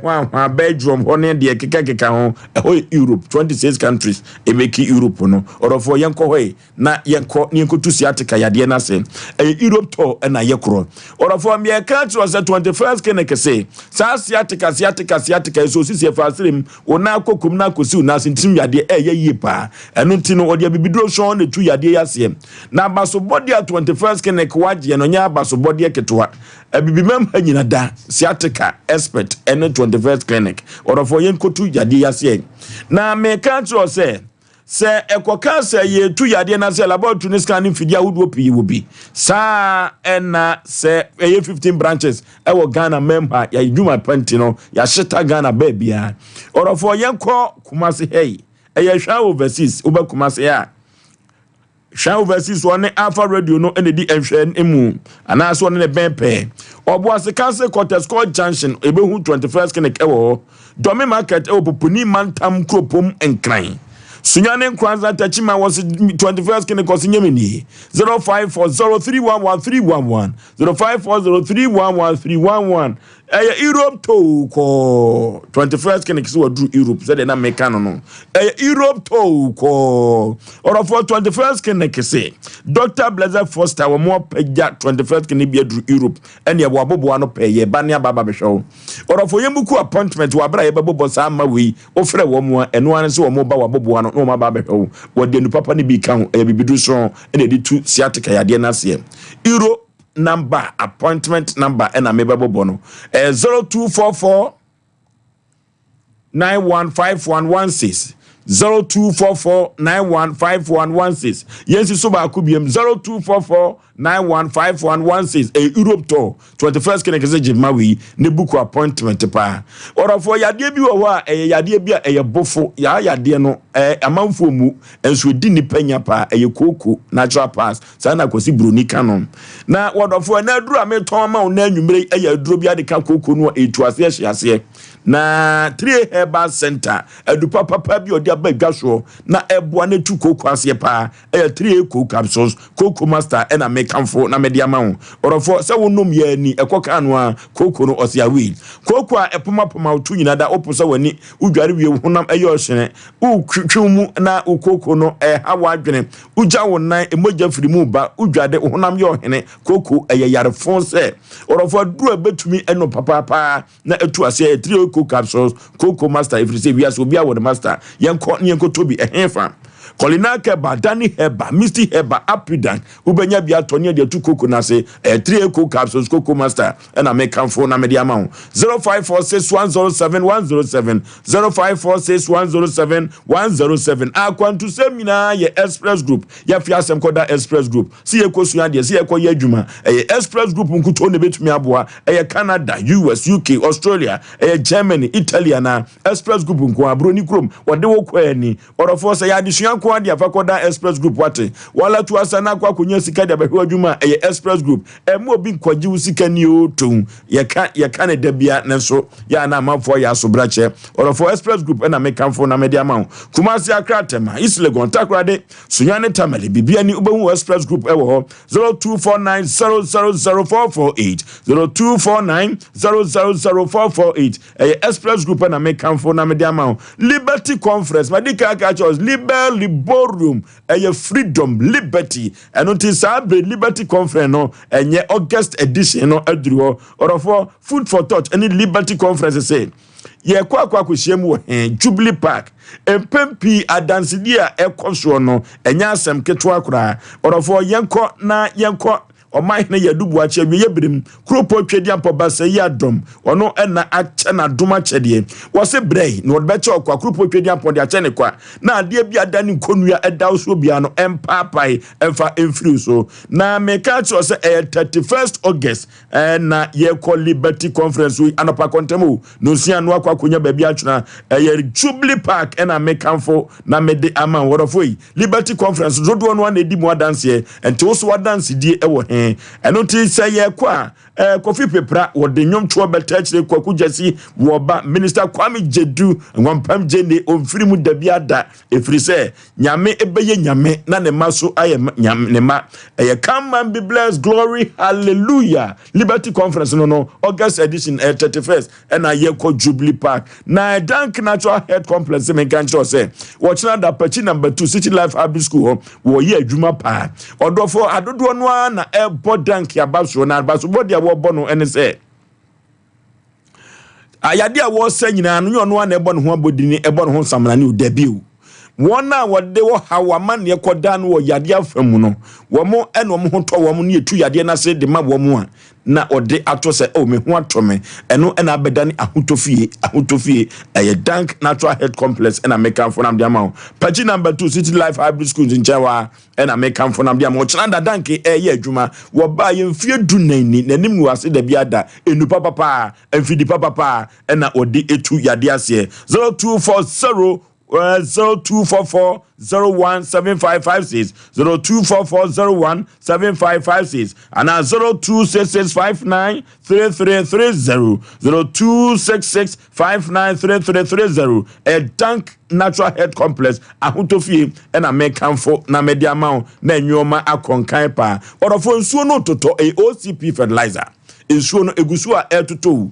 hwa Belgium ho ne de keka ho Europe 26 countries emeki Europe no orofo yenko ho na yenko tusi atika yade na se Europe tour na yekro orofo me country was 21st clinic say sa asiatica so sisi fasirim ona kokum na kosi una sintim yade ye pa enu ntino ode bibidro so na tu yade yasem na baso body 21st clinic waje no nya baso body ketwa abibimam hanyina da siatica expert ene 21st clinic orofo yenkotu yade yasem na me country say se ekoka se ye tu yade na se laboratory scanning fidia wodo pi wobi sa ena se 15 branches ewo Ghana member ya juma penti no ya shita Ghana babia orofo yenko kumase hey Yaw overseas uba kumase ya Yaw overseas one Alpha Radio no enedi ehwen emu ana so ne benpe obo asekase Quarter Junction ebehu 21st clinic ewo Dome market ewo popuni mantam kropom enkran Sunyane Nkranza Tachima was 21st clinic osinyemini 0540311311 0540311311 Europe to ko 21st clinic so drew Europe said na mekano no Europe to ko or for 21st clinic say Dr. Blazer Foster wa more peja 21st clinic be drew Europe and ye wabobo no pay ye bania baba be show or for yemuku appointment wa bra ye babo sama we ofre wo mo eno an so mo ba wabobo no no ma baba be show wo de nu papa ni bi kan e bibidu so e de tu siatica yade na se Euro number appointment number and a mebabo bono 0244 915116 0244 915116 yes so ba kubiem 0244 915116 Europe tour 21st clinic say Jimawi ne book appointment pa orofo yade bi wo a yade bi a bofo yade no amanfo mu enso di ni panya pa koko natural pass sa na kosi broni kanon na wodofo na aduru ameton ma na anwumre aduro bi ade ka koko no etu ase na 3 Herbal Center edupa papa bi odi abadwaso na eboa na tu koko ase pa 3 koko capsules koko master na mekanfo na mediama ho orofo se wonom ya ni ekoka no a koko no ose awi koko a epoma otu nyina da oposa wani udware wie honam ohene utwumu na ukoko no hawa adwene ugya wonan emoja firimu ba udwade honam ye ohene koko yarefon se orofo duru betumi eno papa na etu ase 3 koko capsules koko master if you say we are so be our master yenko tobi ehefa Colina Keba, Danny Herbal, Misty Herbal, Apidan, Ubenya Biatonia, the 2 cocoa nase, 3 eco capsules, Coco Master, and I make phone a media amount 0546107107, 0546107107. I want to seminar ye Express Group, ya Fiasem Koda Express Group, see a Kosuandia, see a Koya Juma, a Express Group, Unkutone Betmiabua, a Canada, US, UK, Australia, a Germany, Italy, and Express Group, Bruni Chrome, what they were query, or of course, I had the Shianquadia Fakoda Express Group, what wala to Asana Kwakunya Sikada Juma, a Express Group, a more big Kwaju Sikanio to ya can't debia Nenso, Yana for ya Sobrache, or for Express Group, and I make come for Namedia Mount. Kumasi Akratema, Islegon Takrade, Suyane Tamale, Bibiani Ubu Express Group, 0249000448, 0249000448, a Express Group, and I make come for Namedia Mount. Liberty Conference, Madika Catchers, Liborium, a freedom, liberty, and until Sabre Liberty Conference, no, and ye August edition, no, Adrio, or for Food for Thought, any Liberty Conference, say. Ye kwa kushemu Jubilee Park empempi adansidia ekoso no enya asem ketwa kura orofo yenko na yenko Omai na yadubu ache ye birim kropo twedi ampo basa ya dom ono ena ache na doma chedie wose brei no beche okwa kropo twedi ampo de ache ne kwa na ade bia dani nkonua eda so bia no empapai emfa emfiri so na meka cho se 31st August na ye call Liberty Conference we anopa kontemu no sia no akwa konya ba bia twena ye Jubilee Park ena mekanfo na mede ama worofoi Liberty Conference dodo no na edi mo dance ye enti wo so wa dance die ewo eno ti say ye kwa Kofi Pepra wo de nwom to betachire kwaku jasi wo ba Minister Kwame Jedu nwampam jene omfiri mu da biada efiri se nyame ebeye nyame na ne maso aye nyame ne ma come man be blessed glory hallelujah Liberty Conference no August edition 31st and ye ko Jubilee Park na Dank Natural Health Complex me kan cho say wo china da pachi number 2 City Life High School wo ye adwuma pa odofo adodo no na Dank ya baso na baso body wo bono ene se ayade a wo sa nyina no no na ebo no ho abodini ebo no ho samana ni udabiu wona wode wo hawama ne koda no wo yade afamu no wo mo ene wo ho to wo mo ne etu yade na se de ma wo mo a na ode ato se o me ho atome eno ena bedani ahutofie Dank Natural Health Complex ena make for nam diamond page number 2 City Life Hybrid Schools in Jawa ena make for nam diamond chana Dank ye adwuma wo ba ye mfie dunani nanim wase da biada enu papa enfidi papa ena ode etu yade ase 0240 0244017556 0244017556 and 0266593330 0266593330 a Dank Natural Health Complex ahutofie and a mekanfo na media mount na nyoma akonkan pa orofo nsuo no toto a OCP fertilizer insuo no egusu a etoto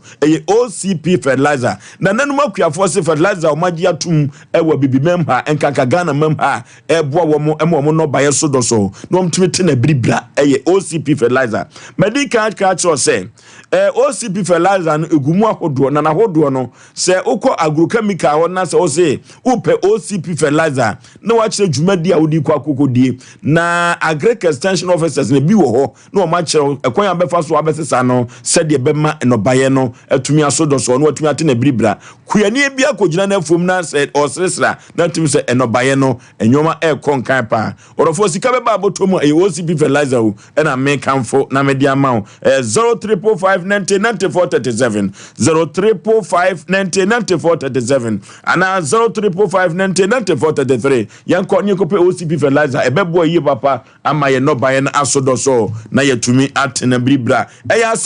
OCP fertilizer na nanuma kuafo se fertilizer o magi atum ewa bibimem ha enkanka Ghana mem ha eboa wo no baye so do so no mtumete na bribra OCP fertilizer medical culture say OCP fertilizer no egumu ahodo na ahodo no se ukọ agrochemical ho na se o se upe OCP fertilizer na wa kire dwumadi a wodi kwa kokodie na agric extension officers na bi wo ho na o ma kire ekwan abefa so abesesa no said the bema no baye no atumi asodo so no atumi ate na bribra kuyani bia kogina na fom na said osresra na atumi se eno baye no enyoma konkan pa orofo sika beba abotomu OCP fertilizer o na me kanfo na media ma 0345909437 0345909437 ana 0345909433 yanko ni kope OCP fertilizer ebebo yi papa ama ye no baye na asodo so na yatumi ate na bribra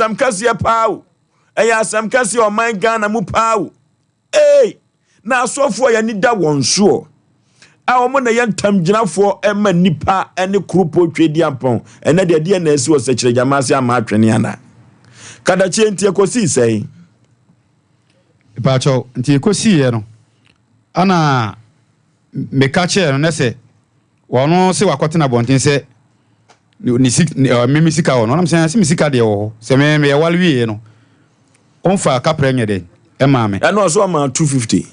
Asem kasi pau Asem kasi o man Ghana mu pau na asofo ya ni da wonso a o mo na yentam ginafo ema nipa ene krupo twedi ampon ene de na esi o sekire jamase ama atwene ana kada chi entie kosi sei Pacho ntie kosi ye no ana meka che no nese wono se wakotena bonten se ni mimi sika ono na se mi sika de wo se me ya walwie no onfa ka prenye de e ma me no so ma 250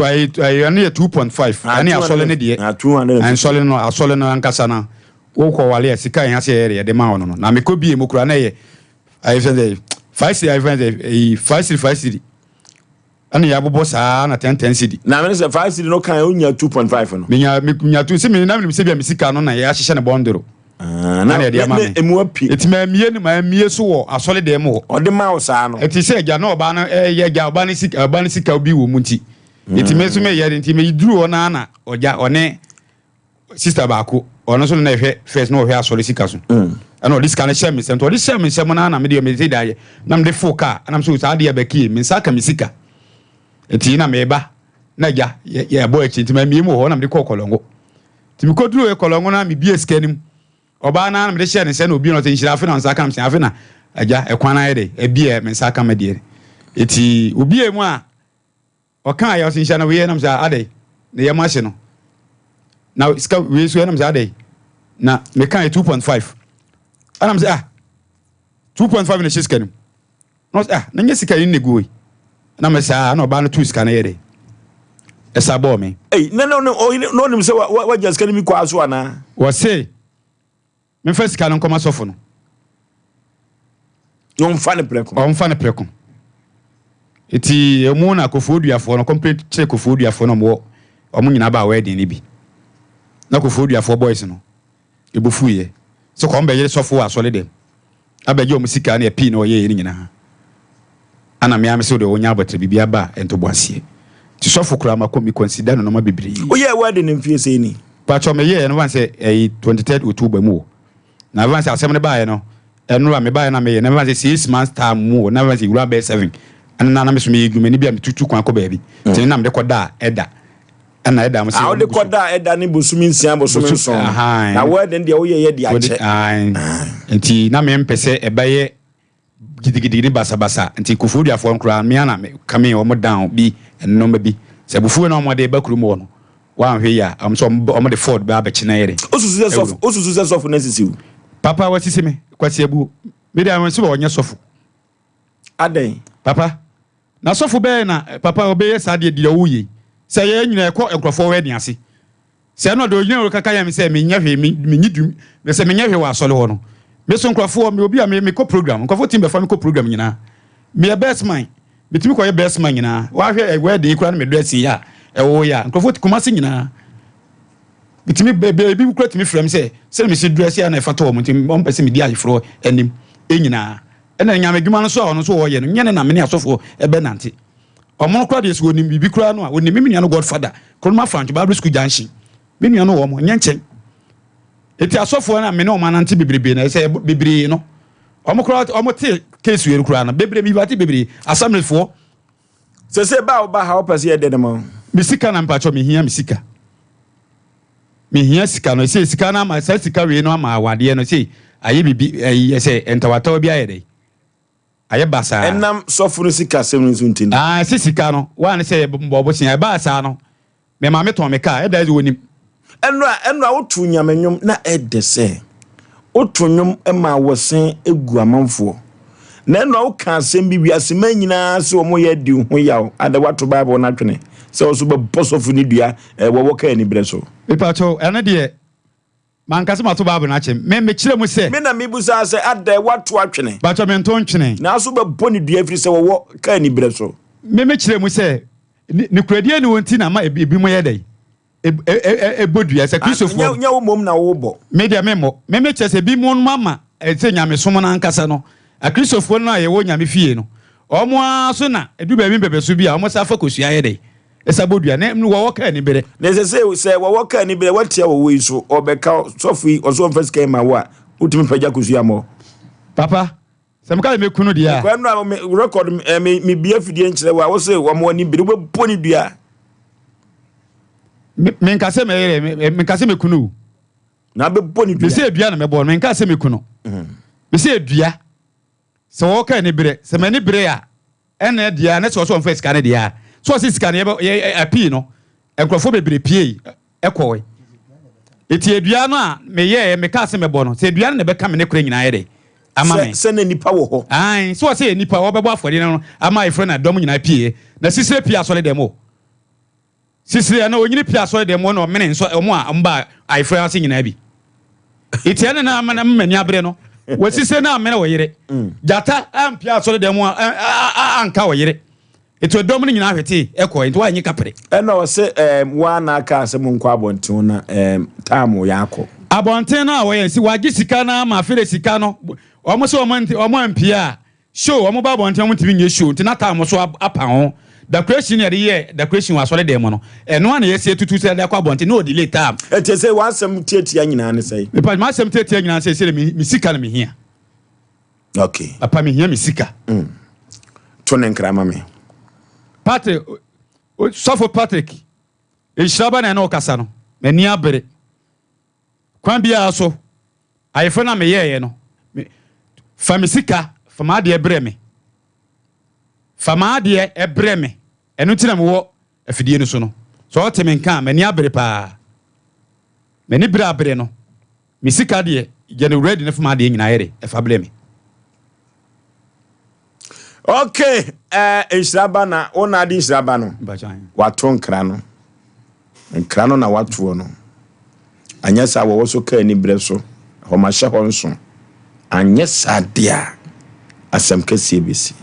I 2.5 ani asole ne de 200 and asole no ankasa na wo ko wale sika yan se ere de ma wono no na me ko bie mu kura na ye I say 5 city ani ya bobo saa na 10 city na me say 5 city no kan onya 2.5 no menya tu se me na me se bia me sika no na ya hye ne bondero na de ama me emu api etima mie ni ma mie so wo asole de mo o de ma wo saa no eti se ja na oba no ye ja oba ni sika obi wo mu nti eti so me ye nti me duru ona na oja one sister baako ono so na ehwe first no hwe asole sika so ana this kind of shame sem to this shame sem na me de me say daye na me de foka ana so sa de abaki me saka me sika eti na me ba na ja ye boy echi nti ma mi mu ho na me de kokolongo ti me ko duru kokolongo na me bie sika nim oba na me de share ne se na obi no te nshira afi na nsaka me se afi na aja ekwana ye de ebie me saka me de eti obi emu a okan ya osinshana we na me say ade ne ye ma hye no now iska we so na me say ade na me kan 2.5 ana me say 2.5 na sika nim no na nye sika ni nego na me say na oba no 2 sika na ye de esa bo me no nim say wa just kan mi kwa so ana wo say me first sika no koma sofo no no mfa ne preko eti emu na kofoduafo no complete check kofoduafo no mo omo nyina ba wedding ni bi na kofoduafo boys no ebufu ye so ko mbe yere sofo asole dem abaje o musika na epi na oye ni nyina ana me amese de onya abatre bibia ba ento boasie ti sofo kura ma komi consider no ma bibiri oye wedding mfie sei ni pacho me ye no wan say 23 October mu na wan say asem ne ba ye no enu me ba ye na me ye na wan say 6 months time mu na wan say wura be 7 ana na me so me yeguma ni bia me tutu kwan ko baabi tin na me de koda eda ana eda mo se a de koda eda ni bosumi nsia bosumi so na wedding de oye de ache enti na me mpese ebaye gidigidi ni basa enti kufudu afo nkura me ana me kame o mo down bi enoma bi se bufu na mo de bakuru mo no wan hwe ya am so mo de Ford ba abachi na yere osusu se sofu na sisiu papa wasisi me kwasi abu me de am so ba onye sofu aden papa na sofu be na papa obeye sa de di awuye se ye nyina ekọ enkrofo wedding ase se no do nyina kaka ya me se me nya hwe me nyidum me se me nya hwe wa asole ho no me so enkrofo me obi a me ko program enkrofo team be fa me ko program nyina me best man me timi ko ye best man nyina wa hwe wedding kura na me dress ya ewo ya enkrofo kuma se nyina me timi be kura timi frame se me se dress ya na fa to mo timi on pese me di afro enim enyina ena nyame dwuma no so a ono so wo ye no nyene na me ne asofo ebe nante omo kra de so onim bibi kra no a onim me nua no godfather kolma franch bible school junction me nua no wo mo nyenchen eti asofo na me ne o manante bibrebe na se bibre no omo kra omo te case we kra na bibre mi bati bibre assembly fo se ba ha opese ye de mo misika na mpacho me hia misika no se sika na ma se sika we no ama awade no se aye bibi se entawata bi aye de aye basa enam sofuru sika sem nso ntini sika no wan se bobo sia basa no me ma meton me ka e da wonim enra wotu nyamenyum na edese wotu nyum ma wosen egu amanfo na enra wo ka asem bi asema nyina se omo ye di hu yaw ada watu bible na twene se oso be bosofu ni dua wo ka ni breso ipacho ene de man kase mato bible na chem me kire mu se me na mebusa se ada watu atwene pacho me nton twene na so be boni dua firi se wo ka ni breso me kire mu se ni kuradie ni wonti na ma ebi mo ye dai bodua se Christopher nya wo mom na wo bo me dia me kire se bi mo mama se nyame som na nkasa no a Christopher na ye wo nyame fie no omo aso na edu ba mi bebe so bi a omo sa fa kosua ye dai esa bodua ne wo ka ni bere na se wo ka ni bere watia wo yi so obeka sofi oso mfa sika ma wo a utimi pagya kosua mo papa se mka me kunu dia kwa no record me bia fidie nkyere wo se wo mo ni bere wo boni dua me nka se me nka se me kunu na be boni dua me se dua na me bo me nka se me kunu me se dua se wo ka ni bere se me ni bere a ene dia na se oso mfa sika ne dia so se sika ne api no enkrofo bebere pie ekowe eti edua no a me ka se me bo no se edua ne be ka me ne kura nyina ye de ama me se na nipa wo ho ai so se nipa wo bebo afode no ama ifre na dom nyina pie na sisire pie asole dem o sisi na onyini pia so de mo no mene so omo a mba aifra ase nyina bi itiane na amana mmani abre no wasise na amene wo yire jata ampia so de mo anka wo yire eto dom ni nyina hwete ekọ enti wa nyi kapre na o se wa na aka ase mo nkọ abonten na tamo ya akọ abonten na wo yen si wagi sika na ma fere sika no omo se omo ampia show omo ba abonten omo tibi nye show ntina tamo so apa ho the question here the question was already dem no eno ana yesi tutu se da kwa abonten no delay time ete se wansem tietia nyina ne sei me pa ma sem tietia nyina se mi sika na me hia okay apa me hia mi sika to ne nkra ma me Patrick Sofo Patrick Ishaba na no kasa no mani abere kwan bia so ayefo na me yeye no famisika fama de ebre me fama de ebre me eno tina me wo afidie no so no so o teme nka mani abere pa mani bra abere no misika de je no ready na fama de nyina yere e fa bre me. Okay, Israba na ona di Israba no. Wato nkra no. Nkra no na wato no. Anyesa wo so ka ni bre so. Ho ma hye ho nso. Anyesa dia. Asem kese besi.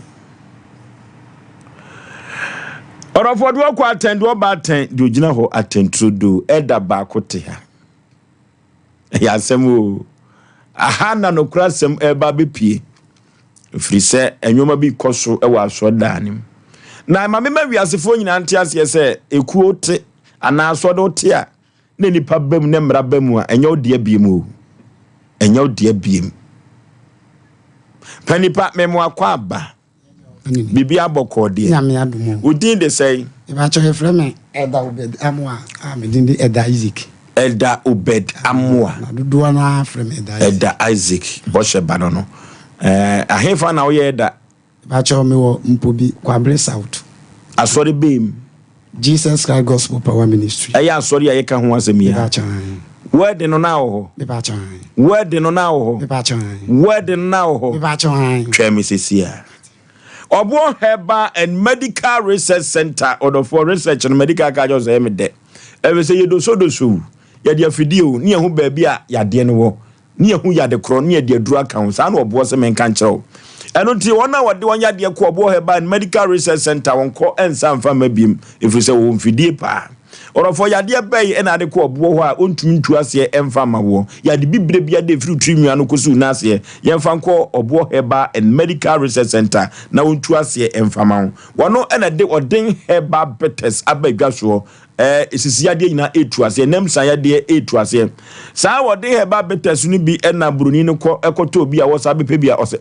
Orofo do kwa atendo ba aten di ogina ho atentrudo eda ba kote ha. Ya asem o. Aha na no kura asem eba bepie. Frise enwoma bi koso e wa so danim na ma me wiasefo nyina nte ase se ekuo te ana so do te a na nipa bam ne mra bam a enye ode abiem o enye ode abiem panipa memo akwa aba bibi aboko de nyame adumo udin de sei e ba cho hefre me eda obed amwa me din de eda Isaac eda obed amwa na dodo na frem eda Isaac bo she bano no ahefa na oye da ba cho me wo mpobi kwabre south asori beam Jesus Christ Gospel Power Ministry aya asori aye ka ho asem ya ba cho word no na ho be ba cho word no na ho be ba cho word no na ho be ba cho twemi sesia obo Herbal and Medical Research Center or for research and medical ka jo say me de e say yedo so ya dia fidio ni ehu ba bia ya de no wo ni ehu ya de kro ni de duru account sa na obo se men kan kyerew eno ti wona wode won ya de ko obo Herbal and Medical Research Center won ko ensa mfa mabiem if say wo mfidie pa orofo ya de bay ena de ko obo ho a ontumi ntu ase emfa mawo ya de bibre bia de free trimua no kosu na ase yemfa ko obo Herbal and Medical Research Center na ontu ase emfa mawo wono ena de odin Herbal betters abadwaso esisi ade nyina etu ase nem san ade etu ase sa wode Herbal betters no bi ena bruni no ko ekoto bi a wo sa bepe bi a ose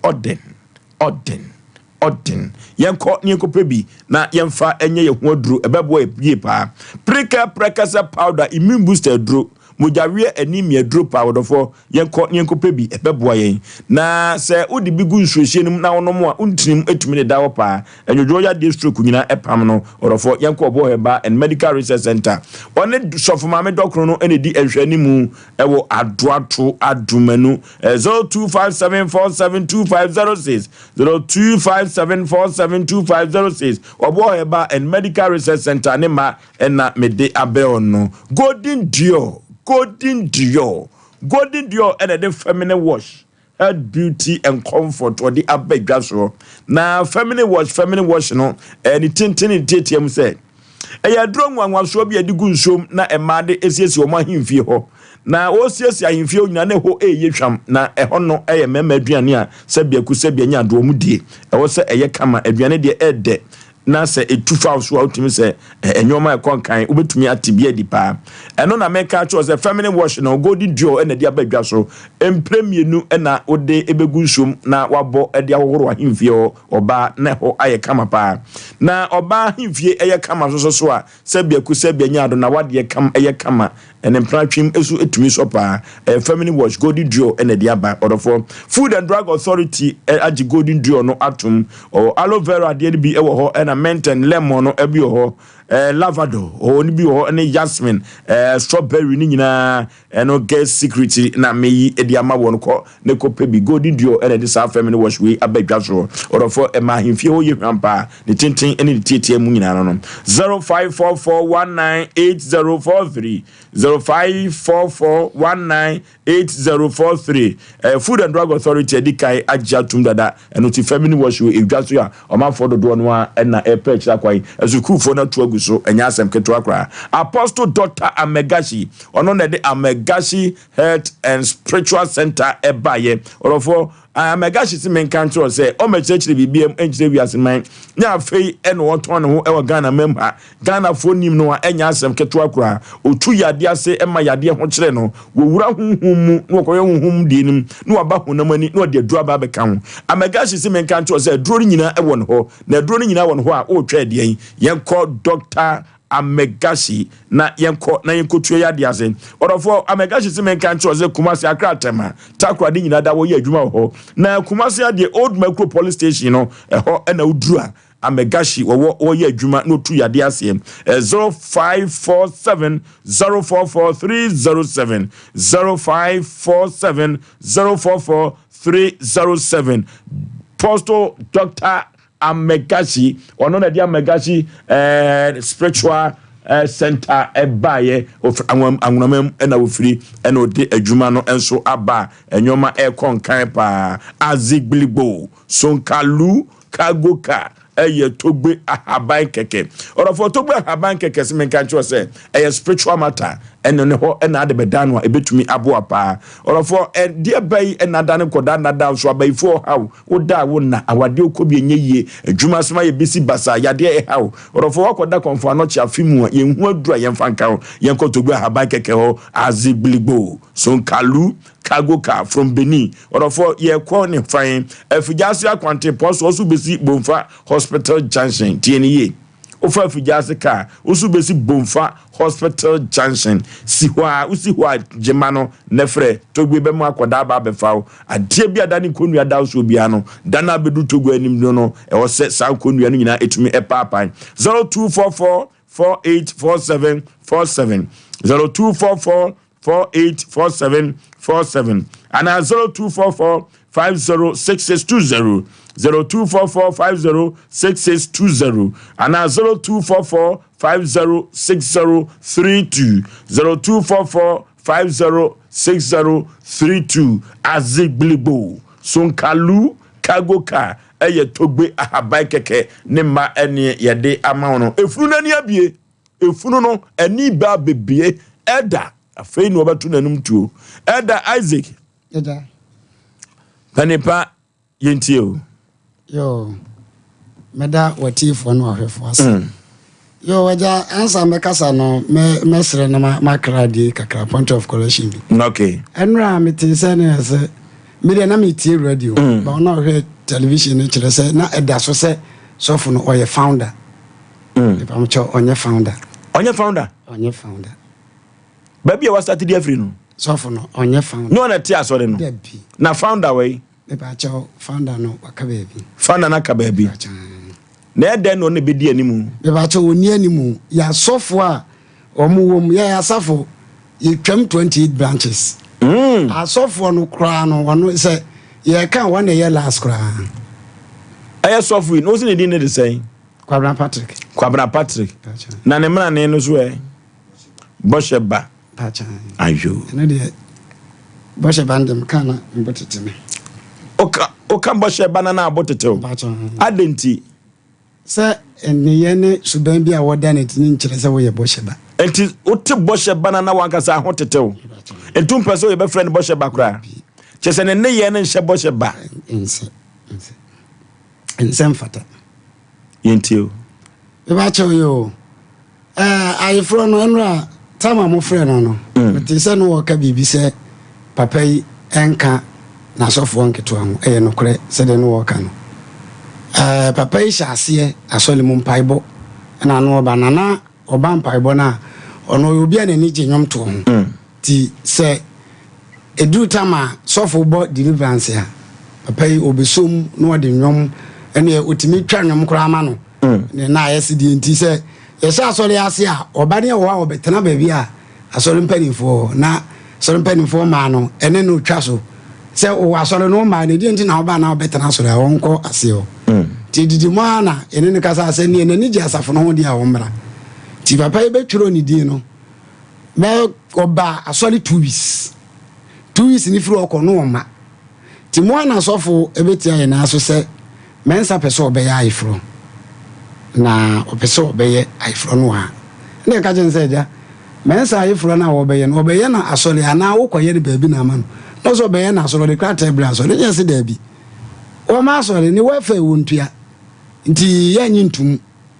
odin yenko ni ko pebi na yemfa enye ye ho aduru ebebo e pa prekasa powder immune booster duro mojawie anemia duro powder for yenko pebi ebebo yen na se odi bigu nsuhye nim na wonom a untinim etumi ne dawo pa enyojo ya de stroke nyina epam no orofo yenko obo Herbal and Medical Research Center one sofoma me dokro no ene di ehwanimu ewo adoato adumanu 0257472506 0257472506 obo Herbal and Medical Research Center ne ma ena mede abel no golden Dior and the feminine wash health beauty and comfort or the abegwaso na feminine wash no and tintin tetiam say eya dro nwanwaso bia digu nsom na emade esiesi o mahimfie ho na o siesi ahimfie onyina na ho eyetwam na eho no eye mema aduane a sabia ku sabia nya do omudie ewo se eye kama aduane de ede na se etufa so outimi se enyoma ekonkan obetumi atibia di pa eno na meka cho se feminine wash no golden dior ena dia badwa so empremienu ena ode ebegu nsom na wabo ede ahohoro ahimfie oba na ho aye kama pa na oba ahimfie eye kama so a sabia ku sabia nya do na wade kam eye kama ene pratwim esu etumi so pa feminine wash golden dior ena dia ba odofo Food and Drug Authority agi golden dior no atum o aloe vera de bi ewo ho ena mint and lemon no ebi ho lavado oni bi ho ne jasmine strawberry ni nyina no get security na meyi edi ama won ko ne ko pe bi golden dio ene de sa family wash we abadwa so orofo e ma hemfie ho ye hwampa ne tintin ene tietie mu nyina no 0544198043 0544198043 Food and Drug Authority edikai ajatum dada eno ti family wash we edwa so ya o ma fodo do no a na e page akwai ezukufo na to aguso enya asem keto akra Apostle Dr. Amegashi ono na de Amegashi Health and Spiritual Center ebaye orofo Amegashi si men control say o mechechire bibiem enchire wiase man nya afei eno wonton ho e Ghana member Ghana fo nim no enya asem keto akra otu yade ase ema yade ho kire no wo wura hunhum no koye hunhum di nim no aba honamani no de duro aba be kan Amegashi si men control say duro nyina e won ho na duro nyina won ho a o twa de yen call Dr. Amegashi na yenko tuye ya diazen orofo Amegashi si men kan choze Kumasi Accra tema takwa di nyina da wo ye adwuma ho na Kumasi ade Old Macro Police Station no ho na udura Amegashi wo ye adwuma no tu ya diase 0547 044307 0547 044307 Postal Dr. Amegashi ono na dia Amegashi spiritual center ebaye of anwonamem na ofiri ena odi adwuma no enso aba enyoma konkan pa azigblibo sonkalu kagoka eye togbe ahaban keke orofo togbe ahaban keke se menka cho se eye spiritual matter eno ne ho ena ade bedano a ebetumi abo apa orofo dia bai ena dane koda na da so abai fo hawo oda wo na awade okobi enyeye adwuma soma ye bisi basa yade e hawo orofo wakoda konfo anochi afimu ye hu adura ye mfanka ye nkotogbe ahaban keke ho azigblibo sonkalu Kagoka from Benin orofo ye kwa ne fine afijase akwante poso osu besi bomfa hospital junction tieniye ofa afijase ka osu besi bomfa hospital junction sihwa usihwa jemano nefre togbe be mu akoda ba befawo ade bia dani konua da so bia no dana bedu togbe anim no e wo se sa konua no nyina etumi epapa 0244 484747 0244484747 and 0244 506620 0244 506620 and 0244 506032 0244 506032 Azigblibo Sonkalu Kagoka eye togbe ahabai keke ne ma ene yede ama no efunu nani abie efunu no ani ba bebie Eda afei no batu nanum tuo Eda Isaac Eda Panipa yentio yo meda watifo no ahwefo ase yo waja ansa mekasa no mesre na makradi kakra point of correction bi okay enra metinse na se media na metie radio ba ona hwe television ni kire se na Eda so se sofo no oye founder ba mo cho onye founder Baby was started every no. So for no on your founder. No na tia so no. Na founder way. Me ba cho founder no waka baby. Founder na ka baby. Na e den no ne be di animu. Me ba cho oni animu. Ya sofo a omuwom ya asafo ye twam 28 branches. Asofo no kra no wono say ye kan one year last kra. Aye sofo no se ne di ne de say. Kwabra Patrick. Na ne mra ne no so e. Bosheba. Pacha. Ayo. Ene de Bosheba ndem kana mbotete me. Oka Bosheba na abotete o. Pacha. Adenti. Se ene yene suban bi a woda ne tini nkire se wo ye Bosheba. Enti ote Bosheba na wankasa ahotete o. Entum pese o ye be friend Bosheba kra. Chese ne yene nhye Bosheba. Ense mfata. Yentio. Eba cho yo. Ayefro no enra tama mo frɛ no mete sɛ no wɔka bibi sɛ papa yi enka na sɔfo nketo ho ɛyɛ no korɛ sɛ de no wɔka no papa yi hyɛ aseɛ asɔle mu mpaebɔ na no ɔba nana ɔba mpaebɔ na ɔno obi a n'ani gye nnwom to ho ti sɛ eduru tama sɔfo bɔ deliverance a papa yi obesom no ɔde nnwom ɛne otimi twa nnwom koraa ma no ne na ayɛ se die nti sɛ yɛsɛ asɔre ase a ɔba ne ɛwɔ a ɔbɛtena baabi a asɔre mpanimfoɔ na asɔre mpanimfoɔ maa no ɛne no twa so sɛ ɔwɔ asɔre no maa no ɛdeɛ nti na ɔba na ɔbɛtena asɔre a wɔnkɔ ase hɔ nti didi mu a na ɛne no kasa sɛ neɛ n'ani gye asafo no ho deɛ a wɔmmra nti papa yi bɛtwerɛ ne din no bɛ ɔba asɔre 2 weeks 2 weeks ne firi ɔkɔ no ɔma nti mu a na asɔfo ɛbɛtia yɛ naa so sɛ mɛnsa pɛ sɛ ɔbɛyɛ ayeforo na ɔpɛ sɛ ɔbɛyɛ ayeforo no a ne ka kyɛn sɛ agya mɛnsa ayeforo no a ɔbɛyɛ na asɔre anaa wokɔyɛ ne baabi na ama no na ɔsɛ ɔbɛyɛ na asɔre de krataa bere asɔre nyɛ sɛ daabi ɔma asɔre ne wɔafa ɛwɔ ntua nti yɛnyi ntom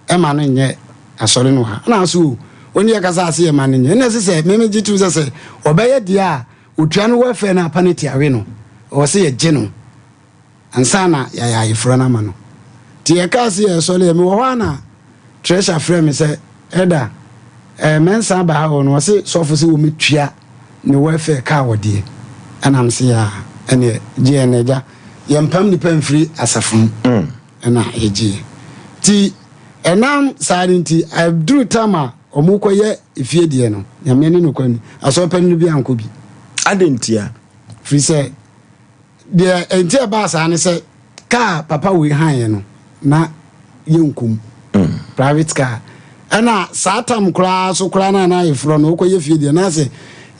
ɛma no nyɛ asɔre no ha na so oni yɛ kasa ase yɛ ma no nyɛ ɛna sɛ memegye tu sɛ ɔbɛyɛ deɛ a otua no wɔafa no apa no tiawe no ɔwɔ sɛ yɛgye no ansa na yɛayɛ ayeforo no ama no nti yɛka se yɛ sɔre yɛ mewɔ hɔ a na treasure frɛ me sɛ ɛda mɛnsa ba ha hɔ no ɔse sɔfo sɛ wɔmɛtua ne wɔafa ka wɔdeɛ ɛnam se yɛ ɛne gyeɛ no agya yɛmpam nipa mfiri asafo mu ɛna yɛgyeɛ nti ɛnam saa ne nti aduru tam a ɔmo kɔyɛ efie deɛ no nyame ne no kwani asɔpɛ no bi ankɔ bi adentia firi sɛ deɛ ɛnti ɛbaa saa ne sɛ kaa papa wei haeɛ no na yɛnkom private car ɛna saa tam koraa so koraa na na ayeforo no wokɔyɛ fie deɛ na sɛ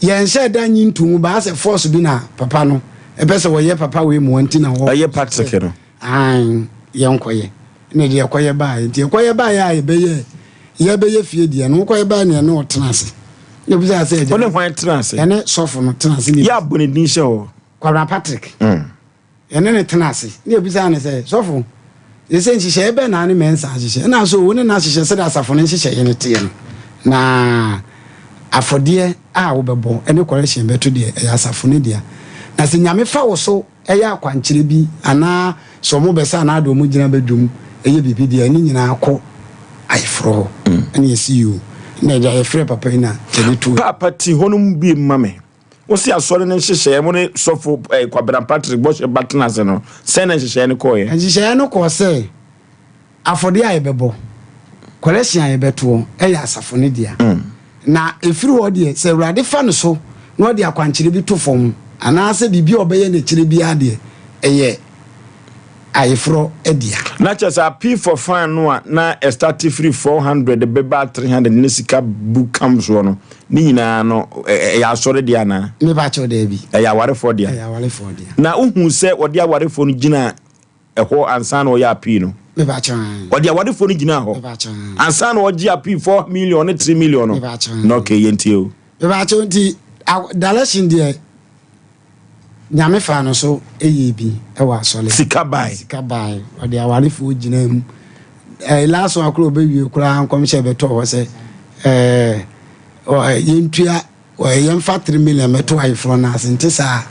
yɛnhyɛ da nyi ntom baa sɛ force bi na papa no ɛpɛ sɛ wɔyɛ papa wei mu nti na wɔ ɛyɛ Patrick no yɛnkɔyɛ ne deɛ ɛkɔyɛ baa nti ɛkɔyɛ baa yɛ a yɛbɛyɛ fie deɛ no wokɔyɛ baa ne ɛne ɔtena ase yɛbisa sɛ agya ɔne hwan tena ase ɛne sɔfo no tena ase yɛ abɔ ne din hyɛ hɔ Kwabra Patrick ɛne ne tena ase ne yɛbisa ne sɛ sɔfo yɛsɛ nhyehyɛ ɛbɛ na ne mɛnsa ahyehyɛ ɛna so wo ne na ahyehyɛ sɛ de asafo no nhyehyɛ yɛ ne teɛ no na afɔdeɛ a wobɛbɔ ɛne correction bɛto deɛ ɛyɛ asafo no deɛ na sɛ nyame fa wo so ɛyɛ akwankyerɛ bi anaa sɛ ɔmo bɛsa anaa de ɔmo gyina bɛdwom ɛyɛ biribi deɛ ɛne nyinaa kɔ ayeforo ɛne yɛsi yo na ɛgya yɛfrɛ papa yi na kyɛne to papa ti hɔ no mu bi mma me wo si asɔre no nhyehyɛ mo ne sɔfo Kwabra Patrick bɔhyɛ batena ase no sɛ na nhyehyɛ no kɔɔyɛ nhyehyɛ no kɔɔ sɛ afɔdeɛ a yɛbɛbɔ correction a yɛbɛtoɔ ɛyɛ asafo no deɛ na ɛfiri hɔ deɛ sɛ awurade fa no so na ɔde akwankyerɛ bi to fam anaasɛ biribi a ɔbɛyɛ n'akyerɛ biara deɛ ɛyɛ ayeforo adia na kyɛ sɛ appeal for fine no a na start free 400 bɛba 300 ne sika bu kam so no ne nyinaa no ɛyɛ asɔre deɛ ana me ba kyɛw da bi ɛyɛ awarefoɔ deɛ na wohu sɛ ɔde awarefoɔ no gyina ɛhɔ ansa na ɔyɛ appeal no me ba kyɛw ɔde awarefoɔ no gyina hɔ ansa na ɔgye appeal 4 million ne 3 million no na okay yɛntie o me ba kyɛw nti direction deɛ nyame fa no so ɛyɛ bi ɛwɔ asɔle sika bae ɔde awarefoɔ gyina mu last one akoro bɛwie koraa nkɔmhyɛ bɛtɔ hɔ sɛ yɛntua yɛmfa 3 million mɛto ayeforo no ase nti saa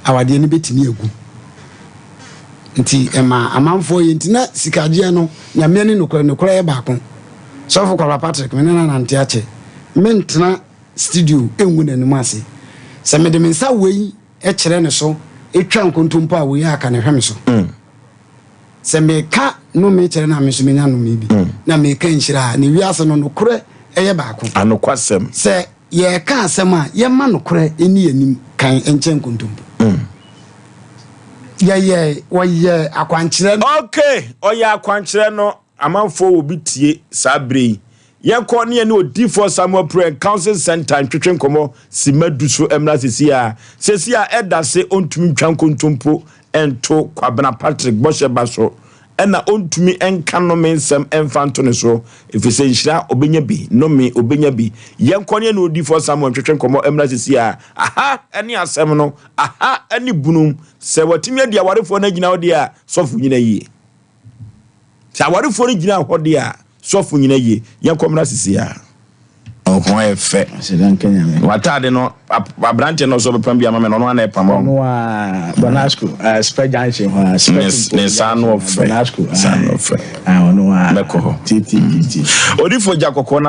awadeɛ no bɛtumi agu nti ɛma amanfoɔ yɛ nti na sikagyeɛ no nyame ne nokora yɛ baako sɔfo Kwabra Patrick mene na nante akyɛ mentena studio ɛngu n'anim ase sɛ mede me nsa wei ɛkyerɛ ne so ɛtwa nkontompo a wɔyɛ aka ne hwɛ me so sɛ meka no mekyerɛ na me so menya no me bi na meka nhyira a ne wiase no nokorɛ ɛyɛ baako anokwasɛm sɛ yɛka asɛm a yɛma nokorɛ ɛni anim kan ɛnkyɛ nkontompo wɔyɛ akwankyerɛ no okay ɔyɛ akwankyerɛ no amanfoɔ obi tie saa bere yi yɛnkɔ ne yɛne odifoɔ Samuel Prayer Council Center ntwetwe nkɔmmɔ simadu so emra sesi a ɛda se ontumi ntwa nkontompo ɛnto Kwabra Patrick bɔhyɛ ba so ɛna ontumi ɛnka no me nsɛm ɛmfa nto ne so efisɛ nhyira obenya bi no me obenya bi yɛnkɔ ne yɛne odifoɔ Samuel ntwetwe nkɔmmɔ emra sesi a aha ɛne asɛm no aha ɛne bunum sɛ watumi adi awarefoɔ no gyina hɔ deɛ a sɔfo nyina yie sɛ awarefoɔ no gyina hɔ deɛ a sɔfo nyina yie yɛnkɔmra sisi a ɔhɔn ɛfɛ watade no abrante no so bɛpam bi ama me no no ana ɛpam no Bonasco spread junction ne sano ɔfɛ no mɛkɔ hɔ titi odifo jakɔkɔ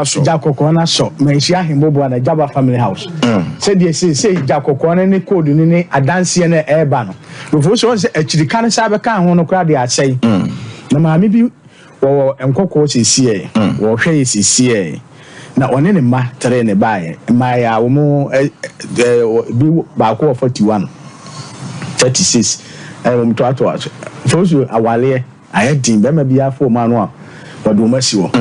na so menhyia hembobo na Jaba family house sɛ deɛ sɛ jakɔkɔ ne code ne adanseɛ no ɛɛba no before so sɛ akyirika ne sa bɛka ho no kra de asɛe na maame bi wo enkoko sisi wo hwe sisi na one ne ma tere ne bae ma ya wo mu bi ba ko 41 36 wo mu to ato fosu awale ayedin be ma bi afo ma no a wado ma si wo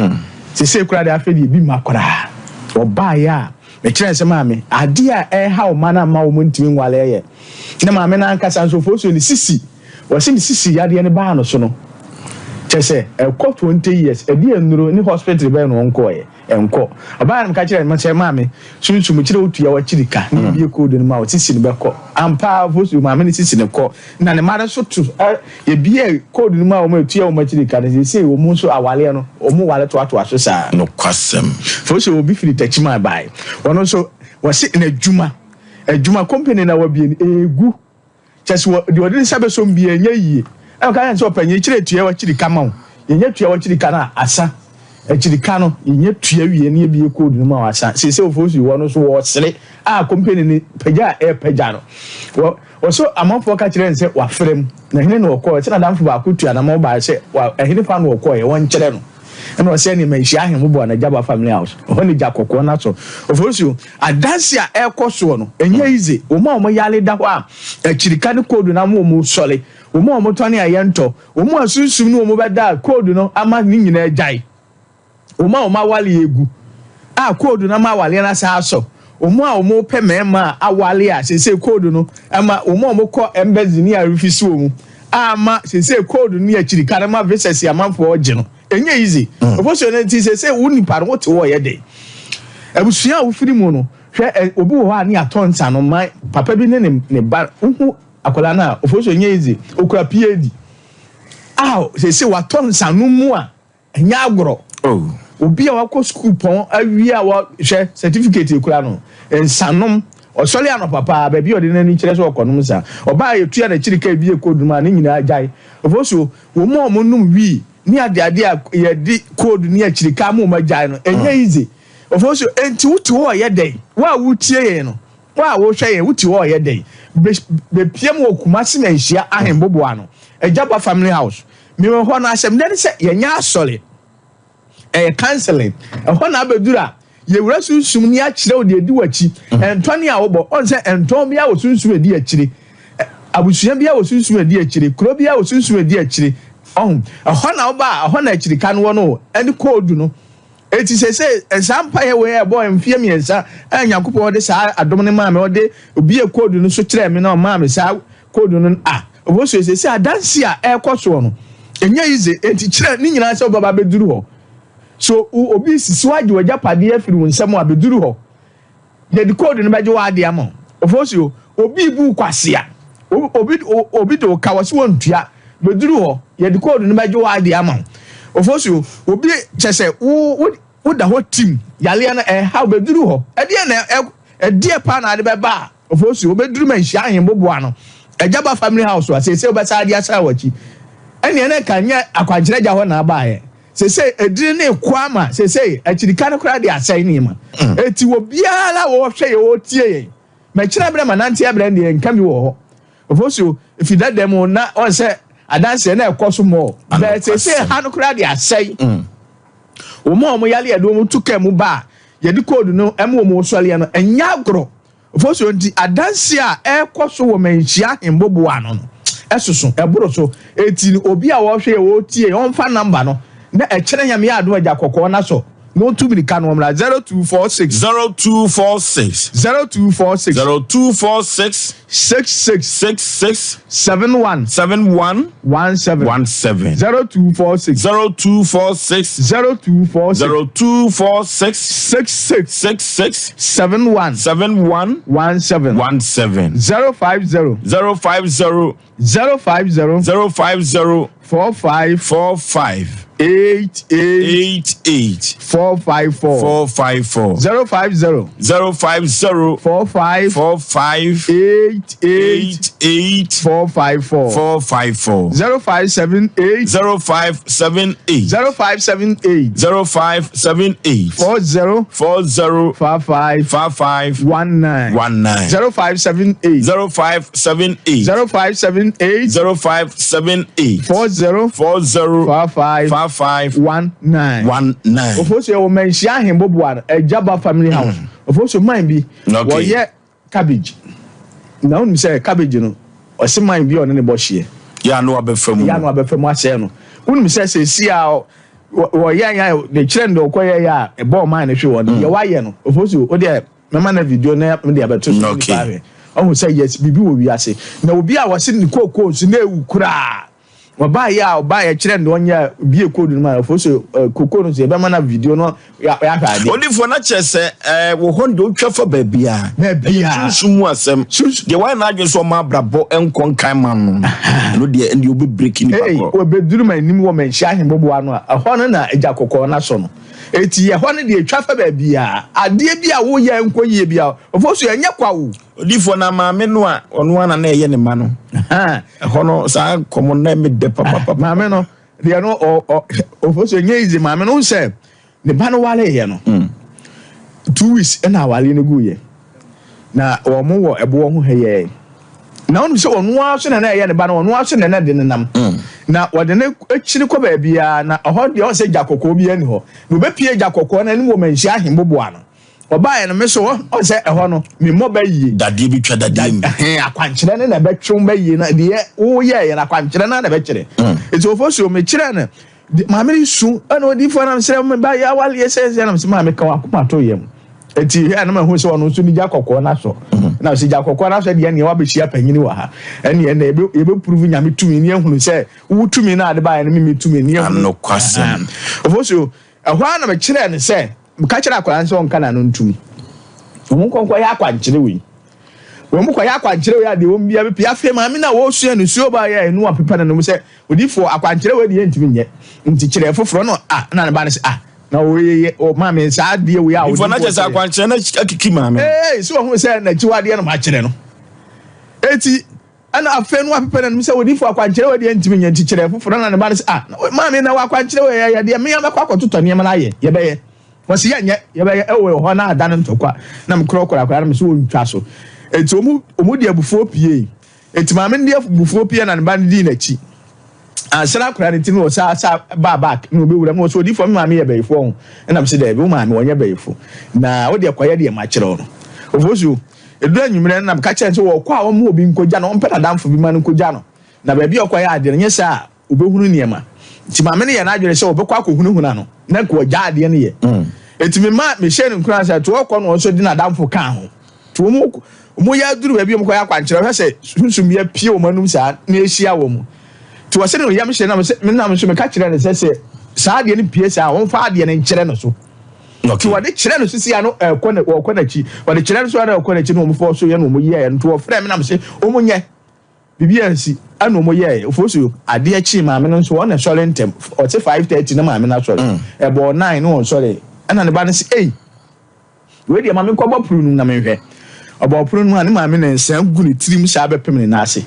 sisi kura de afedi bi makora oba ya me kire se ma me ade a ha o ma na ma wo mu ntimi nwale ye na ma me na ankasa so fosu ni sisi wo se ni sisi ya de ne ba no so no chese ko 20 years edi enuro ni hospital be no nko ye enko oba na ka kire ma che ma me sunsun kire otua wa chirika ni bi ko do ni ma o sisi ni be ko ampa fosu ma me ni sisi ne ko na ne ma so tu ye bi ko do ni ma o ma otua o ma chirika ne se o mu so awale no o mu wale to ato aso sa no kwasem fosu obi firi techima bai wono so wo se na adwuma company na wa bi egu chese de odi sabe so mbi enya yie e ka yan so panye kire tua wa chirika ma o yenya tua wa chirika na asa chirika no yenya tua wie ne bi ko do ni ma asa se fosu wono so wo sere company ni pagya pagya no wo so amanfo ka kire nse wa frem na hene no ko se na damfo ba ko tua na mo ba se wa hene fa no ko ye won kire no and was saying me she ahim bo na Jaba family house oni jakoko na so ofosu adanse a ekoso no enye easy o ma yale da ho a chirika ne code na mo sole o ma to ne ayento o ma asunsum ne o mo beda code no ama ni nyina agai o ma wale egu code na ma wale na sa so o mo pe mema awale a se code no ama o ma ko embassy ni arifisi o mu ama se code ni chirika na ma versus amanfo oje no enye easy opportunity say woni pa no wote wo ye dey abusua wo firi mu no hwe obi wo ha ni atonsa no man papa bi ne ba hu akola na ofoso enye easy okura PhD say watonsa no mu a enya agro obi a wako school pon awi a wo hwe certificate okura no ensanom osole ano papa ba bi odi na ni kire so okonom sa oba yetua na chirika bi ekoduma ni nyina agai ofoso wo mo num wi ni ade ye di code ni achirika mu magyan no enye easy ofoso enti wuti wo ye dey wa wutie ye no wa wo hwe ye wuti wo ye dey be piem wo kumase na nhia ahembobo ano Jaba family house me ho na asem na se ye nya asole counseling ho na abedura ye wura sunsum ni akire o de edi wachi entone a wo bo on se enton bia wo sunsum edi akire abusua bia wo sunsum edi akire kro bia wo sunsum edi akire na oba na chirika no no any code no eti say example here we boy mfie miensa anyankopɔ de sa adom ne ma me ode obi e code no so kire me na ma me sa code no obo so say adanse a ekoso no enye easy eti kire ni nyina se oba beduru ho so obi sisi waje wajapade afiri wonsam abeduru ho ye de code no beje wa ade ama ofoso obi bu kwase a obi do kawase wontua beduru ho ye de code no beje wa ade ama ofosu obi chese wo da ho team yale na how beduru ho e pa na ade beba ofosu obeduru man hia ahembobo ano Jaba family house wa say obesa ade asa wachi ene na kanya akwagyere gya ho na aba say edire na ekwama say achirika no kra de asai ni ma eti wo biara wo hwe ye wo tie ye me kira bre manante bre de nkami wo ho ofosu if that dem na on say adanse na ekoso mo but say ha no kra de asai o mo yale ye do mo tuka mu ba ye di code no emo mo sole no enya agro ofosu nti adanse a ekoso wo manhia hembobo ano no esoso eboro so eti obi a wo hwe ye wo tie on fa number no na ekere nyame ya ado agya kokko na so no to be can 0246 66 71 17 0246 66 71 17 050 45 88 454 050 45 88 454 0578 40 55 19 0578 40 55 5519. Ofosu o mention him bobuan a Jaba family house. Ofosu mind be or yet cabbage. Now me say cabbage no or some mind be on any bush here. Ya no abefam. Ya no abefam ase no. Wonu say see how or ya the trend or koya ya a ball man if you want. Ya why no. Ofosu o there me man video na me dey abeto. Okay. Oh say yes bibi wo wi ase. Na obi a wase ni kokoo so na ewu kura. Oba ya trend onya bie code no ma Ofosu kokoo no se be mana video no ya hade. Only for na chese wo hondo twa for babia. Babia. Sumu asem. De why na adwe so ma brabo enkon kan man no. No de and you be breaking it. Hey, we be duru man nim wo man hia hembobo ano a. Ho no na eja kokoo na so no. Eti ye ho no de twa for babia. Ade bia wo ye enkoyie bia. Ofosu enye kwa wo. Odifo na maame no a ono ana na eye ne ma no. Hono sa komo na me de papa. Maame no de no Ofosu enye izi maame no se ne ba no wale ye no. 2 weeks na wale no guye. Na wo mo wo ebo ho heye. Na onu se onu aso na eye ne ba no onu aso na de nenam. Na wo de ne akiri ko ba bia na ho de o se jakokko bi ani ho. No be pie jakokko na ni wo manhia ahembobo ano. Oba no me so o se eho no me mo ba yi dade bi twa dade mi akwankyere ne na betwum ba yi na de wo ye na akwankyere na bekere eti Ofosu me kire na maame su ana odi fo na se me ba ya wale ye se na me maame kan akoma to yem eti ya na ma hu se wono so ni jakokko na so na se jakokko na so de ne wa be hia panyini wa ha ene na ebe prove nyame tumi ne ehunu se wo tumi na ade ba ya na me tumi ne ehunu no kwasem Ofosu ehwa na me kire ne se ka kira akwa nso nka na no ntumi omu konko ya akwankyere wi omu ko ya akwankyere wi ade omu bia be pia fe maame na wo sua no suo ba ya enu apepa na no se odifo akwankyere wi de ntimi nye nti kire foforo no na ne ba ne se na wo ye o maame sa ade wi a wo ifo na je sa akwankyere na akiki maame so ho se na chi wade no ma kire no eti ana afe no apepa na no se odifo akwankyere wi de ntimi nye nti kire foforo na ne ba ne se maame na wa akwankyere wi ya de me ya ba kwa kototo ne na ye ye be ye wasi ya nye ye ewe ho na adan ntokwa na mkrokora na mso ntwa so enti omu de abufuo pie enti maame de abufuo pie na ne ba di na chi asra kora ne tinu sa ba back no be wura mo so di fo maame ye bayifo ho na mse de be maame wonye bayifo na wo de kwaya de ma kire no Ofosu edu anyumre na ka kire nso wo kwa wo mo obi nkoja no mpeta damfo bi ma nkoja no na ba bi okwaya ade nye sa obehunu niema ti maame ne ye na adwere se obekwa akohunuhuna no na ko jaade ne ye eti me ma me share nkura se to okọ no so di na damfo kan ho to mo ya duru ba bi mo ko ya kwankyere hwe se sunsum ya pie o manum sa na ehia wo mu to wo se no ya me share na me so me ka kire ne se saa de ne pie sa won fa de ne nkire no so to wo de kire no so si ya no ko na chi wo de kire no so na ko na chi no mo fo so ye no mo ye ya to wo frɛ me na me se o mo nye bibia si ana mo ye Ofosu ade achi maame no so won na sole ntem o te 5:30 na maame na sole ebo 9 no sole ana ne ba ne se we de maame ko bopuru nu na me hwe obopuru nu ani maame ne nsan gu ne tirim sha bepem ne na ase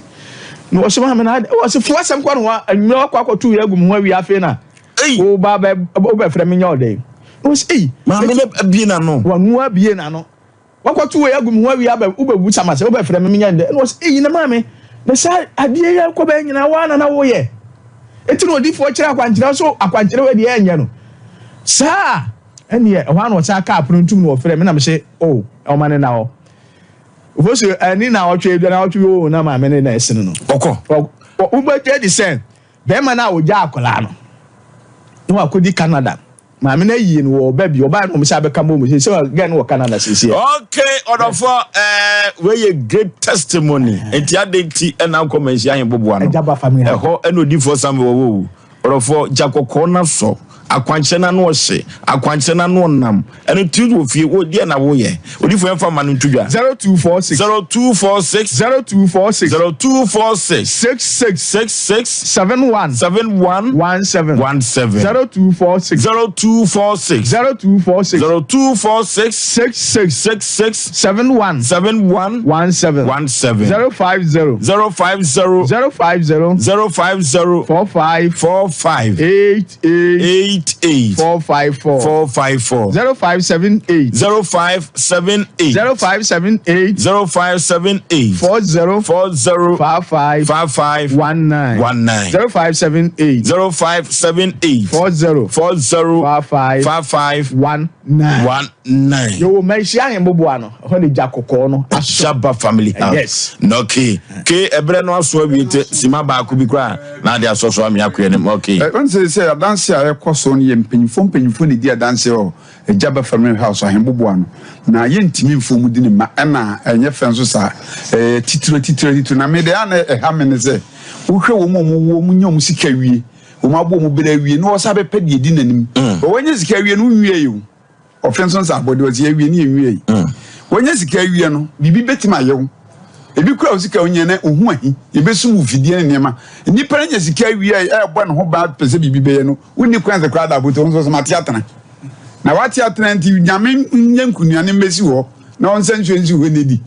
no o so maame na o se fu asem ko no wa anwa kwa akotu ya gu mu wi afi na o ba o be frɛ me nya odai o se maame ne bie na no wa nu abie na no wakotu ya gu mu wi aba o be bu samase o be frɛ me nya ndai no se na maame na sa adie ya ko ba nyina wa na wo ye eti no odifo kire akwankyere so akwankyere we de enya no sa eni e ho ano sa ka aprontum no ofre me na me se o mane na ho Ofosu ani na otwe bia na otwe o na ma me ne na esene no okọ o ba je di sen be ma na o ja akola no no akodi Canada ma me na yi no o ba bi o ba no me sa be kamo mo se again wo Canada sisi okay odofo we ye great testimony enti adenti na nkomansi ahen bobo ano eho eno difo sam wo odofo jakokko na so akwankyere na no hye akwankyere na no nam eno tudu wo fie wo die na wo ye odifo emfa ma no ntudwa 0246 050 88 454 454 0578 0578 0578 0578 40 40 55 55 19 0578 0578 40 55 55 19 yo mention him bobuano when the jakoko no Ashaba family house. Yes. No okay. Okay, ebre no aso abiete sima ba ko bi kra na de asoso am yakwe ne okay. When say dance a ekoso no ye mpanyimfo ne di dance o Ajaba family house ahemboboa no na ye ntimi mfom di ne ma na enye fenso sa titiro na me de ana ha me ne se wo hwe wo mo nyom sika wie wo mabo mo bela wie no osa be pede di nanim o wonye sika wie no wie yo ofenso sa body o ye wie ne wie wonye sika wie no bibi betima yew ebi kura osika onye na ohu ahi ebesum ufidie ne ma nipa nya sika wie e bo ne ho ba pese bibi be ye no woni kwanze kra da boto onso so matiatana na wati atena nti nyame nyankunuane mbesi ho na onsenso nsi ho nedi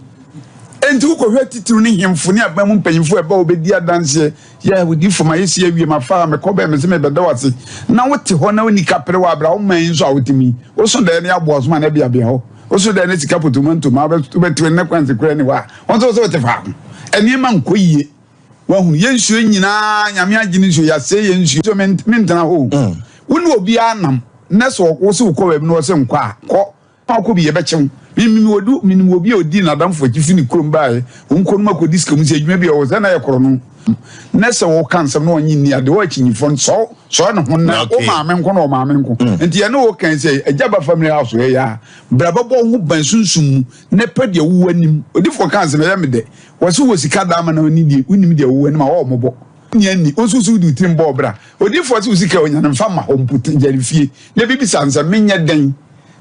enti ko hwe titiru ne hemfo ne abam mpanyimfo eba obedi adanse ya wodi foma yesi awie mafa me ko be me se me beda wase na wote ho na woni kapere wa abra wo man so awotimi wo so da ne aboaso ma na bia ho wo so da ne sika potomanto ma betu ne kwanse kura ne wa onso so wote fa eni ma nkoyie wa hu yensuo nyina nyame agine nsuo ya se yensuo so mentana ho woni obi anam na so wo se ko web no se nkwa ko ko bi ye bechew minimum obi odi na damfo kifi ni krom bae wonko no makodi ska mu se adwuma bi o se na ye koro no na se wo kan sem no onyi ni ade wo chinyifo so ne ho na o maame nko na o maame nko enti ye no wo kan se Ajaba family house ye ya brababo ho ban sunsum na pede wo anim odifo kan se me ya me de wo se wo sika da ma na oni die unim de wo anim a wo mobo nyani osusu di timbo bra odifo se wo sika onya na mfa ma ho mputin jarifie na bibi sansa menya den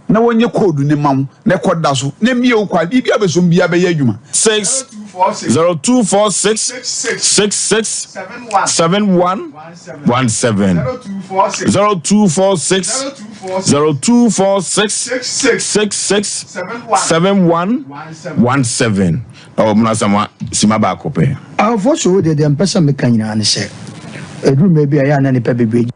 na wonye code ne mam na koda so na mie okwa bibia besom bia be adwuma 0246 66 71 17 0246 66 71 17 o muna sama sima ba kope for so de mpesa meka nyina ne se edu me bia ya na ne pe bebe.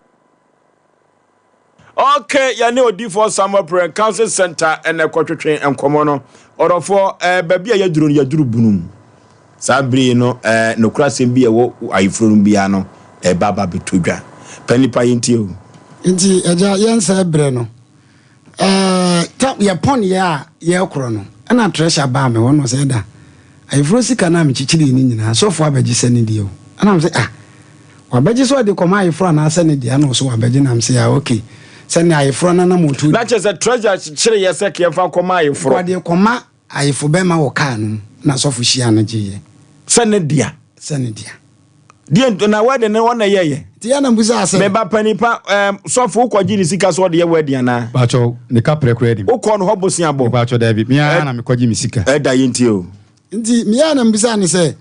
Okay, ya ne odi for Summer Prayer Council Center and ekwotwetwe enkomo no orofo baby ya duru bunum sabri no no krasem bia wo ayifro bia no baba betodwa panipa yinti o nti eja yensa ebre no ta ya pon ya ekro no ana treasure ba me wono se da ayifro sika na me chichiri ni nyina so fo abaji sene die o ana me se wabaji so de koma ayifro na sene die ana so wabaji na me se okay sene ayifro na motu na che se treasure chire yese ke fa koma ayifro kwa de koma ayifo be ma wo ka no na so fo hia na giye sene dia die na wade ne wona yeye ti ya na mbuza ase me ba panipa so fo kwaji ni sika so de ye wade ana ba cho ne ka prekure di ukọ no hobosia bo ba cho David mi ya na me kwaji mi sika da yinti o nti mi ya na mbuza ne se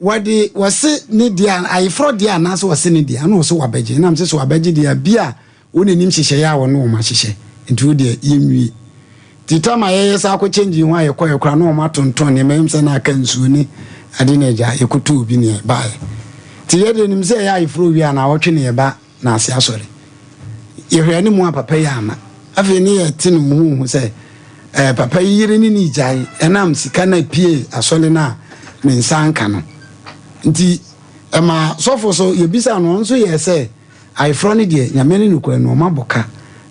wade wase ne dia ayifro dia na so wase ne dia na so wabaji na mse so wabaji dia bia woni nim hihye ya wo no ma hihye nti wo de yemwi titama ye sa ko change ho aye koye kra no ma tonton ne mem se na aka nsuo ni ade na ja ekutu obi ne bae ti ye de nim se ya ifro wi ana wotwe ne ba na ase asore ye hwe ni mu papa ya ama afi ni ye tinu mu hu se papa yire ni ni jai enam sika na pie asole na ne nsanka no nti ma sofo so ye bisa no nso ye se ayifro ne de nyamene ni kwa no maboka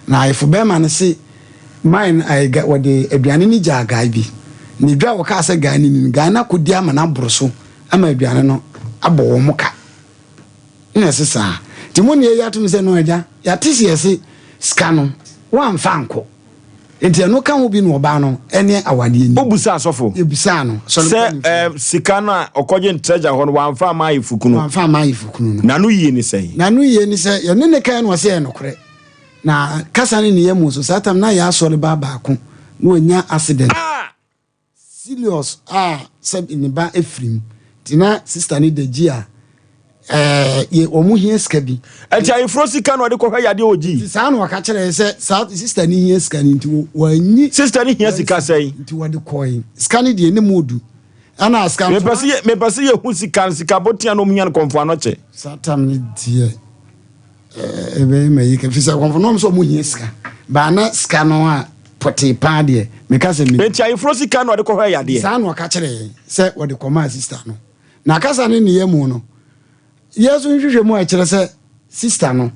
na ayifo be ma ne se mine I get what the aduane ni ja gai bi ni dwa wo ka se gai ni gai na kodi ama na boroso ama aduane no abo wo muka ina sesa ti mo ne ya tum se no aja ya tisi ese ska no wan fanko enti no kan wo bi no ba no ene awade ni obusa asofo ebusa no se sika no okoje ntreja ho no wan fa ma ifukunu na no yi ni sei ya ne kan no se no kore na kasani ni yemu so satam na ya sori baba ko no nya accident serious sab in ba efrim tina sister ni de gia ye omu hie skabi eja ifrosika no de ko hwa yade oji sa na waka kire se sister ni hie skani nti wanyi sister ni hie sika sei nti wade coin skani de ne modu ana scan me pasi ye hu sika botia no munya no konfo anoche satam ni die ebe me yi ka fi se konfo no so mu hie ska ba na ska no a pote pa de me ka se me enti ayefro sika no de ko hwa ya de sa no ka kire se wo de koma sister no na kasa ne ne mu no yesu nhwehwe mu a kire se sister no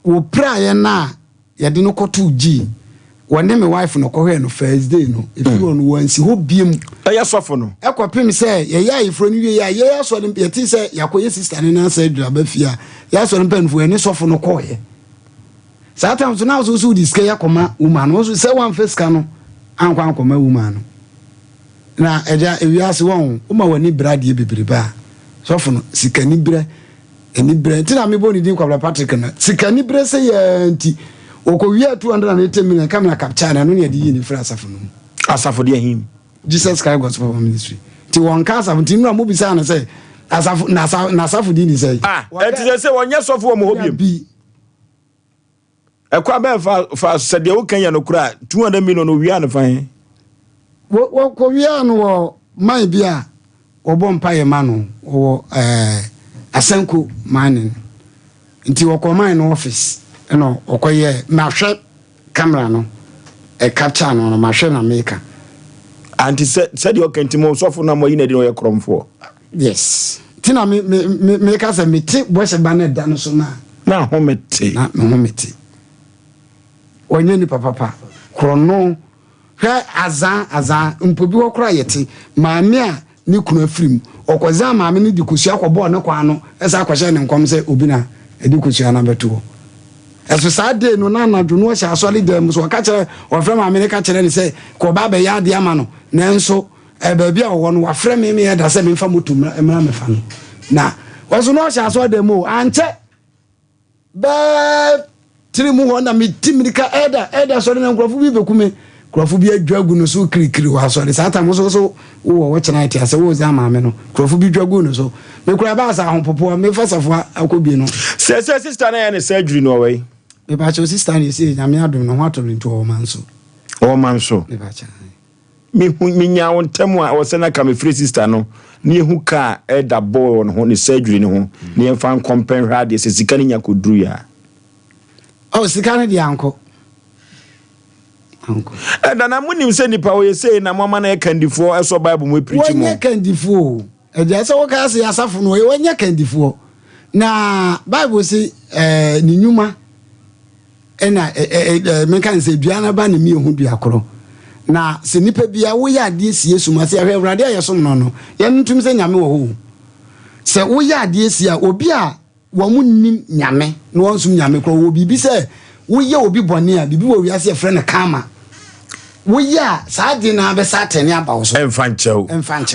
wo pra ye na ye de no kotu gi wonde me wife no ko hwe no first day no if you on wansi ho biem ya sofo no ekopim se ye ya ayefro no wie ya ye so ne yeti se yakoye sister ne na sa dura ba fia ya so ne panfo ne sofo no ko ye Sometimes now so display akoma woman also say one face cano ankwa akoma woman na eja ewiase won uma wani brade bebere ba so fo sikani bre eni bre ti na me boni din kwabla Patrick na sikani bre say anti okowia 280 million camera capture na no ne di ni fra asafo no asafo de him Jesus Christ Gospel Ministry ti won ka asafo ti nura mo bisa na say asafo na asafo di ni say eti say wonye sofo wo mo hobiem ekwa be fa sede wo kan ya no kura 200 million no wia no fan wo ko wia no wo man bia obo mpaye ma no wo asanku manin nti wo ko man no office no okoye na hwe camera no capture no ma hwe na maker anti said you can timo so for na mo yina de no ye kromfo yes tina me ka se meti bo se ba na da no so na ho meti onye ni papa krono hwe azan mpobi wo kra yete maame a ni kunu afrim okoza maame ni dikusia kwbo ne kwa no esa akwhye ne nkom se obi na edikusia na beto eso saade no na anadwo no hye asole dem so ka kire ofre maame ne ka kire ne se ko ba be ya de ama no nenso ba bia wo no wafre me me da se me mfa moto mra me fa no na waso no hye asole dem o anche ba tirimu ho na mitimrika eda so na nkrofo bi bekume krofo bi adwagu no so kirikiri wa so de sata mo so wo chena ite ase wo za maame no krofo bi dwagu no so me kura ba sa honpopo me fasafo akobi no se sister na ya ne surgery no we me ba cho sister ni se nyame adom no ho atoro nto o manso me ba cha mi nya won temu a wo se na ka me free sister no ni ehu ka eda boy no ho ne surgery no ho ne emfa compare hard se sika ni nya koduru ya sikane di anko na munim se nipa wo yese na mama na kandifo eso bible mo preach mo wonye kandifo eja se wo ka se asafo no wonye kandifo na bible se ni nyuma ena me kan se duana ba na mi ehu duakoro na se nipa bia wo ya ade sie suma se ahwe awrade ayesom no ye ntum se nyame wo ho se wo ya ade sie obi a wo munnim nyame no wonsum nyame kro wo bibi se wo ye obi bone a bibi wo wiase e frɛ ne kama wo ya saade na be satani abawo so emfanchew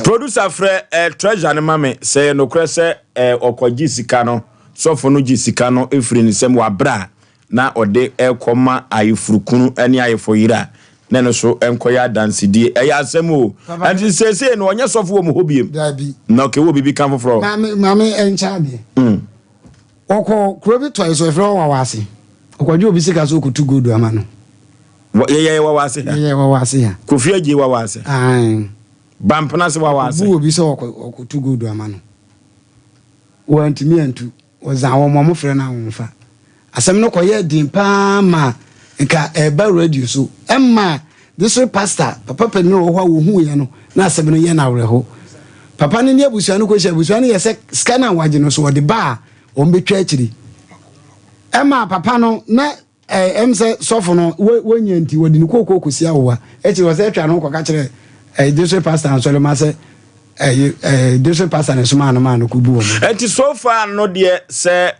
producer frɛ treasure ne mame se no kre se okogi sika no sofo no gi sika no efiri ne sem wa bra na ode ekoma ayefurukunu ene ayefoyira na no so enkoya dance die eya asem o anti se no onye sofo wo mo hobiem na ke wo bibi kan foforo mame encha de oko krobi twice so efro wa wase okwaje obi sika so okutu godu ama no ye wa wase ya kofi agie wa wase bampana se wa wase bu obi so okutu godu ama no wantimi antu oza wo mo frɛ na wonfa asem no koye din pa ma nka Herbal radio so emma this pastor papa penno wo ho hu ye no na asem no ye na awreho papa ne abusua no ko hye abusua no ye se scanner waje no so wo de ba on betwa akiri emma papa no na emse sofo no wonya nti wodi ni kokoko kosia wo echi wo se twa no ko ka kire this pastor and so le ma se this pastor na suma no ma no kubu wo enti so far no de se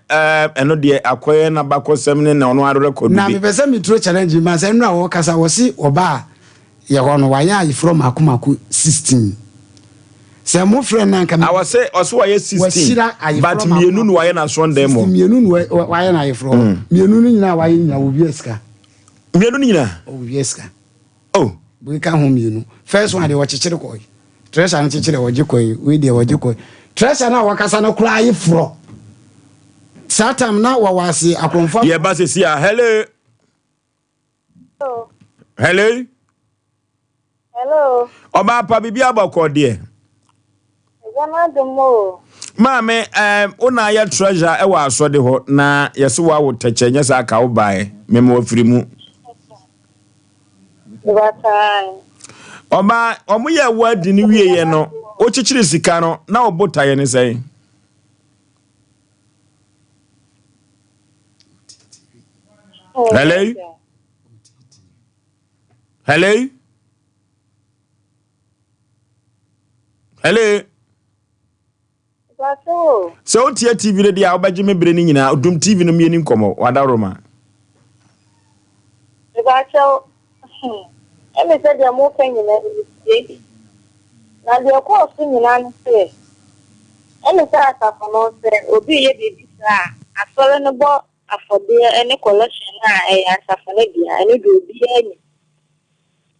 eno de akoye na bakosem ne na ono aro record bi na me pese me tro challenge ma se nra wo kasa wo si oba ye ho no wa ya from akumako 16 se mo friend na nka I was say oso wa ye 16 but mienu no wa ye na so ndem mo mienu no wa ye na ye from mienu no nyina wa ye nya wo bieska mienu nyina wo bieska we ka ho mienu first one de wo chechire ko treasure na chechire wo jikoi we de wo jikoi treasure na wakasa na kura ye fro satam na wa wase akonfo ye ba se sia hello hello oba pa bibia abako de Zama dumo Mame una ya treasure ewa asode ho na yesi wa wo teche nya sa ka wo bae memo afiri mu. Oba omu ye wadi ni wie ye no o chichiri sika no na obota ye ni sei. Hello? Hello? Hello? So tia TV le dia obaje mebre ni nyina odum TV no mieni nkomo wadaroma. Bacho eme se dia mo kan nyina ni na dia ko su nyina ni se eme se asa no se obi ye bibi sa asole no bo afode ene collection na asa fone dia ene do obi ene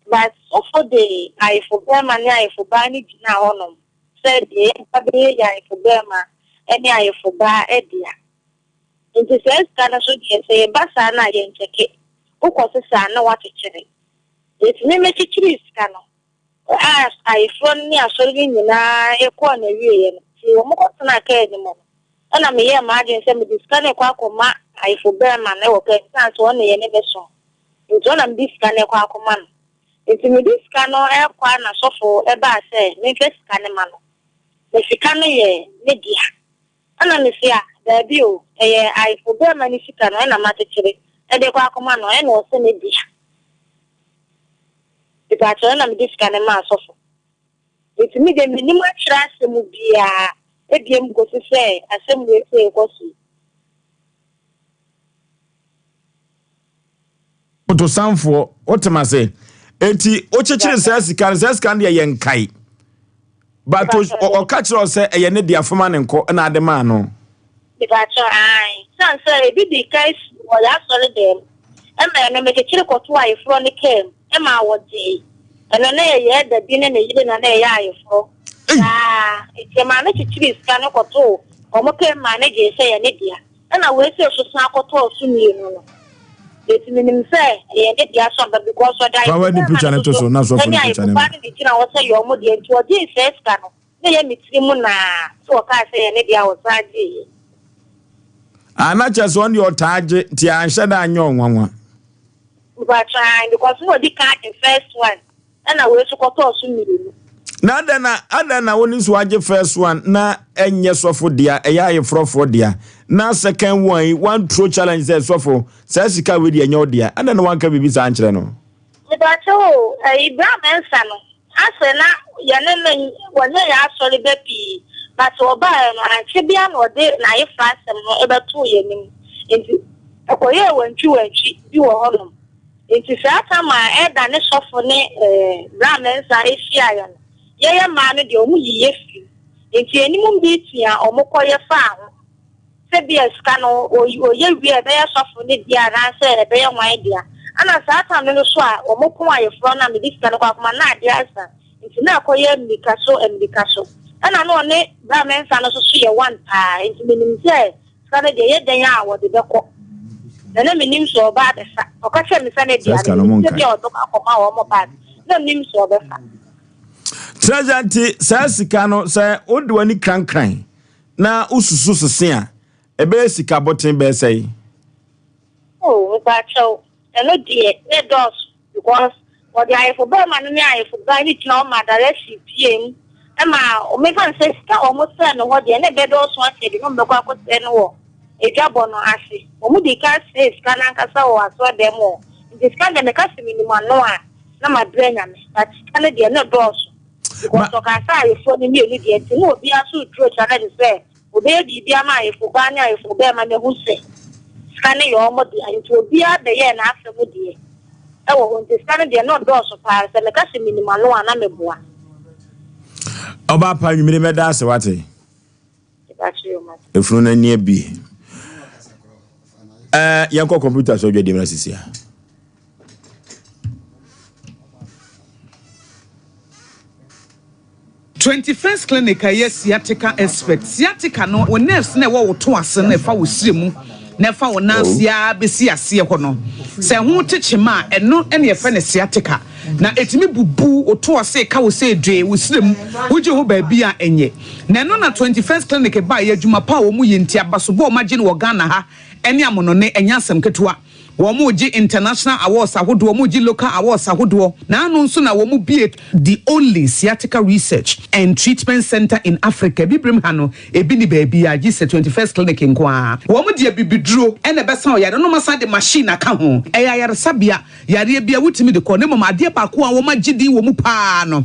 but for the I for Burma ni I for bani gina honom said ye pabe ya I for Burma any I for ba edia into says kana so ye say basa na ye ncheke ukoso sa na wachechere it me chiri skano as I from ni asori nyina e ko na wie ye ti o mo ko na ka eni mo na me ye ma agin say me diskane kwa akoma I for Burma na wo ka san so na ye ne beso into na me diskane kwa akoma no enti me diskano e kwa na sofo e ba say me diskane ma no me sikano ye ne dia ana me sia da bi o e I for Burma ni sikano na ma techere e de kwa akoma no e no se ne dia itacho na me diskane ma sofo enti me de minimum trust mu bia e biem go se asem we se ko si to sanfo otema say enti o chechire sika de ye nkai but o catch us say ye ne dia fama ne nko na ade ma no itacho ai san say bi di kai o ya sori dem e me chechire ko to ai fro ne kem e ma wo di eno na ye da bi ne yide na ye ai fro iti ma na chechire sika ne ko to o mo kem ma ne je say ye ne dia na we say so san ko to su ni no eti minim say ye ne dia so ba because so dai ba ni picture na to so na so for ni picture na ba ni kira wo say yo mo dia nti o di say sika no ne ye mitiri mu na so ka say ye ne dia wo sa ji ana chese on your tage ti anhye da anyo nwanwa ba try because we di ka the first one na we so ko to so miru na adana woni so age first one na enye sofo dia eya ye frofo dia na second one true challenge say sofo say sika we dia enye dia adana one ka bibi sa ankyere no ba cho Ibrahim ensa no ase na ye ne wonye ya asori be pi but oba no anche bia no de na ye frasem no e beto ye nim enti akoye wantwi bi wo honom enti sa kama e da ne sofo ne Ibrahim ensa e fia ya no ye ma no de omu yiye fi enti enimu bi tia omokoye fa ho se bi eska no oye wi e be ya sofo ne dia na se e be ya wan dia ana sa ata no so a omokon aye fro na me diska no kwa kuma na dia asa enti na akoye mbikaso ana no ne bra mensa no so ye one pa enti menim se ska ne de ye den ya wo de beko na menim so ba de sa o ka che me sa ne dia se bi o do akoma wo mo ba na menim so be fa treasure sa sika no say odi wani krankran na ususu sese a ebe sika boten be say oh ba cho eno die ne dos because what I for be man ni I for ga ni tina o ma direct pm e ma o me fan say sika o mo say no ho die ne be do so ase di no be kwa ko say no wo e jabo no ase o mu di ka say sika na nkasa o aso dem o di sika de me ka se minimum no a na ma brenya me but sika ne die ne dos because o ka say ifo ni mi elu die ti no obi aso duro chana de say obi di bia ma ifo ba nya ifo be ma ne hu se scan your modi and to be at the year na after modi e wo on scan de no do so pa se me ka se minimum no ana me boa oba pa nwumire me da se wate efunu na nie bi yanko computer so dwede mra sisia 21st clinic yes sciatica expert sciatica no wo nerves na wo to ase na fa wo siremu na fa wo nansia besi ase ho no se ho techema eno ene ye fa ne sciatica na etimi bubu oto ase ka wo se dwe wo srem woje ho ba bia enye na no na 21st clinic ba ye adwuma pa wo mu yenti abaso bo magye no wo Ghana ha ene amono ne enya asem ketewa Womuji international awards ahodo womuji local awards ahodo na anu nso na womu be the only sciatica research and treatment center in Africa bibrim hano ebi ni baby agi se 21st clinic nkwa womu de bibiduro ene besa o yare no masa de machine aka ho yare sabia yare bia wutimi de ko ne mama ade ba ko a womu agidi womu pa no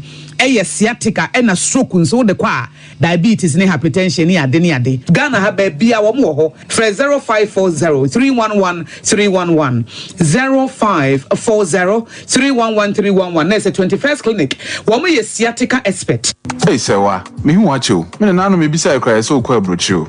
sciatica ena stroke nso de kwa diabetes ne hypertension ne ade Ghana ha ba bia womu ho 0540 311 311 0540 311 311 There's a 21st clinic. Woman is sciatica expert. Hey, Sewa, me who watch you. Me na no me bisa cry so kwa brochu.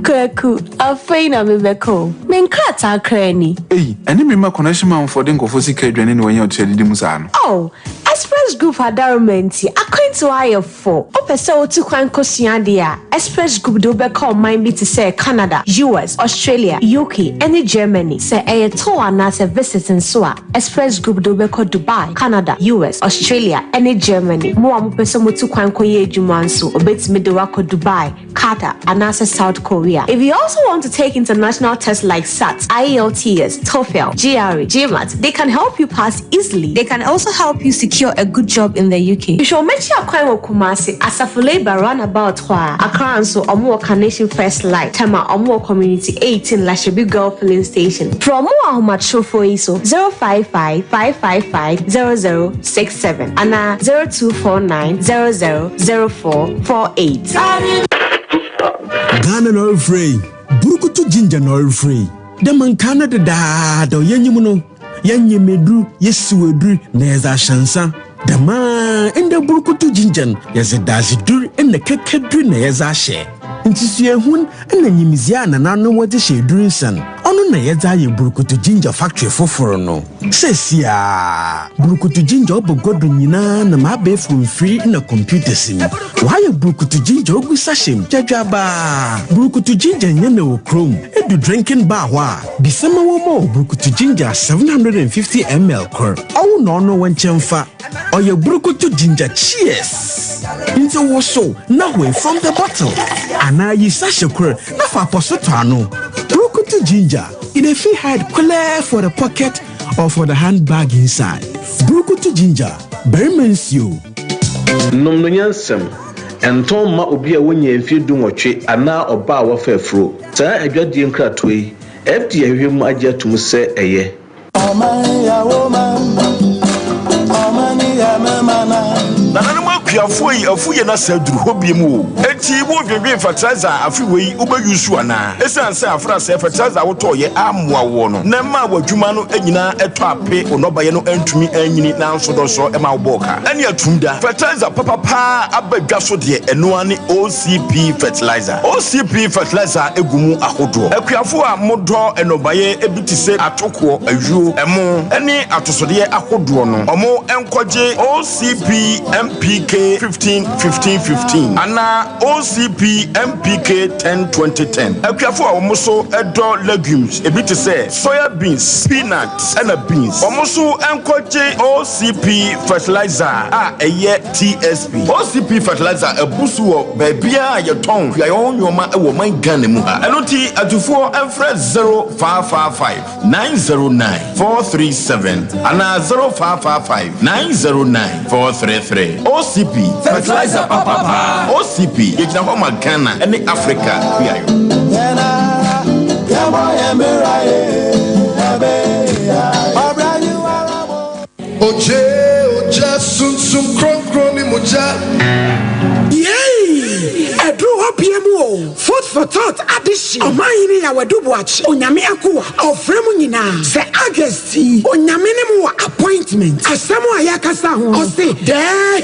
Kwaku, afeina me beko. Men krata krani. Hey, any me ma connection man for den kofo sika dwane ne wanyo tshedi di musa no. Oh, Express Group adarumenti akwentu ayefo. Opese otu kwan kosua dia. Express Group do beko mind be to say Canada, US, Australia, UK, and Germany. Say a tour na se visiting so Express Group do beko Dubai, Canada, US, Australia, and Germany. Mo amopese motu kwan koye adwuma nso obetimi de wako Dubai, Qatar, and South Korea. If you also want to take international tests like SAT, IELTS, TOEFL, GRE, GMAT, they can help you pass easily. They can also help you secure a good job in the UK. You should make sure you Kumasi Asafo Labor runabout Accra and so Omo Carnation First Light, Tema Omo Community 18 Lashabi Girl Filling Station. From Omo Macho for ISO 055 555 0067 and 0249 000448. Ghana no free. Burukutu ginger no free. The man Canada da yenyimuno. Yenyemedru yesuwedru neza shansa. The man in the burukutu ginger yes dazidur in the kekedru neza she. Ntisue hun na nyimizia na nanu wode she durinsan. Onu na yeza ye burukutu ginger factory foforo no. Sesia burukutu ginger obogodo nyina na mabe from free na computer sim. Why burukutu ginger ogu sashem jajaba. Burukutu ginger nyene wo chrome. Edu drinking bar wa. Bisema wo mo burukutu ginger 750 ml kor. Awu no no wanchemfa. Oye burukutu ginger cheers. Into wo so na we from the bottle. Ana yi sashe kor na fa posoto ano. Burukutu ginger. It a fee hide clear for the pocket or for the handbag inside. Burukutu ginger. Bermensio. Nomno nyansem. Enton ma obi a wonye mfie dunwotwe ana oba a wafafro. Saa adwadie nkratoi. FDA hwem agye atum se eye. Afoi afuye na saduru hobie mu enti wo dwedwe fertilizer afi wei ubeyusu ana esan se afra se fertilizer wo to ye amwa wo no na ma wadwuma no anyina eto ape onobaye no antumi anyini na nsodoso e ma wo boka ene atumda fertilizer papa abadwa so de eno ane OCP fertilizer egumu ahodo akuafo a modo enobaye ebitise atoko ayuo emo ene atosode ahodo no omo enkoje OCP MPK 15 ana OCP MPK 10 akuafo a omoso edo legumes ebiti say soya beans, peanuts and beans omoso enkoje OCP fertilizer a eye TSP OCP fertilizer ebusu wo baabia ye ton ya yoma e wo man Ghana mu ha enoti atufo enfre 0555 909 437 ana 0555 909 433 OCP fertilizer papa OCP yegina homa Ghana and Africa biayo oje sunsum kronkron moja Edru hopiemu food for thought addition omayini ya wedubuachi onyame akowa ofremu nyina se August onyame ne mu appointment asemu ayakasa ho ose there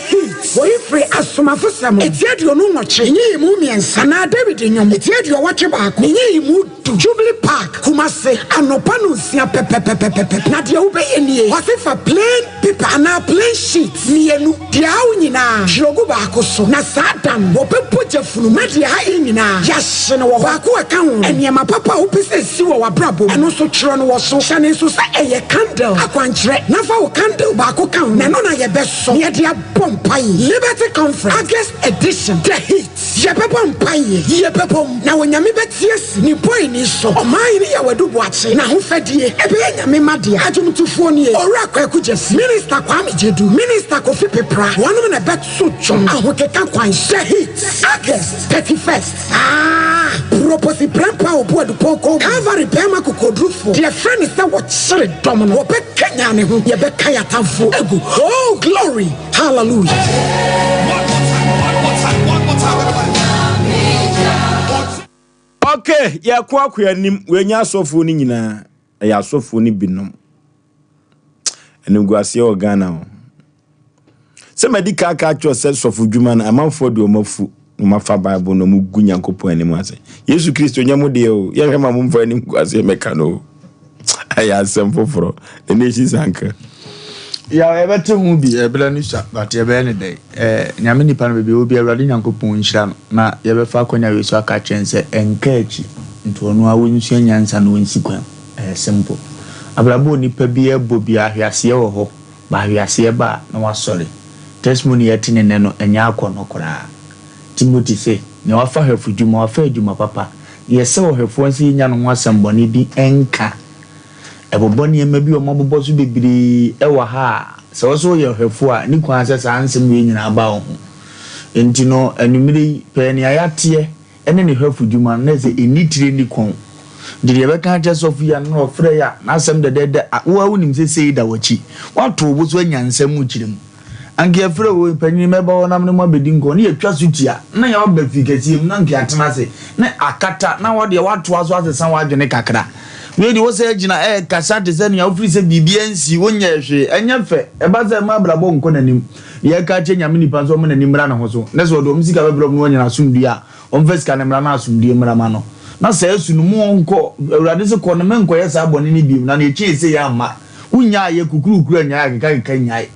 boy free asomafo sam etiadio no nwoche nyi mu miensa na David nyom etiadio wache baako nyi mu Jubilee Park Kumase anopa no sia pepepepepe na dia ubeye nie wasifa plain paper na plain sheet mienu dia unyina jirogu baako so na sadam wo pepo funu madi tie ha nyina yahye no wo ba ko aka ho eniema papa wo pese si wo wabrabo eno so kyerɛ no wo so hyane so sa eye candle akwankyerɛ na fa wo candle ba ko ka ho na no na ye beso ye dia bompai Liberty Conference August edition the heat ye be bompai ye be bom na wonyame betie si ni boy ni so oman ni ya wadu boache na ho fadie ebe nyame made adwomtufo ni ora kwaku jesi minister Kwame Jedu minister Kofi Pepra wonom na bet so chom ahokeka kwan the heat August 31st proposi prempa obodu poko Calvary pema kokodrufo the friend is that what sere domino wo be kenya ne ho ye be kaya tamfo egu oh glory hallelujah okay ya kwa nim wenya asofo ni nyina ya asofo ni binom enguase o Ghana o se medical ka cho se sofo dwuma na amanfo de o mafu mafa bible no mu gu Nyankopon anim ase Yesu Kristo nyamo de o ye hema mu mfa anim guase meka no aya asem foforo enechi sanka ya ebete hu bi ebela ni sha but ebe ne dey nyame nipa no be obi awrade Nyankopon nhira no na ye be fa konya Yesu aka chense enka achi nto ono awo nsu anyansa no nsi kwan simple abrabo nipa bi ebo bi ahwiase wo ho ba ahwiase ba na wasore testimony yetine ne no enya akono kora Timothy say ne wafa hafuduma wafa adwuma papa yese wo hafo nsi nya no ho asembone bi enka eboboni emabi o mabobɔ so bebiri ewa ha so so ye hwefo a ni kwan sɛ saa nsɛm we nyina ba ho enti no anumiri pe ne ayate ene ne hwefo dwuma na sɛ enitire ni kon de ye bɛka kyɛ Sofia no ofre ya na asɛm de wo awunim sɛ sei da wachi wato bo so anyansɛm mu kyirem anke afre wo panyin meba wo nam ne mo abedi nko ne yatwa so tia na ya ba fikasiem na nke atena se na akata na wo de wato aso asesa wa adwene kakra we di wo se agina kasa de se ne ofri se bibia nsi wonya hwe enya fe eba ze ma brabo nko nanim ye ka che nyame nipa so mo nanim ra na ho so na so do musika be brabo no wonya na sumdua on fesika ne mra na asumdua mra ma no na se asunu mu nko awurade se ko no men ko ye sa boni ni biem na ne chi se ya ma wonya ye kukurukuru anya akeka nyai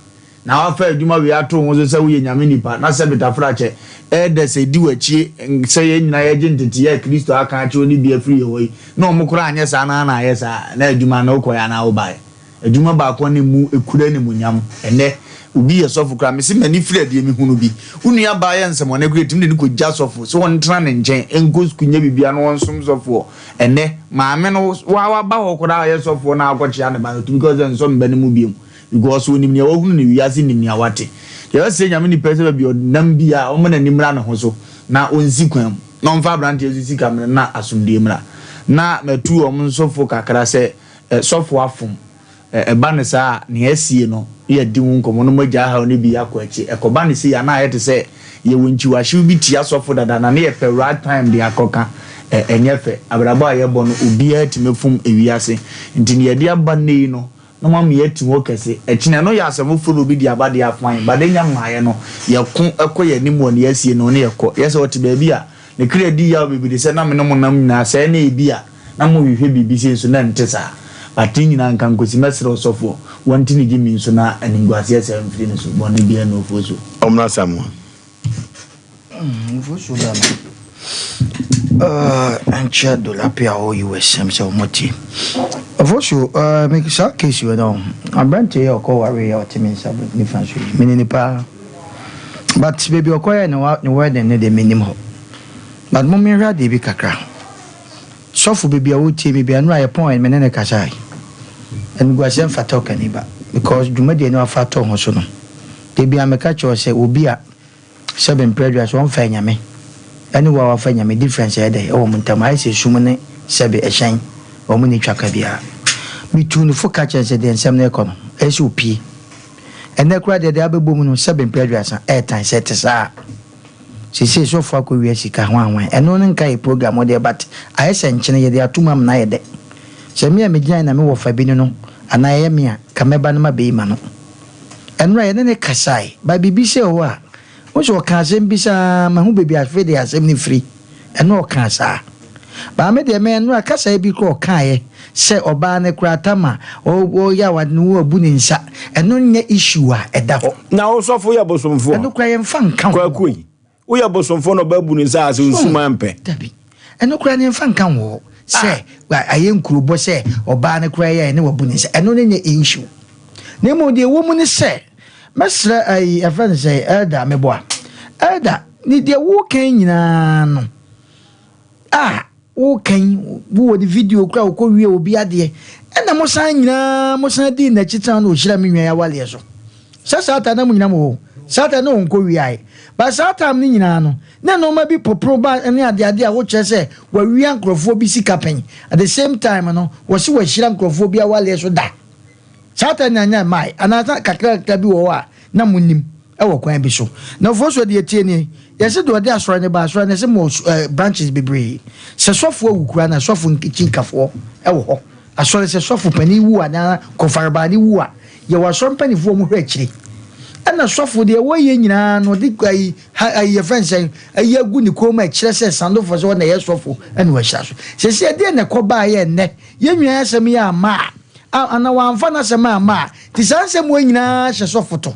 na wafa adwuma we ato ho so se wo ye nyame nipa na se betafra che de se di wachi se ye nyina ye gentiti ye Kristo aka che oni bia free ye na omukura anye sa na ye sa na adwuma na okoya na wo bae adwuma ba ko ne mu ekura ne munyam ene ubi ye sofu kra mesi mani free de mi hunu bi unua ba ye nsemo na great mi ne ko ja sofu so won tra ne nchen enko skunya bibia no won som sofu ene maame no wa ba ho kura ye sofu na akwachi ane ba to because enso mbane mu biem because woni mi wo hunu ne wiase ni mi awate ye se nyame ni pese bi odam bia o mena nimra na ho so na onzi kwan na onfa brante ezuzi kamera na asumdie mra na metu om nsofo kakra se sofo afom eba ne sa ne asie no ye di won komo no magya ha oni bi akwachi ekoba ne se ya na ayete se ye wonchi wa hwe bi tia sofo dada na ne ye pe right time de akoka enyefe abrabo aye bo no obi atimefum ewiase ntini ye dia ba nei no no mam yeti wo kese ekine no ya asem fulu bi dia ba dia afan ba de nya maaye no ye ko ekoye ni mo ne asie no ne ye ko ye se wote ba bi a ne kredi ya bibi de se na me no mo nam na se na ebi a na mo hwehwe bibi se so na ntesa batin na nkan kosi mesre osofo wanti ni gimi so na aningwase se mfiri ne so boni bia no foso omna samu foso da ancha do la pia o USM so moti foso make sa case you know abante e ko ware ya otimi sabu ni fanso mini ni pa but baby okoya ne word ne de minimum but mo mi ra de bi kakra sofu baby o ti mi bi anu aye point me ne kachai and go asem fato kaniba because dwumade no afato ho so no de bi ameka cho se obi a seven previous one fa nyame ani wa fa nyame difference e dey e wo muntama ai se sumune sebe e hyan o mu ni twaka bia bitunu fo ka chen se de nsem na ekono e se opie ene kura de abebom no seven previous e tan set sa sisi so fo akọ wi sika ho anwan eno ne nka e program o de but ai se nchene ye de atumam na ye de se me gyan na me wo fa bi no ana ye me a kameba na ma be ma no eno ye ne kasai ba bibi se o a wo so ka asem bi sa ma hu bebi afi de asem ni free eno ka sa ba me de me eno akasa bi ko ka ye se oba ne kuratama o ya wa nu abu ni nsa eno nye issue a eda ho na wo sofo ya bosomfo eno kra ye mfa nka kwa koi we are bosomfo no babu ni sa ase nsuma mpe dabi eno kura ne mfa nka wo se wa ayen kurubo se oba ne kura ye ne wabu ni se eno ne nye issue ne mo de wo mu ni se mesra ai afan se elda meboa elda ni de wo kan nyina no wo kan wo de video kura ko wie obi ade ena mo san nyina mo san di na chitan no hira me nwan ya wale so sasa na mo nyina mo sata no nko wi ai ba sata me nyina no na no ma bi popro ba ne ade a wo kye se wa wi ankrofo bi sika pen at the same time no wo se wa hira ankrofo bi awale so da sata na nya mai anata kakra bi wo a na munim e wo kwan bi so na fo so de tie ni yesi do de asoro ne ba asoro ne se mo branches bebre se sofo awukura na sofo nkinkafo e wo ho asoro se sofo pani wu ana kofarba ni wu a ye wa so pani fo mu hwe kire ana sofo de wo ye nyina no de kwai ye friends ay agu ni ko ma kire se sando fo so na ye sofo ana wa hia so se de ne ko ba ye ne ye nwia asem ya ma ana wa amfa na asem ma ti sanse mo nyina hye sofo to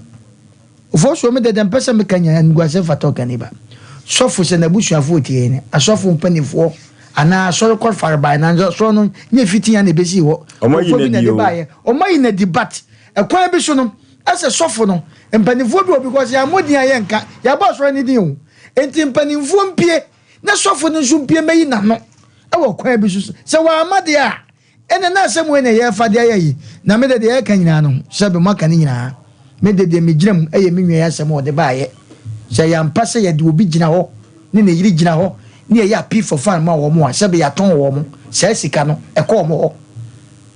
ofo so me de dem pese me kanya ngwase fato kaniba sofo se na busuafo tie ne asofo mpanifo ana asoro kor farba na so no nye fitiya ne besi wo ofo bi na de baye omayi na debat ekwan bi so no ase sofo no mpanifo bi because ya modi aye nka ya ba so ni din o enti mpanifo mpie na sofo no so mpie meyi na no e wo kwan bi so se wa amade a ene na asem we ne ye fa de ayi na me de ye kan nyina no se be maka ni nyina me de me giram eye me nwa asem o de baye se ya mpase ye de obi gina ho ne ne yiri gina ho ne ya pi for fan ma wo mo a se be ya ton wo mo se sika no e ko mo ho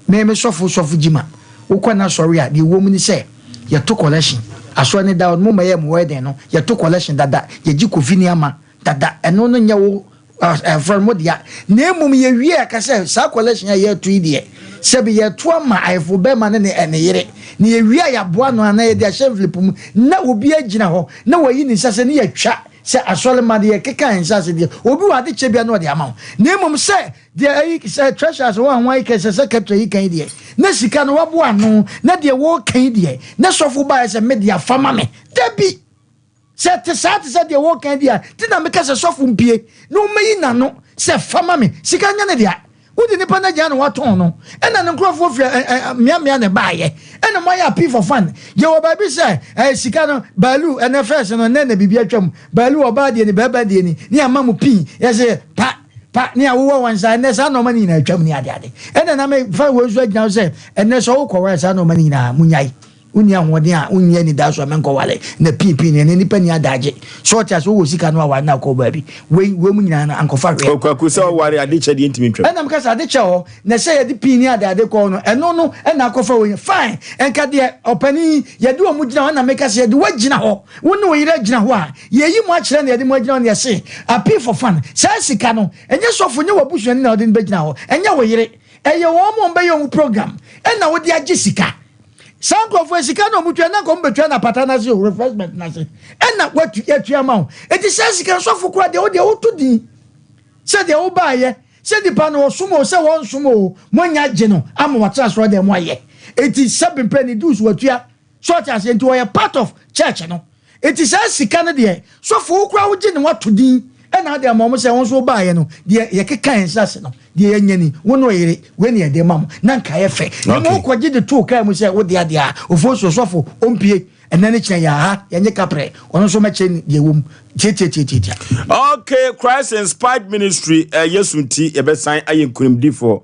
me sofo gima wo kwa na sorry a de wo mu ni se ya to collection aso ne da mo ma ye mo wedding no ya to collection dada ye gi kofi ni ama dada eno no nya wo from modia na mum ye wie aka se sa collection ya ye to idie se be ye to ama aifo be ma ne ene yere ne ye wie ya boa no ana ye de chef flipum na obi agina ho na wayi ni sase ne ya twa se asole ma de keka nsase de obi wa de chebia no de ama na mum se de ayi se treasures one one ke se capture yi kan de na sika no wabo ano na de wo kan de na sofo ba se media fama me debi se de wo kan de ti na me ka se sofo mpie no meyi na no se fama me sika nya ne de wodi nipa na gya no waton no ena ne nkrofo fi mia ne baaye ena mo ya pi for fun ye wo ba bi se sika no balu ena first no na bibi atwam balu oba de ni baba de ni amamu pi ye se pa ni awo wansa ne sa no mani na atwam ni ade ena na me fa wo zo gya se ena so wo kwa sa no mani na munyai unia hode a unia ni da so menko wale na pipi ne nipa ni adaje so tia so wo sika no wa na ko ba bi we mu nyina na ankofa hwe okwaku so ware ade che de ntimi twam ena mka sa ade che ho na se ye de pi ni ade ko no eno no ena akofa wo fine enka de opani ye de o mu gina ho na meka se ye de wagina ho wo ne wo yire gina ho a ye yi mu a kire na ye de mu gina ho na se a pi for fun sa sika no enye sofo nye wo busuani na o de be gina ho enye wo yire eye wo mo be yo program ena wo de age sika sanko fo sika no mutwa na ko mbetwa na patana se refreshment na se ena watu etu ama eti sika so fo kura de o to din se de o ba ye se di pa no sumo se won sumo monya gye no ama wata so de mo aye eti sabin penny dus watua short as into a part of church no eti sika no de so fo kura wo gye ne wato din ena de ama mo se won so ba ye no de ye keka ensase no de yanyani wono yire we ne de mam na nka ye fe mo ko gye de to kai mu se wo de ade a ofo so sofo ompie enane kina ya ha yenye kapre ono so ma chen de wom tietietie okay Christ Inspired Ministry yesunti e be san ayenkurimdi for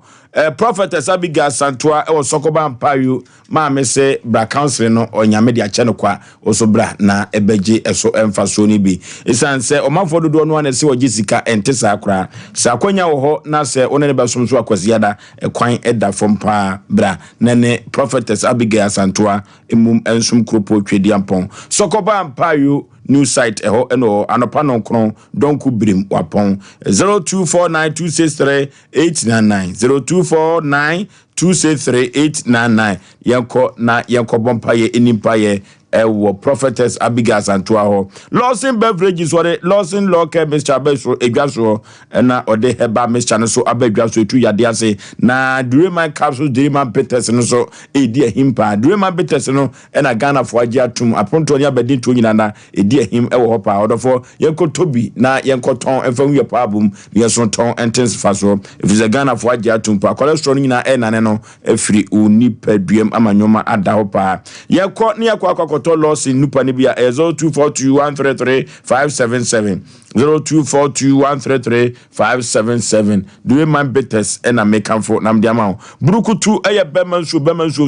prophetess Abigail Santua e wo sokoba mpayo ma me se bra council no onyame de ache no kwa oso bra na ebeje eso emfaso ni bi isan se omafo dodo no na se ogisika entesa akra sa akwanya wo ho na se onene basomso akwasiada ekwan eda fompa bra na ne prophetess Abigail Santua emum ensum kropo twedi ampon sokoba mpayo new site eho eno anopa no kron donku brim wapon 0249263899 0249263899 yanko na yanko bompaye inimpaye Prophetess Abigail Santuaho. Lawson Beverages were Lawson Locker Mr. Beso Egaso na ode Herbal Mr. so abedwaso etu yade ase na Dreamer capsules Dreamer Peters no so edi himpa Dreamer Peters no na Ghana for agye atum aponto nya bedin to nyina na edi him ewo hopa odofo yenko tobi na yenko ton emfa wi pa abum yeso ton intensifa so if is a Ghana for agye atum pa cholesterol nyina nane no efiri uni peduem amanyoma ada hopa yenko ne yakwa to loss in nupa ni bia 0242133577 0242133577 do man betters and American for namdiama brukutu eye bemanso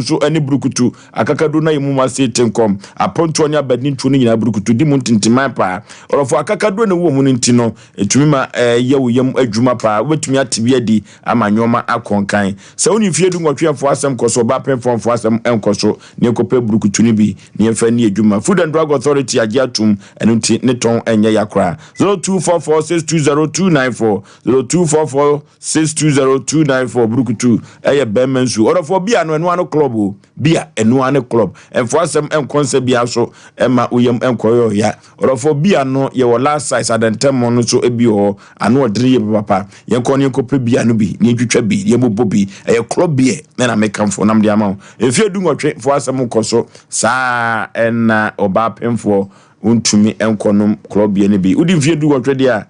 so any brukutu akakado na yimu ma setenkom aponto nya badin tu ni nyina brukutu di muntintiman pa orofo akakado ne wo muninti no etumi ma yewo yam adwuma pa wetumi atibia di amanyoma akonkan se woni fie du nwotwe asem koso ba penfo asem enkoso ne kope brukutu ni bi ne fani adwuma Food and Drug Authority agiatum enuti ne ton enye yakra 0244620294 0244620294 brukutu eye bemensu orofo bia no enu anu club bia enu anu club enfo asem enkonse bia so ema uyem enkoyo ya orofo bia no ye wo last size adentem no so ebi ho anu odire ye papa ye kon ye kope bia no bi ne twetwa bi ye bobo bi eye club bia na mekamfo nam de ama efie du nwotwe fo asem koso saa na oba pemfo untumi enkonom club ye ne bi udi mfie du wotwe dia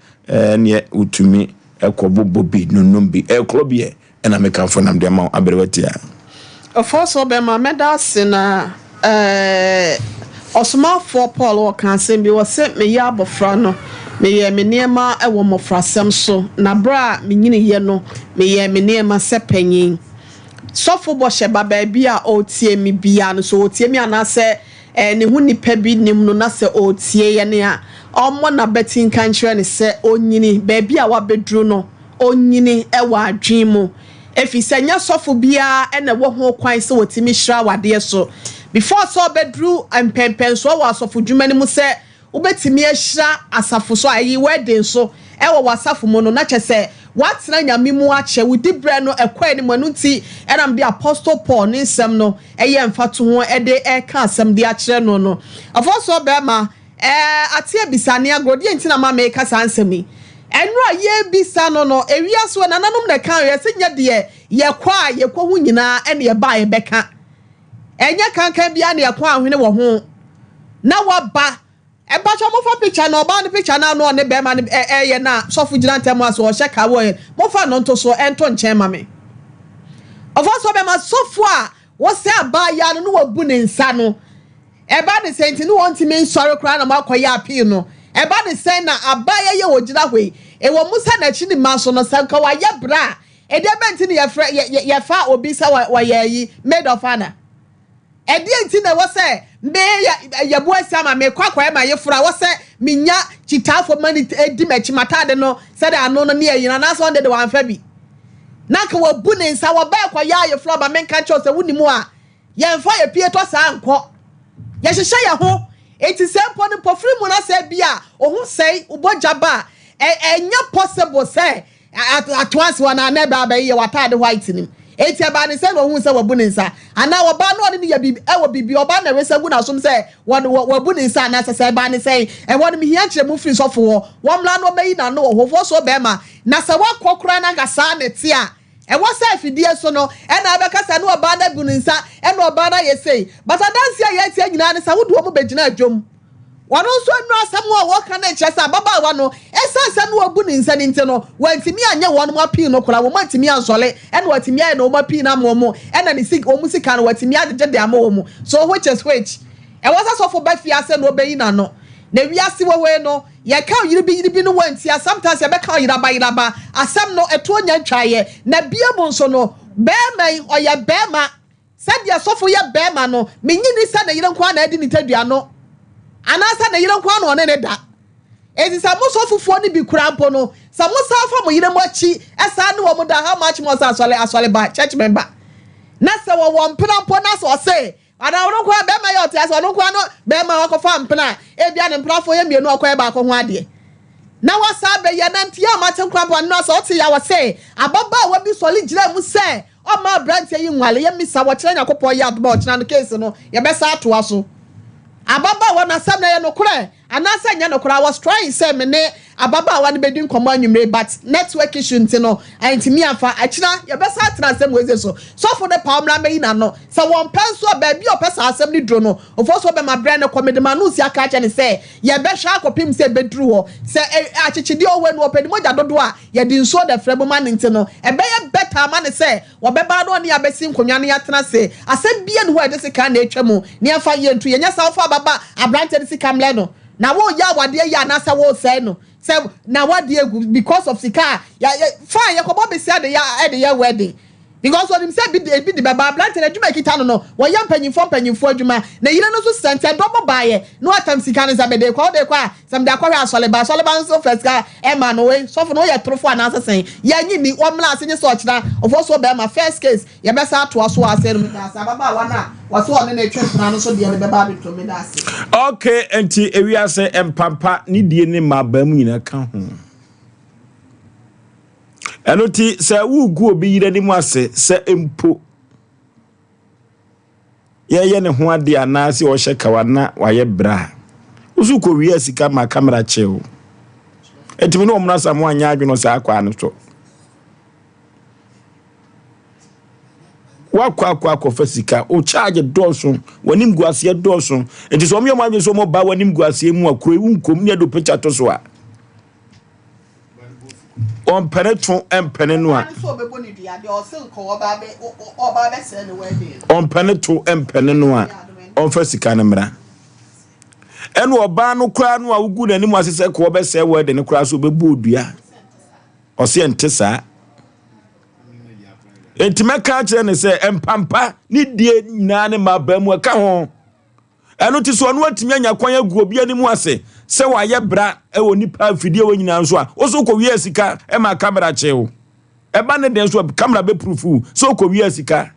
ne utumi ekobobo bi nonnom bi club ye na mekamfo nam de ma aberewatia ofoso be ma medase na osma for Paul o kan sem bi wo se me ya abofra no me ye me niema ewo mofrasem so na bra me nyine ye no me ye me niema se panyin sofo bo sheba ba bia o tie mi bia no so o tie mi anase ne hu nipa bi nim no na se o tie ye ne a omo na betin kan kire ne se onyini ba bia wa bedru no onyini ewa adwen mu efi se nya sofo bia ene wo ho kwan se wotimi hira wade so before so bedru empempen so wa sofo dwumani mu se ubetimi ahira asafo so ayi wedding so ewo wasafo mu no na chese watena nyame mu ache wudi bre no ekwa ni manu ti enam de Apostle Paul ni nsem no eye mfato ho ede eka asem de akire no no afoso be ma atie bisane agrodi entina ma make sansemi enra ye bisa no ewiaso nananom na kan ye se nya de ye kwa ye kwo hu nyina ene ye ba ye beka enya kankan bia na ye kwa ahwene wo ho na waba eba cho mo fa picture na oba ne picture na no ne be ma ne ye na sofu gina ntem aso o sheka wo ye mo fa no nto so ento nchen ma me ofo so be ma sofu a wo se aba ya no wabu ne nsa no eba ne senti no wonti me nsore kra na makoya appeal no eba ne sen na aba ye wo gina hwe e wo musa na chi ni ma so no sanka wa ye bra e de benti ne ye fa obi sa wa ye yi made of honor e de enti na wo se me ya bo asama me kwakwa ma ye fura wo se minya chitafo mani edi mechi matade no se da no no ne yina na so de wan fa bi na ka wo bu ne nsa wo ba kwa ya ye fura ba men kan cho se wuni mu a ye mfa ye pie to sa anko ye hihye ye ho eti sempo ne pofri mu na se bia ohun sei uboja ba enya possible say at once one na ba ba ye watade white nim eti aba ne se no ohun se wabu ne nsa ana wo ba no ne ye bibi e wo bibi oba na wese gu na som se wabu ne nsa na se ba ne se e wo me hia kire mu free sofo wo mla no be yi na no ho fo so be ma na se wakokora na gasa ne ti a e wo se afidie so no e na be kasa no oba na bu ne nsa e na oba na ye sei but adanse ye ti nyina ne sa wo do mo be gina adwom wano so anu asam a wo kan na chesa baba wa no esansa no obu ne nsa nti no wantimi anye won mo apii no kora wo mantimi ansole e na watimi aye no mo apii na mo e na ne sik o musika no watimi adede de amomo so which is which e was so for bafi ase no obeyi na no na wiase wo we no ye ka yiri bi no wanti sometimes ye be ka yira ba asam no eto nya ntwaye na bia mo nso no be man oye be ma sadia sofo ye be ma no menyini sa na yire nkwa na adi ni tadua no anasa na yire nkwa no ne da ezi sa mo sofufo ni bi kurampo no sa mo sa fa mo yire mo achi esa ne wo mo da how much mo sa asole ba church member na se wo mprampo na so say ana wo nkwa be ma yote asa wo nkwa no be ma wo fa mpna e bia ne mprafo ye mienu okwa ba ko ho ade na wa sa be ye na ntia ma che nkwa no so ote ya wo say ababa wa bi soli gira mu say o ma brand ye nwale ye misa wo kire nyakopo ya do ba o kire no case no ye be sa to aso ababa wa na sam na ye no kure anasa nya no kure. I was trying say me ne ababa wa ne bedin komo anwumre but network issue ntino antimi afa akira ye besa atena asem weze so for the pamla meyi na no se won penso ba bi opesa asem ni dro no ofo so be ma brand comedy man no si aka ache ne say ye be hwa akopim say bedru ho se achichidi owe no opedi moja dodo a ye di nso the frebo man ntino e be ye better man say wo be ba no ne abesi nkonwa ne atena say asem bia ne ho ede se kan na etwam ne afa ye ntu ye nya sa ofa baba abrante de sikamle no na wo ya wade ya na sa wo say no say na wade egu because of sika ya fine ye ko bo be say de ya wedding because what him say be the baba abrante na djuma kita no wo ya mpanyimfo adwuma na yire no so sente do baaye no atam sika no zabede kwa de kwa sam da kwa asole ba so first ka e ma no we so for no ye trofo anasesen ya nyi ni omla asenye so ochira ofo so be ma first case ye be sa to aso ase no da sa baba wa na waso one na etwempna no so de be ba be to me da ase. Okay, enti ewia se empampa ni die ne ma ba mu nyina ka ho. Enoti se wugu obi yire ni mu ase se empo ye ne ho ade anase wo hye kawana waye bra usu ko wi asika ma camera cheo etimi no omna samu anya adweno se akwa no so wakwa fasika o charge doso wanim guase doso enti so omyo ma so mo ba wanim guase mu akro unkom ne do picture to so a on penetrate and penenua. On penetrate and penenua. On first canamera. And what banu crown wa good and was a quabe say word and a cross will be boodia. Or scientissa. And to make catch and say, and pampa, need dear nanima bemwa kahon. And notice one word to me and your choir go be any more say. Se wa ye bra e woni pa fidie wo nyina nso a oso ko wi asika e ma camera cheo e ba ne den so camera be proofu so ko wi asika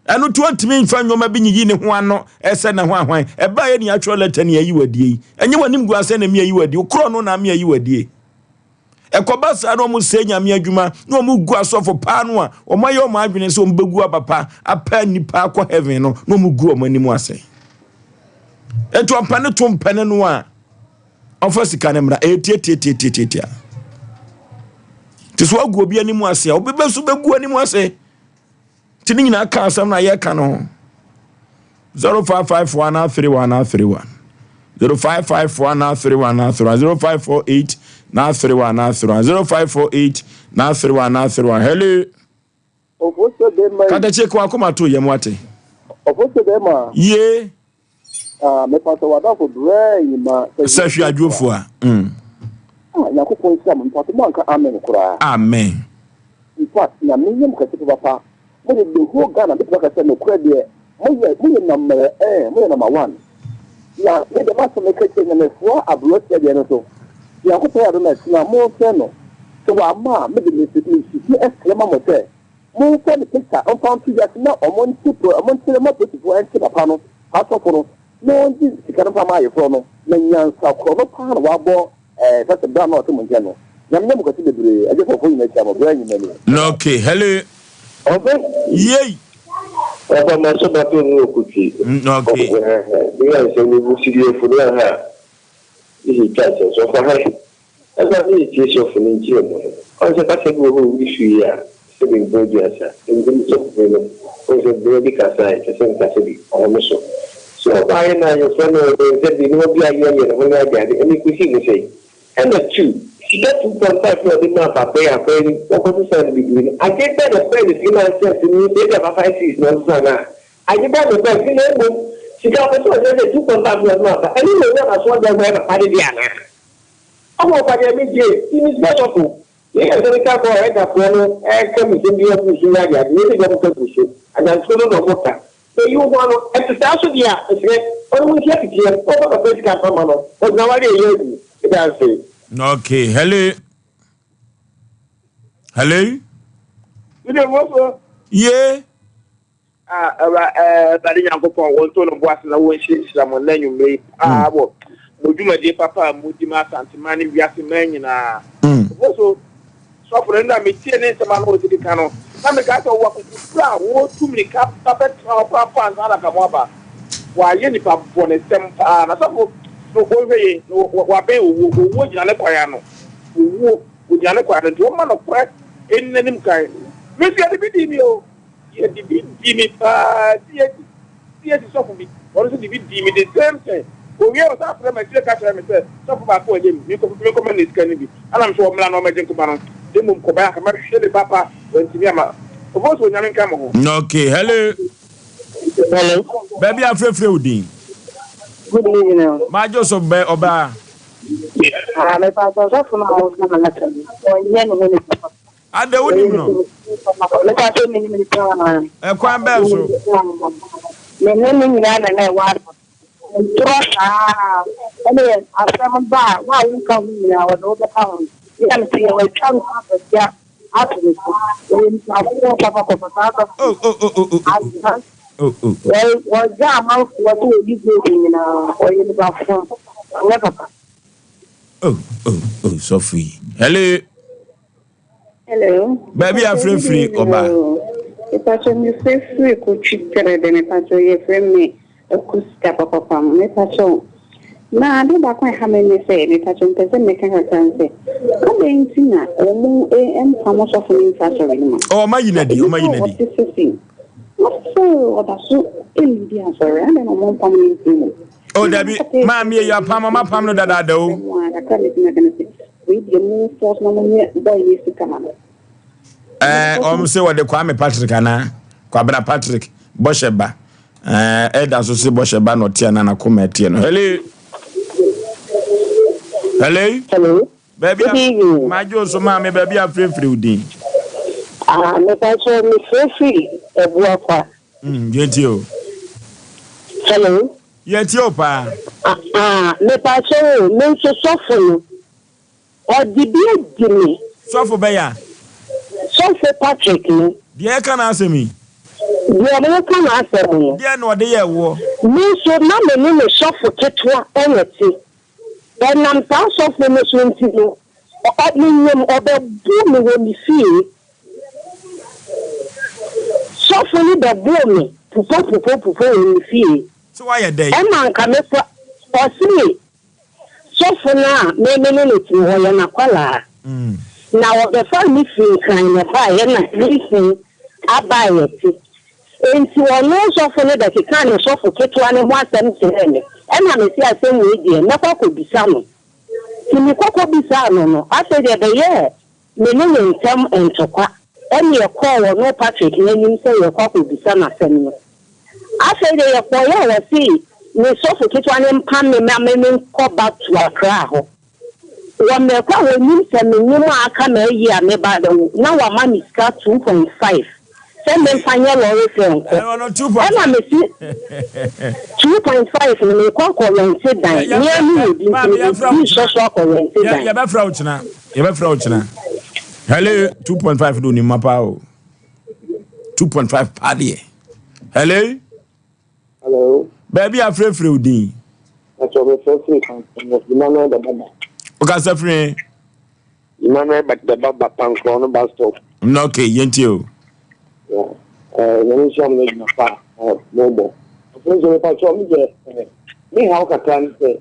anu to antimi mfa nyoma bi nyi ne ho ano e se na ho ahwan e ba ye ni atwo letter ne ayi wadie enye wanim gu ase na me ayi wadie kro no na me ayi wadie e ko ba sa no mu se nyame adwuma no mu gu asofo pa no a o maye o ma adwene so mbegu abapa apa nipa akọ heaven no mu gu o manimu ase. Eto ampane to mpane no a ofasi kanemra eti tiso agu obi animu ase obebesu begu animu ase tini nyina ka asam na ye ka no 05513131 05513131 0548 0548 hello Ofoso de ma kada che kwa akoma to yemwate Ofoso de ma ye me pato wada for brain ma Sahwi adwofo a yakopon sia me pato mo anka amen kura amen in fact na me nyem ka tipa papa mo de ho Ghana be ka se me kura de mo ye number number 1 ya me de maso me ka che na me fo abro tia de no so yakopon ya do na na mo se no so wa ma me de me si exclama mo se mo se me picture on found to just na omon mo to en papa no asofo no ndi sikara pa ma yefo no na nyansa ko no pa na wabo fast bra no to monje no nyamnya mu kati bebre aje fofo nyina cha mo bra nyina ni no okay hello yey oba ma so ba to no okuti okay ni ya se ni bu sirie fu na ha ni cha so fa ha asa ni ti so fu ni ji mo o se ka se go ho wi su ya se bi go ji asa ni so fu no o se bi bi ka sa se ka se bi o mo so so I na your friend said the no be here when I get any kusi me say and the two she got 2.5 for the month pay and pay what was the degree I get that the friend is finance to me say that 5 6 no sana I get that the friend she got also the 2.5 for the month and you know that so that I party diana I'm not party me je it is beautiful yeah so we can go ahead and follow come in the office na ya ni go to push and then so no more so you want to exercise dia on we get here over the physical famano but now I you that's it okay hello you know what yeah tadi Nyankopon won to no boase na won hira mo na nwumre bo moduma de papa modima santimani wiase manyina so for na me tie ne sama no odi kan no na me ka to wa ku pra wo tumri ka papa papa ala ka mo ba wa ye nipa bo ne sem pa na so no go we no wa be wo jina kwa no wo jina kwa no do ma no kwa ennanim kai me se de bi di mi o ye di bi di mi pa di so for me what is the di mi the same thing o we o sa fra ma tire ka tire me se so for ba ko ye mi ko me ne scan bi ala me so mla no ma jenko ba no de mum ko ba ka ma hwe de papa won ti mi ama o fo so nyame nka mo okay hello baby afrefre udin good evening ma jo so be oba me pa so for ma o na na ka o nye no ne ade woni no me pa so ni pa na e kwan be so me ne ni na wa trosa ene asem ba wa un ka ni na wa do ka ya me se wa chan ka ya atu ni afro papa well ja ma wa to di go na o ye ba fun ne papa Sophie hello baby afrefre oba Pacho mi free ko chitere de me pacho ye frame akusta papa me pacho na ade ba kwa ha me se me pacho mpese me kan kan se ko be ntina o mu em famo so fo ni pacho ni ma o ma yinadi so o da so el dia so re ande no mo pam ni ntina o dabi ma mi ya pam ma pam no dada da o da ka le na kan se we de mu force na mo ni boy ni su kana say what the Kwame Patrick ana Kwabena Patrick Bosheba Eda so se Bosheba no tia na kuma tie no hello baby majo so ma me baby afrefre udin me pacho me free ebuakwa yenti o hello yenti o pa me pacho me so sofo o dibie dimi sofo be ya Sompa Patrick ni die kana asemi die me kana asemi die no de ye wo ni so na me ni sofo ketwa eneti enam ta sofo me so ntino o nyem obebu me wo mi fie sofo ni da bu me pupo mi fie so why ye dey e man ka me fa osi sofo na me ni ti ho ye na kwala na what the family feel kind of fire na listen abayeti enti ono so for no that can so for ketua ne ho asem tirene e na me si asem we die na kwa bisa no kimi kwa bisa no ase de ye me no ntem entokwa eni e call no Patrick na nim say ye kwa bisa na asem no ase de ye kwa ye we si me so for ketua ne mpam me ko back to Accra ho one me kwa we nim se me nim aka na yi a me ba da na wa ma mi ska 2.5 se me fanya lo reference no 2.5 na me si 2.5 me kwa ko rent dan ni ni so ko rent dan ya be fra uchina hello 2.5 do ni mapa o 2.5 padie hello baby afrefre udin acho me free kan no da baba Oka safre Imana but the baba panko no bus stop. No okay, yenti o. Yeah. No sham na fa. No. Friends we pa so me je. Me how ka kan say.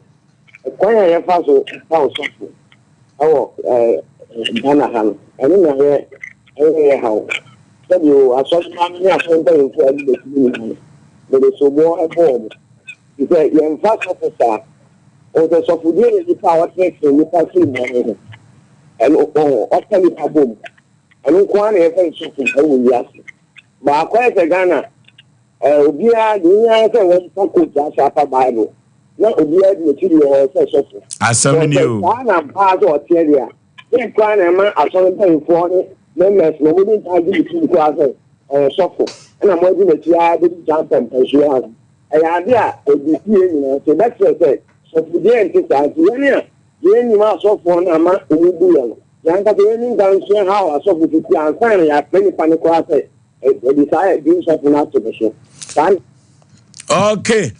Kwanya ye fa so so. Awo bana han. Ani na ye how. So you aso ma me aso nta yo fu adi be. But so more above. You say you fa so for o the software is power text we pass in and after we boom and one even so we yes ba kwa se Ghana obia dunya se we talk just after Bible na obia the material so so asem ni o na pa so area we kwa na ma aso pen for members no we dey tag the two class so na mo di metia dey jump and pension ya dia odisi nyina so that's it so today and that when you are so for na ma obu ya yan ka dey ni dan so how so for ti ansan ya peni panic class decide do so for na to so okay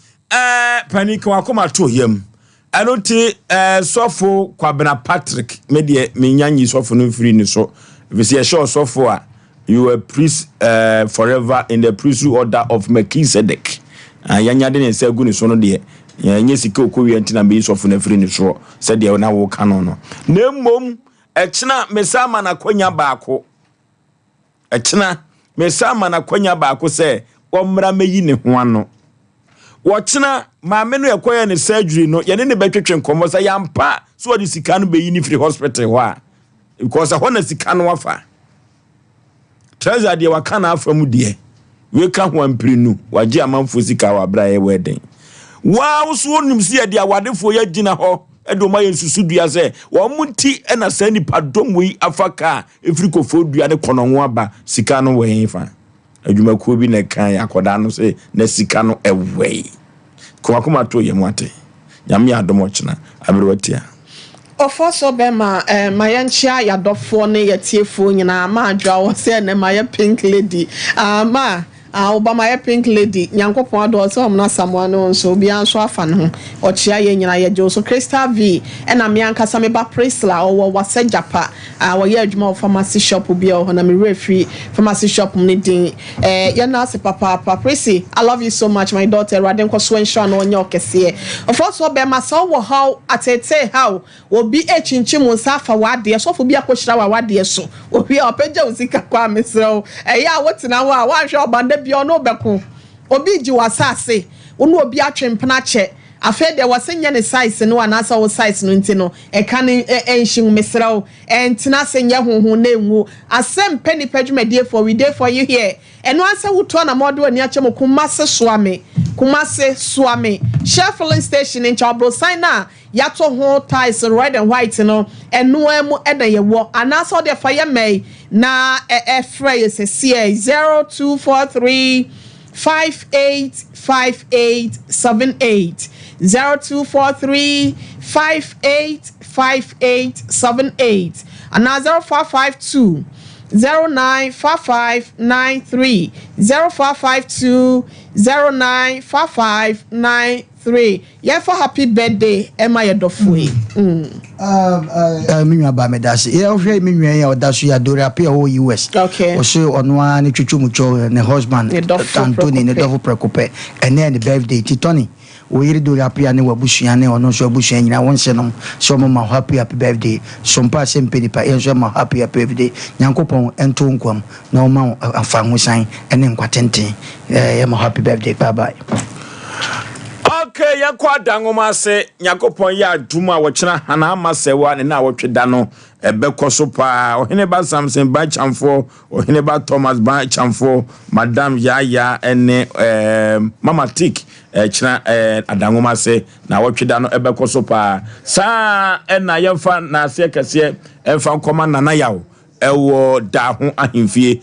panic wa koma to yam anoti sofo Kwabena Patrick me de me nyanyi sofo no free ni so if you sure sofo a you a priest forever in the priesthood order of Melchizedek yanya de ne nsa gu ne so no de yanya sika okowie ntina be so na free ne so se de na wo ka no na mmom ekena mesama na kwanya baako ekena mesama na kwanya baako se omra meyi ne ho ano wochena maame no yekoye ne surgery no ye ne betwetwe nkomo sa yampa so odi sika no beyi ni free hospital ho a because ho na sika no wafa treasure de waka na afamu de we ka ho ampirinu waje amanfo sika wa bra ye weden wa so onim si de awadefo ya gina ho edoma ye susudua se wo muti na sa nipa domwi afaka efrikofo dua ne kononwo aba sika no we fa adwumakuo bi na kan akoda no se na sika no ewe ko akoma to ye mwate nyame adomo chena aberwatia Ofoso bema mayanchia ya dofo ne yetiefo nyina ma adwa wo se ne maye pink lady ma Obama ye pink lady nyankopon ado so amna samwa no so bia so afa ne ho ochia ye nyina ye jo so Crystal V na me ankasa me ba Prisla owo wase japa wo ye adwuma pharmacy shop bia ho na me refi pharmacy shop ne din ye na se papa Prissy I love you so much my daughter Raden kwaso ensure no onye okese ofo be ma so wo how atete how obi echinchim nsa afa wade so fo bia kohyira wade so obi opagya usika kwa mesrew ya wotina wo a wanhwe obande bia no beko obi ji wasase onu obi atwempena che afa de wasenya ne size no anasa wo size no ntino e ka ne enhyin mesrew entina senya honhon na enwu Asem Mpe Nipa dwumadie for we day for you here eno ansa wuto na modo ani achem kumase swame Sheffield station in Chabro sign na yato ho ties red and white no eno emu eda ye wo anasa de fire may na frey se 0243 585878 0243 585878 and 0452 095593 0552 095593 yeah for happy birthday Emma Yadofui minwa ba medasi e ohwe minwa ya odaso ya dore apia o US okay o se ono ani twetwumucho ne husband Anthony ne dofo prekope ene ne birthday titoni o yiri dore apia ne wabusua ne ono so abusua nyina wonse no so mo happy birthday Sompa Asem Mpe Nipa e so mo happy birthday nyankopon ento nkwam na o ma afa hosan ene nkwatenten ye mo happy birthday bye bye. Okay, yakwa dangoma se nyakopon ya aduma wochena hana amasewa ne na wotweda no ebekoso pa ohene ba Samson ba chamfo ohene ba Thomas ba chamfo madam Yaya ene mama Tik chena adangoma se na wotweda no ebekoso pa sa na yemfa na se kase emfa nkoma nana yawo ewo da ho ahemfie